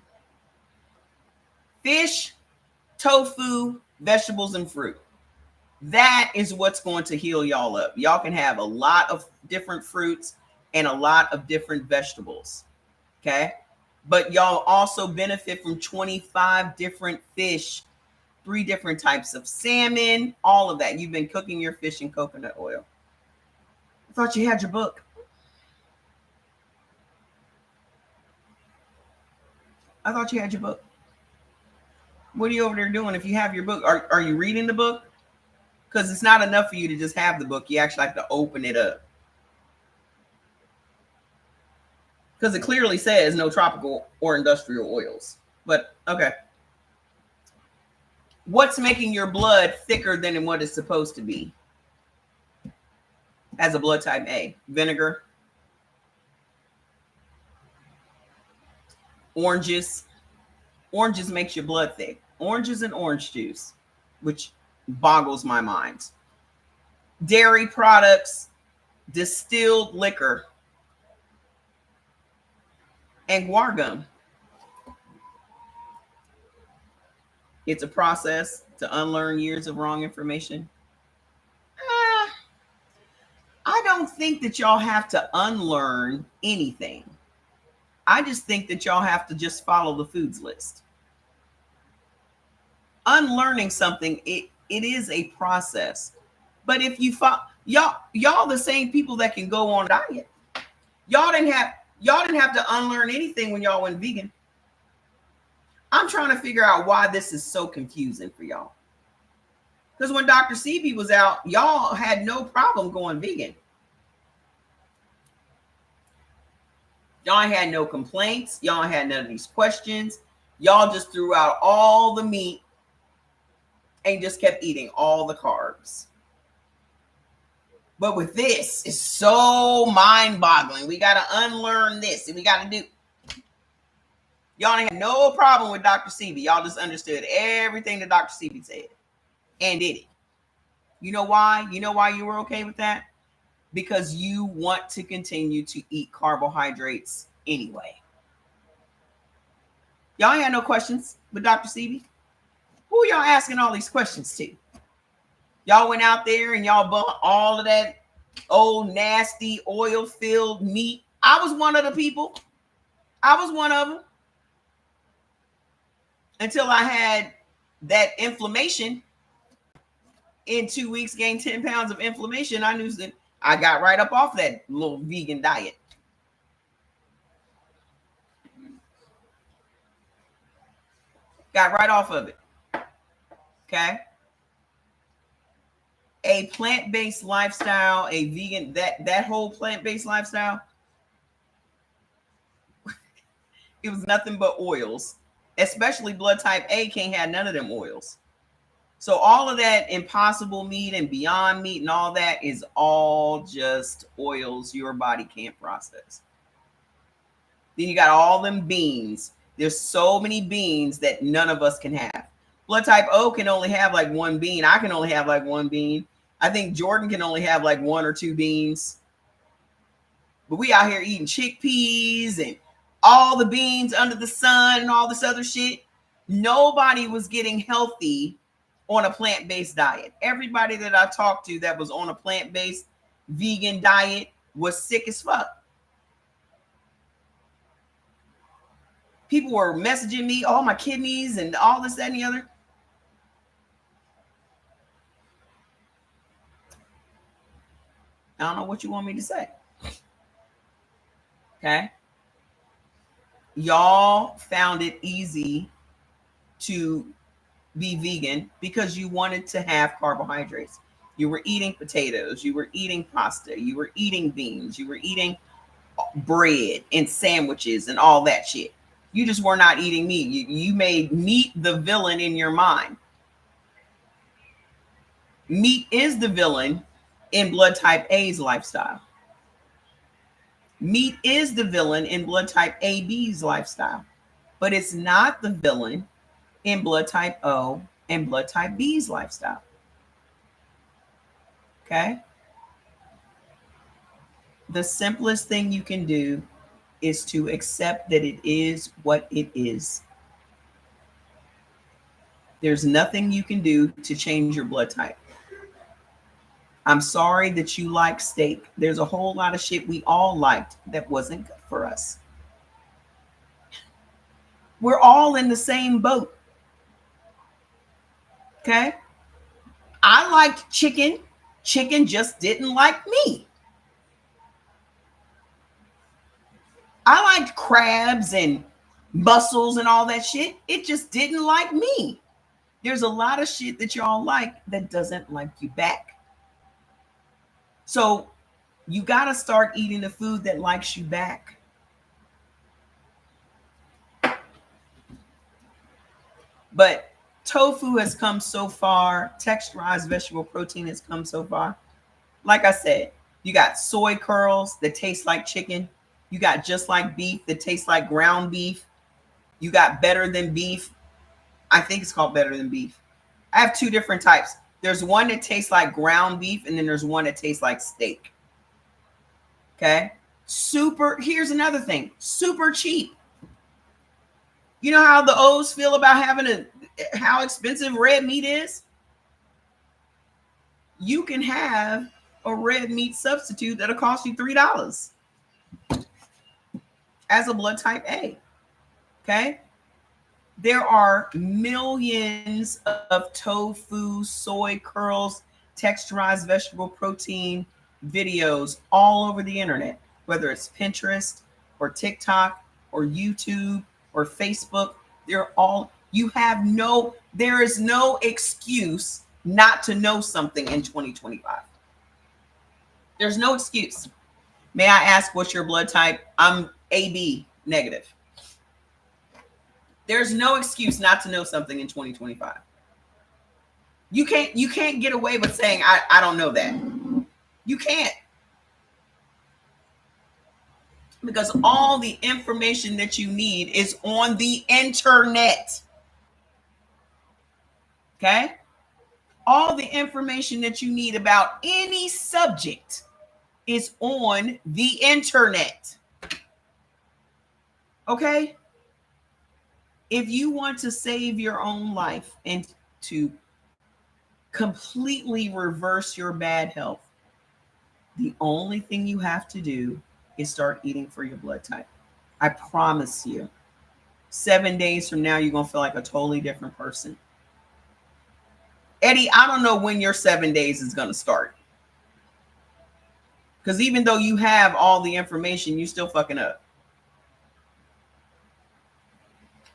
Fish, tofu, vegetables, and fruit. That is what's going to heal y'all up. Y'all can have a lot of different fruits and a lot of different vegetables. Okay. But y'all also benefit from 25 different fish, 3 different types of salmon, all of that. You've been cooking your fish in coconut oil. I thought you had your book. I thought you had your book. What are you over there doing if you have your book? Are you reading the book? Because it's not enough for you to just have the book. You actually have to open it up. Because it clearly says no tropical or industrial oils. But, okay. What's making your blood thicker than what it's supposed to be? As a blood type A. Vinegar. Oranges. Oranges makes your blood thick. Oranges and orange juice, which boggles my mind. Dairy products, distilled liquor, and guar gum. It's a process to unlearn years of wrong information. I don't think that y'all have to unlearn anything. I just think that y'all have to just follow the foods list. Unlearning something, it is a process. But if you follow, y'all the same people that can go on a diet. Y'all didn't have to unlearn anything when y'all went vegan. I'm trying to figure out why this is so confusing for y'all. Because when Dr. Sebi was out, y'all had no problem going vegan. Y'all ain't had no complaints. Y'all ain't had none of these questions. Y'all just threw out all the meat and just kept eating all the carbs. But with this, it's so mind-boggling. We got to unlearn this, and we got to do. Y'all ain't had no problem with Dr. Sebi. Y'all just understood everything that Dr. Sebi said and did it. You know why? You know why you were okay with that? Because you want to continue to eat carbohydrates anyway. Y'all ain't had no questions with Dr. Sebi? Who y'all asking all these questions to? Y'all went out there and y'all bought all of that old nasty oil-filled meat. I was one of the people. I was one of them. Until I had that inflammation. In 2 weeks, gained 10 pounds of inflammation. I knew that I got right up off that little vegan diet. Got right off of it. Okay. A plant-based lifestyle, a vegan, that whole plant-based lifestyle, it was nothing but oils. Especially blood type A can't have none of them oils. So all of that Impossible meat and Beyond Meat and all that is all just oils your body can't process. Then you got all them beans. There's so many beans that none of us can have. Blood type O can only have like one bean. I can only have like one bean. I think Jordan can only have like 1 or 2 beans. But we out here eating chickpeas and all the beans under the sun and all this other shit. Nobody was getting healthy on a plant-based diet. Everybody that I talked to that was on a plant-based vegan diet was sick as fuck. People were messaging me, oh, my kidneys and all this, that, and the other. I don't know what you want me to say. Okay. Y'all found it easy to be vegan because you wanted to have carbohydrates. You were eating potatoes, you were eating pasta, you were eating beans, you were eating bread and sandwiches and all that shit. You just were not eating meat. You made meat the villain in your mind. Meat is the villain in blood type A's lifestyle. Meat is the villain in blood type AB's lifestyle, but it's not the villain in blood type O and blood type B's lifestyle. Okay? The simplest thing you can do is to accept that it is what it is. There's nothing you can do to change your blood type. I'm sorry that you like steak. There's a whole lot of shit we all liked that wasn't good for us. We're all in the same boat. Okay? I liked chicken. Chicken just didn't like me. I liked crabs and mussels and all that shit. It just didn't like me. There's a lot of shit that y'all like that doesn't like you back. So you got to start eating the food that likes you back. But tofu has come so far. Texturized vegetable protein has come so far. Like I said, you got soy curls that taste like chicken. You got just like beef that tastes like ground beef. You got better than beef. I think it's called better than beef. I have 2 different types. There's one that tastes like ground beef, and then there's one that tastes like steak. Okay? Here's another thing. Super cheap. You know how the O's feel about how expensive red meat is? You can have a red meat substitute that'll cost you $3 as a blood type A. Okay? There are millions of tofu, soy curls, texturized vegetable protein videos all over the internet, whether it's Pinterest or TikTok or YouTube or Facebook. There is no excuse not to know something in 2025. There's no excuse. May I ask what's your blood type? I'm AB negative. There's no excuse not to know something in 2025. You can't get away with saying I don't know that. You can't. Because all the information that you need is on the internet. Okay? All the information that you need about any subject is on the internet. Okay? If you want to save your own life and to completely reverse your bad health, the only thing you have to do is start eating for your blood type. I promise you, 7 days from now, you're going to feel like a totally different person. Eddie, I don't know when your 7 days is going to start. Because even though you have all the information, you're still fucking up.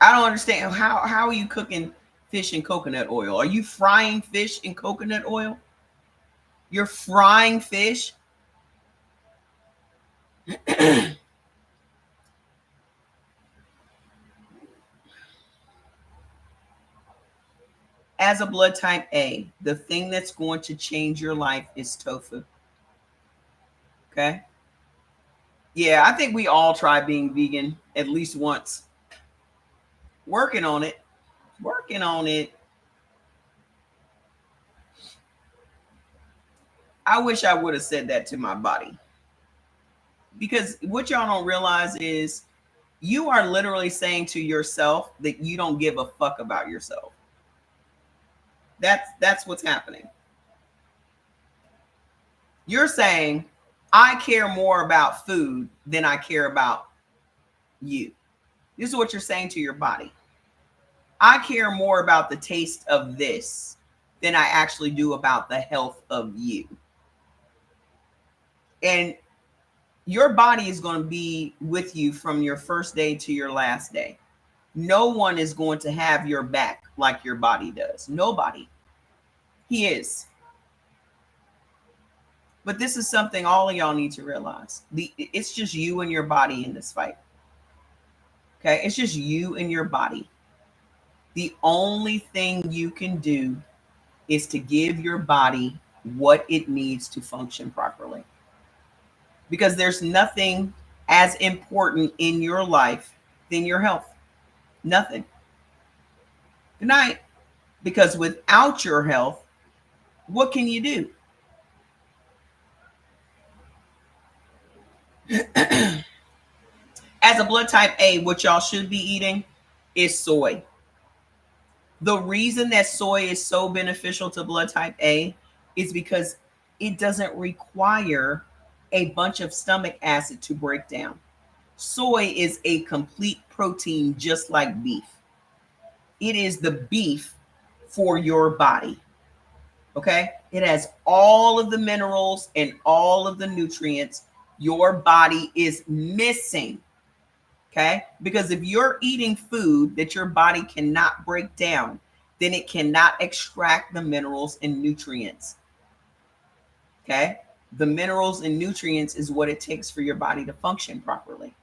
I don't understand. How are you cooking fish in coconut oil? Are you frying fish in coconut oil? You're frying fish? As a blood type A, the thing that's going to change your life is tofu. Okay? Yeah, I think we all try being vegan at least once. Working on it. Working on it. I wish I would have said that to my body. Because what y'all don't realize is you are literally saying to yourself that you don't give a fuck about yourself. That's what's happening. You're saying, I care more about food than I care about you. This is what you're saying to your body. I care more about the taste of this than I actually do about the health of you. And your body is going to be with you from your first day to your last day. No one is going to have your back like your body does. Nobody. He is. But this is something all of y'all need to realize. It's just you and your body in this fight. Okay? It's just you and your body. The only thing you can do is to give your body what it needs to function properly. Because there's nothing as important in your life than your health. Nothing. Good night. Because without your health, what can you do? As a blood type A, what y'all should be eating is soy. The reason that soy is so beneficial to blood type A is because it doesn't require a bunch of stomach acid to break down. Soy is a complete protein just like beef. It is the beef for your body. Okay? It has all of the minerals and all of the nutrients your body is missing. Okay? Because if you're eating food that your body cannot break down, then it cannot extract the minerals and nutrients. Okay? The minerals and nutrients is what it takes for your body to function properly.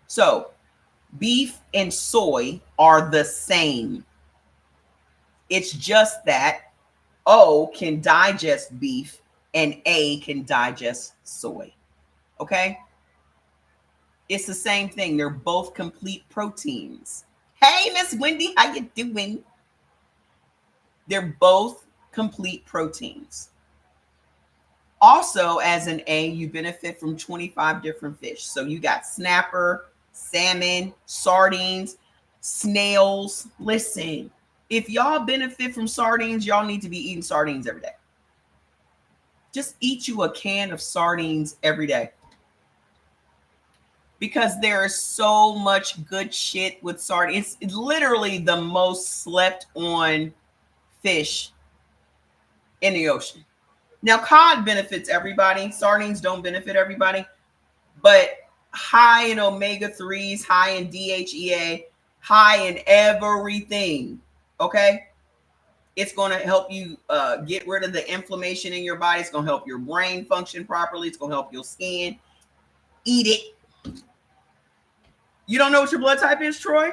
So, beef and soy are the same. It's just that O can digest beef and A can digest soy. Okay? It's the same thing. They're both complete proteins. Hey, Miss Wendy, how you doing? They're both complete proteins. Also, as an A, you benefit from 25 different fish. So you got snapper, salmon, sardines, snails. Listen, if y'all benefit from sardines, y'all need to be eating sardines every day. Just eat you a can of sardines every day. Because there is so much good shit with sardines. It's literally the most slept on fish in the ocean. Now, cod benefits everybody. Sardines don't benefit everybody. But high in omega-3s, high in DHEA, high in everything. Okay? It's going to help you get rid of the inflammation in your body. It's going to help your brain function properly. It's going to help your skin. Eat it. You don't know what your blood type is, Troy?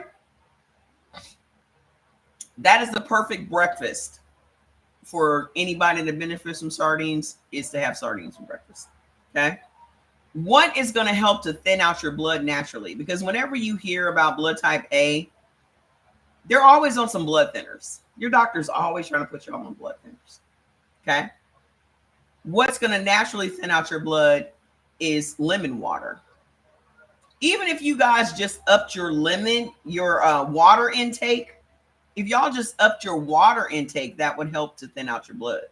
That is the perfect breakfast for anybody that benefits from sardines, is to have sardines for breakfast. Okay. What is going to help to thin out your blood naturally? Because whenever you hear about blood type A, they're always on some blood thinners. Your doctor's always trying to put you on blood thinners. Okay. What's going to naturally thin out your blood is lemon water. Even if you guys just upped your water intake, if y'all just upped your water intake, that would help to thin out your blood.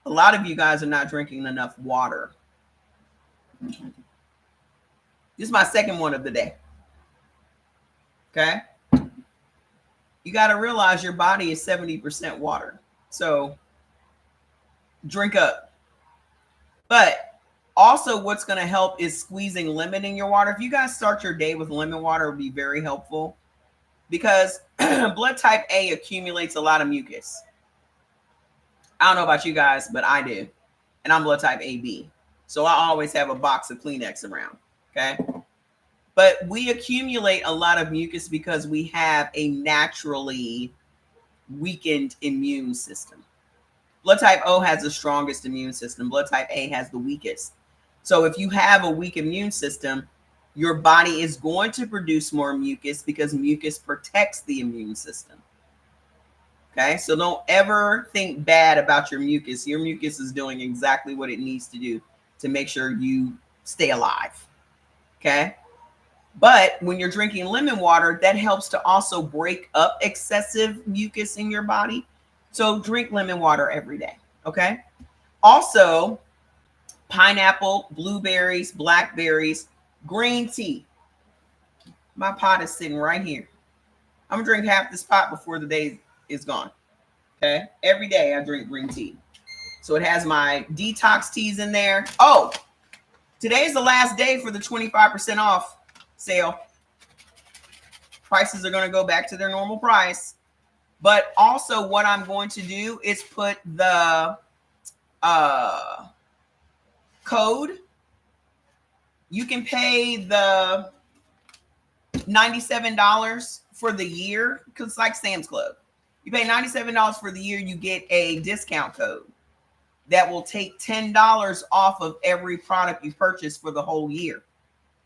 A lot of you guys are not drinking enough water. This is my second one of the day. Okay. You got to realize your body is 70% water. So drink up. But also what's going to help is squeezing lemon in your water. If you guys start your day with lemon water, it would be very helpful, because blood type A accumulates a lot of mucus. I don't know about you guys, but I do. And I'm blood type AB. So I always have a box of Kleenex around. Okay. But we accumulate a lot of mucus because we have a naturally weakened immune system. Blood type O has the strongest immune system. Blood type A has the weakest. So if you have a weak immune system, your body is going to produce more mucus because mucus protects the immune system. Okay, so don't ever think bad about your mucus. Your mucus is doing exactly what it needs to do to make sure you stay alive. Okay, but when you're drinking lemon water, that helps to also break up excessive mucus in your body. So drink lemon water every day. Okay, also pineapple, blueberries, blackberries, green tea. My pot is sitting right here. I'm gonna drink half this pot before the day is gone. Okay, every day I drink green tea. So it has my detox teas in there. Oh, today's the last day for the 25% off sale. Prices are going to go back to their normal price. But also what I'm going to do is put the code. You can pay the $97 for the year, because it's like Sam's Club. You pay $97 for the year, you get a discount code that will take $10 off of every product you purchase for the whole year.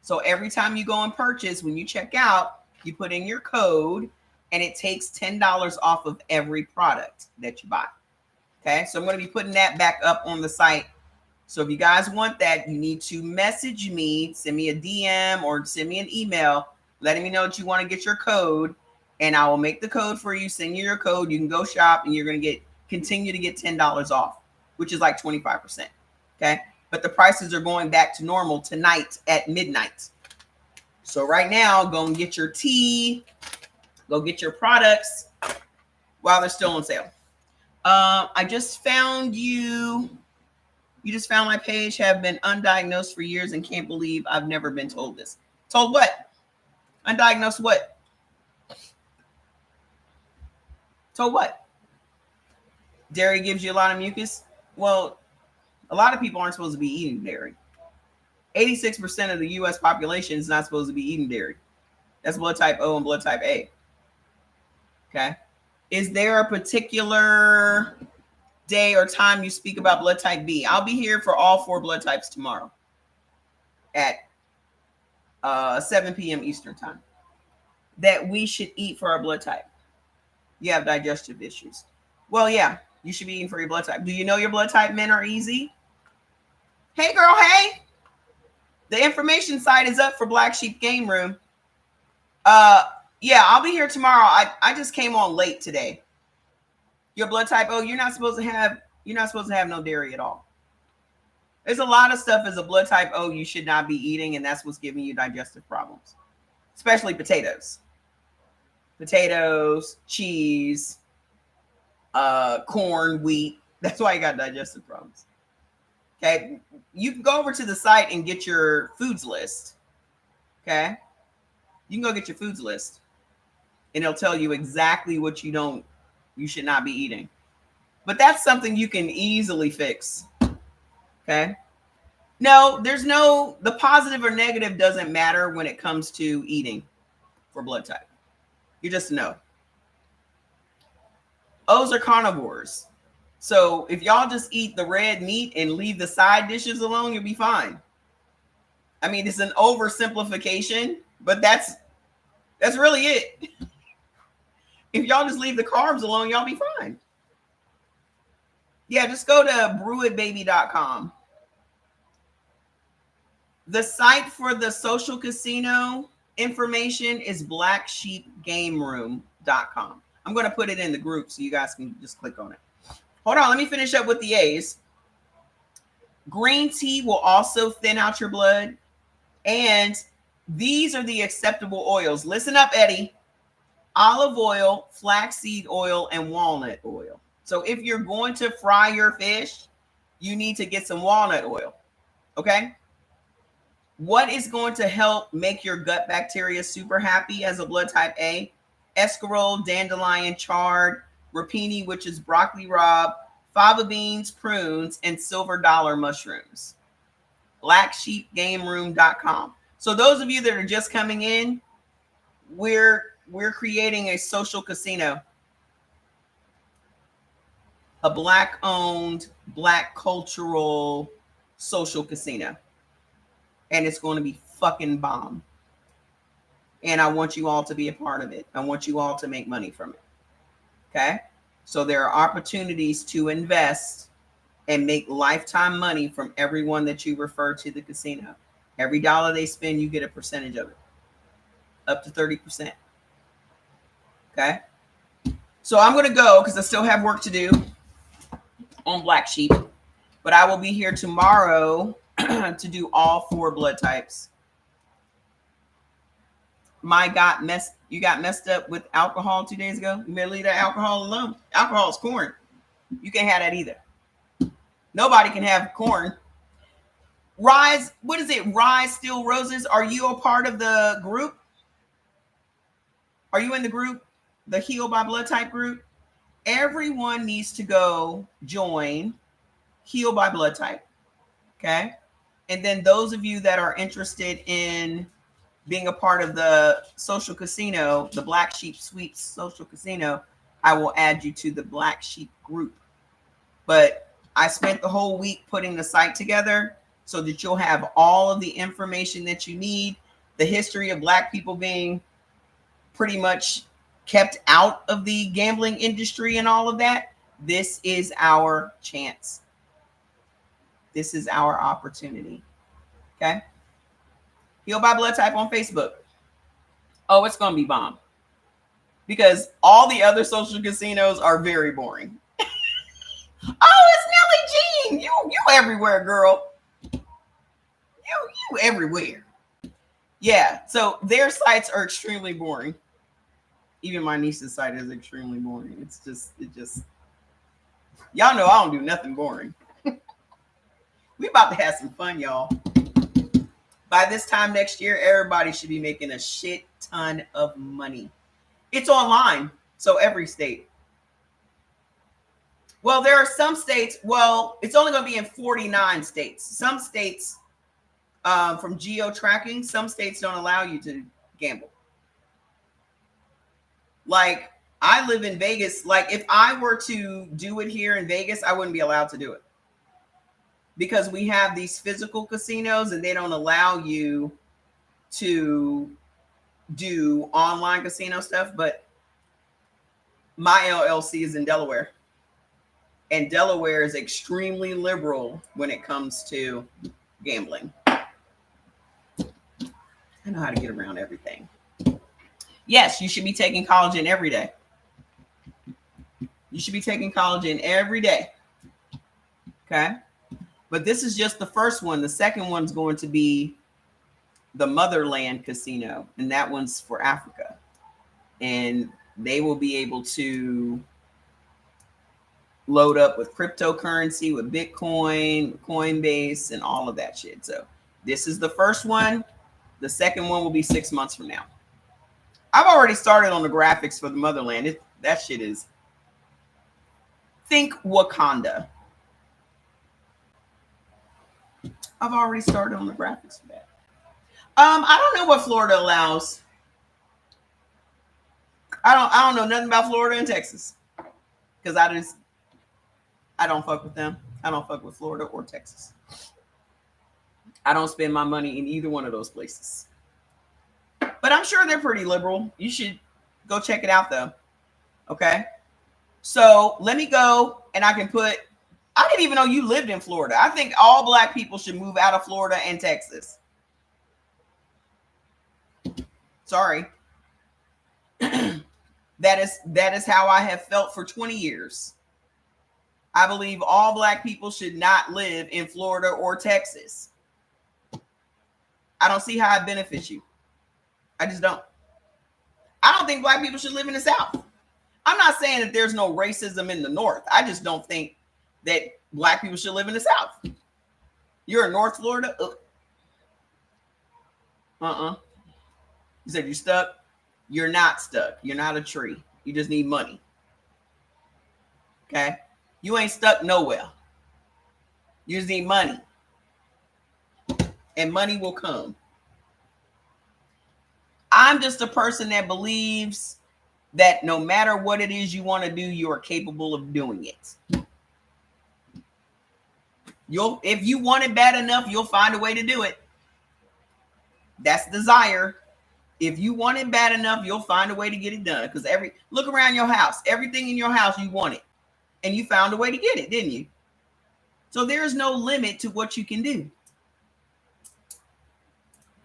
So every time you go and purchase, when you check out, you put in your code and it takes $10 off of every product that you buy. Okay, so I'm going to be putting that back up on the site. So if you guys want that, you need to message me, send me a DM or send me an email letting me know that you want to get your code, and I will make the code for you, send you your code. You can go shop and you're going to continue to get $10 off, which is like 25%. Okay. But the prices are going back to normal tonight at midnight. So right now, go and get your tea, go get your products while they're still on sale. I just found you. You just found my page, have been undiagnosed for years and can't believe I've never been told this. Told what? Undiagnosed what? Told what? Dairy gives you a lot of mucus? Well, a lot of people aren't supposed to be eating dairy. 86% of the U.S. population is not supposed to be eating dairy. That's blood type O and blood type A. Okay. Is there a particular day or time you speak about blood type B? I'll be here for all 4 blood types tomorrow at 7 p.m. Eastern time. That we should eat for our blood type. You have digestive issues. Well, yeah, you should be eating for your blood type. Do you know your blood type? Men are easy. Hey, girl, hey. The information site is up for Black Sheep Game Room. Yeah, I'll be here tomorrow. I just came on late today. Your blood type, oh, you're not supposed to have no dairy at all. There's a lot of stuff as a blood type O you should not be eating, and that's what's giving you digestive problems. Especially potatoes. Potatoes, cheese, corn, wheat. That's why you got digestive problems. Okay. You can go over to the site and get your foods list. Okay. You can go get your foods list and it'll tell you exactly what you should not be eating. But that's something you can easily fix. Okay. No, there's no, the positive or negative doesn't matter when it comes to eating for blood type. You just know. O's are carnivores. So if y'all just eat the red meat and leave the side dishes alone, you'll be fine. I mean, it's an oversimplification, but that's really it. If y'all just leave the carbs alone, y'all be fine. Yeah, just go to brewitbaby.com. The site for the social casino information is blacksheepgameroom.com. I'm going to put it in the group so you guys can just click on it. Hold on, let me finish up with the A's. Green tea will also thin out your blood. And these are the acceptable oils. Listen up, Eddie. Olive oil, flaxseed oil, and walnut oil. So if you're going to fry your fish, you need to get some walnut oil. Okay? What is going to help make your gut bacteria super happy as a blood type A? Escarole, dandelion, chard, rapini, which is broccoli rabe, fava beans, prunes, and silver dollar mushrooms. blacksheepgameroom.com. So those of you that are just coming in, we're creating a social casino. A Black-owned, Black cultural social casino. And it's going to be fucking bomb. And I want you all to be a part of it. I want you all to make money from it. Okay? So there are opportunities to invest and make lifetime money from everyone that you refer to the casino. Every dollar they spend, you get a percentage of it. Up to 30%. Okay? So I'm going to go because I still have work to do on Black Sheep. But I will be here tomorrow to do all 4 blood types. You got messed up with alcohol 2 days ago. You better leave that alcohol alone. Alcohol is corn. You can't have that either. Nobody can have corn. Rise, what is it? Rise Still Roses. Are you a part of the group? Are you in the group? The Heal by Blood Type group? Everyone needs to go join Heal by Blood Type. Okay? And then those of you that are interested in being a part of the social casino, the Black Sheep Sweeps social casino, I will add you to the Black Sheep group. But I spent the whole week putting the site together so that you'll have all of the information that you need. The history of Black people being pretty much kept out of the gambling industry and all of that. This is our chance. This is our opportunity. Okay? Heal by Blood Type on Facebook. Oh, it's going to be bomb. Because all the other social casinos are very boring. Oh, it's Nellie Jean. You everywhere, girl. You everywhere. Yeah, so their sites are extremely boring. Even my niece's site is extremely boring. It just y'all know I don't do nothing boring. We about to have some fun, y'all. By this time next year, everybody should be making a shit ton of money. It's online, so every state. Well, there are some states, well, it's only going to be in 49 states. Some states, from geo-tracking, some states don't allow you to gamble. Like, I live in Vegas. Like, if I were to do it here in Vegas, I wouldn't be allowed to do it. Because we have these physical casinos and they don't allow you to do online casino stuff. But my LLC is in Delaware. And Delaware is extremely liberal when it comes to gambling. I know how to get around everything. Yes, you should be taking collagen every day. You should be taking collagen every day. Okay? But this is just the first one. The second one's going to be the Motherland Casino. And that one's for Africa. And they will be able to load up with cryptocurrency, with Bitcoin, Coinbase, and all of that shit. So this is the first one. The second one will be 6 months from now. I've already started on the graphics for the Motherland. That shit is, think Wakanda. I've already started on the graphics for that. I don't know what Florida allows. I don't know nothing about Florida and Texas. Because I don't fuck with them. I don't fuck with Florida or Texas. I don't spend my money in either one of those places. But I'm sure they're pretty liberal. You should go check it out though. Okay. So let me go and I didn't even know you lived in Florida. I think all black people should move out of Florida and Texas. Sorry. That is how I have felt for 20 years. I believe all black people should not live in Florida or Texas. I don't see how it benefits you. I just don't. I don't think black people should live in the South. I'm not saying that there's no racism in the North. I just don't think that black people should live in the South. You're in North Florida? You said you're stuck? You're not stuck. You're not a tree. You just need money. Okay? You ain't stuck nowhere. You just need money. And money will come. I'm just a person that believes that no matter what it is you want to do, you are capable of doing it. If you want it bad enough, you'll find a way to do it. That's desire. If you want it bad enough, you'll find a way to get it done. Because look around your house. Everything in your house, you want it. And you found a way to get it, didn't you? So there is no limit to what you can do.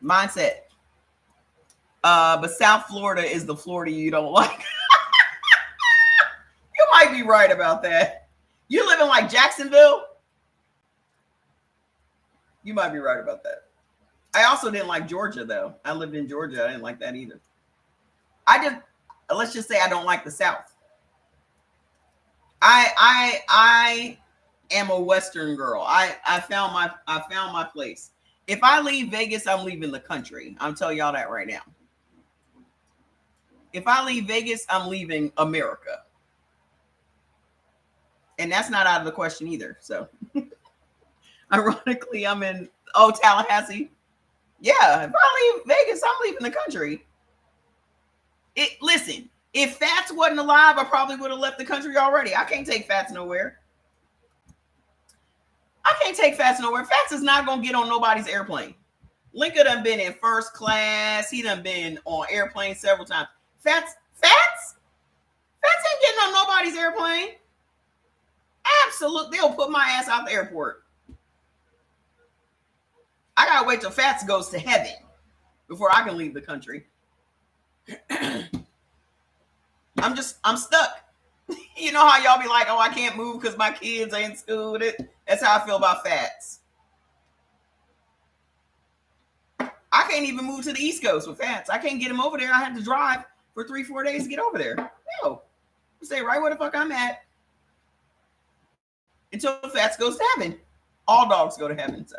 Mindset. But South Florida is the Florida you don't like. You might be right about that. You live in like Jacksonville? You might be right about that. I also didn't like Georgia, though. I lived in Georgia. I didn't like that either. Let's just say I don't like the South. I am a Western girl. I found my place. If I leave Vegas, I'm leaving the country. I'm telling y'all that right now. If I leave Vegas, I'm leaving America. And that's not out of the question either. So ironically, I'm in Tallahassee. Yeah, if I leave Vegas, I'm leaving the country. Listen, if Fats wasn't alive, I probably would have left the country already. I can't take Fats nowhere. Fats is not going to get on nobody's airplane. Linka done been in first class. He done been on airplanes several times. Fats ain't getting on nobody's airplane. Absolutely. They'll put my ass out the airport. I got to wait till Fats goes to heaven before I can leave the country. I'm stuck. You know how y'all be like, oh, I can't move because my kids ain't in school. That's how I feel about Fats. I can't even move to the East Coast with Fats. I can't get him over there. I had to drive for 3-4 days to get over there. No. Stay right where the fuck I'm at until Fats goes to heaven. All dogs go to heaven, so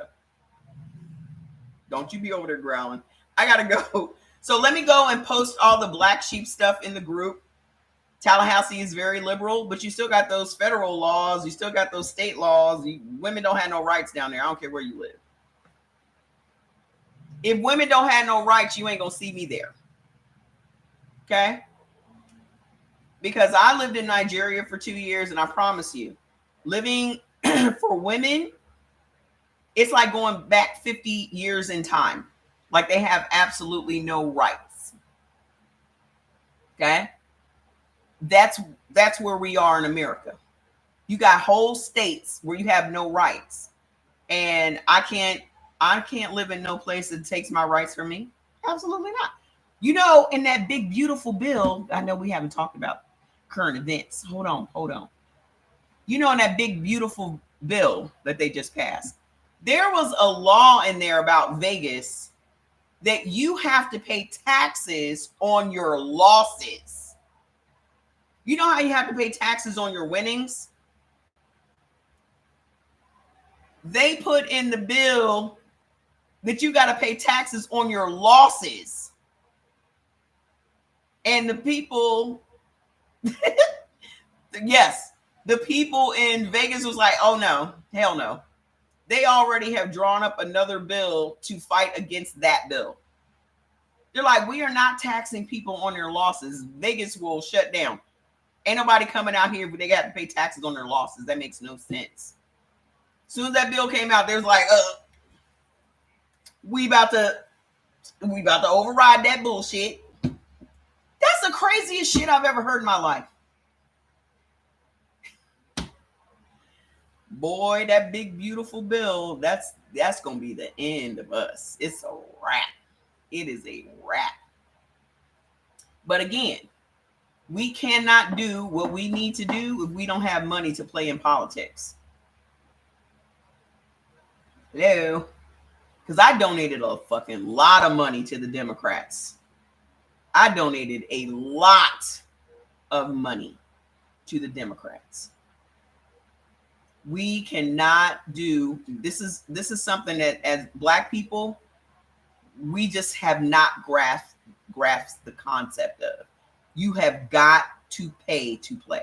don't you be over there growling. I gotta go. So let me go and post all the black sheep stuff in the group. Tallahassee is very liberal, but you still got those federal laws. You still got those state laws. Women don't have no rights down there. I don't care where you live. If women don't have no rights, you ain't gonna see me there. Okay? Because I lived in Nigeria for 2 years, and I promise you, living for women, it's like going back 50 years in time. Like they have absolutely no rights. Okay? That's where we are in America. You got whole states where you have no rights. And I can't live in no place that takes my rights from me. Absolutely not. You know, in that big, beautiful bill, I know we haven't talked about current events. Hold on. You know, in that big, beautiful bill that they just passed, there was a law in there about Vegas that you have to pay taxes on your losses. You know how you have to pay taxes on your winnings? They put in the bill that you got to pay taxes on your losses. And the people, yes, the people in Vegas was like, oh no, hell no. they already have drawn up another bill to fight against that bill. They're like, we are not taxing people on their losses. Vegas will shut down. Ain't nobody coming out here if they got to pay taxes on their losses. That makes no sense. As soon as that bill came out, they was like, we about to override that bullshit. That's the craziest shit I've ever heard in my life. Boy, that big beautiful bill, that's gonna be the end of us. It's a wrap. It is a wrap. But again, we cannot do what we need to do if we don't have money to play in politics. Hello? Because I donated a fucking lot of money to the Democrats. I donated a lot of money to the Democrats. We cannot do this is something that as Black people, we just have not grasped the concept of. You have got to pay to play.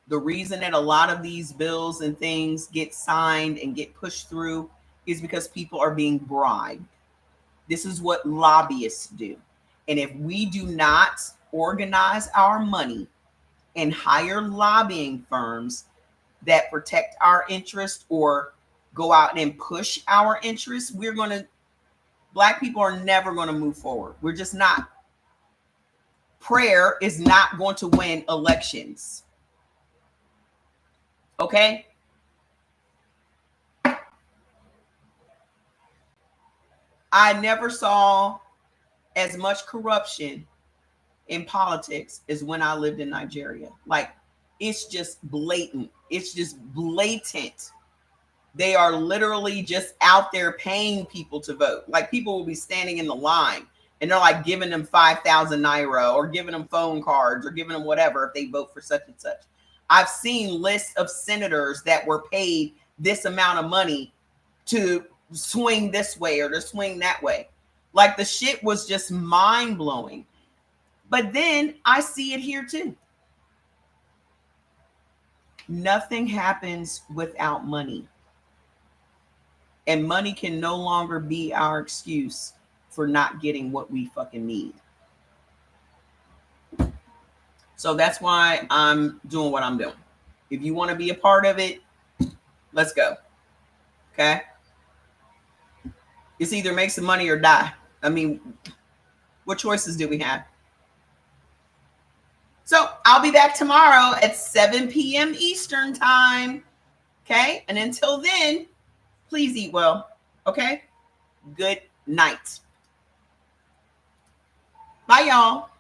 The reason that a lot of these bills and things get signed and get pushed through is because people are being bribed. This is what lobbyists do. And if we do not organize our money and hire lobbying firms that protect our interests or go out and push our interests, Black people are never going to move forward. We're just not. Prayer is not going to win elections. Okay? I never saw as much corruption in politics as when I lived in Nigeria. Like, it's just blatant. It's just blatant. They are literally just out there paying people to vote. Like, people will be standing in the line and they're like giving them 5,000 naira or giving them phone cards or giving them whatever if they vote for such and such. I've seen lists of senators that were paid this amount of money to swing this way or to swing that way. Like, the shit was just mind blowing. But then I see it here too. Nothing happens without money. And money can no longer be our excuse for not getting what we fucking need. So that's why I'm doing what I'm doing. If you want to be a part of it, let's go. Okay? It's either make some money or die. I mean, what choices do we have? So I'll be back tomorrow at 7 p.m. Eastern time. Okay? And until then, please eat well. Okay? Good night. Bye, y'all.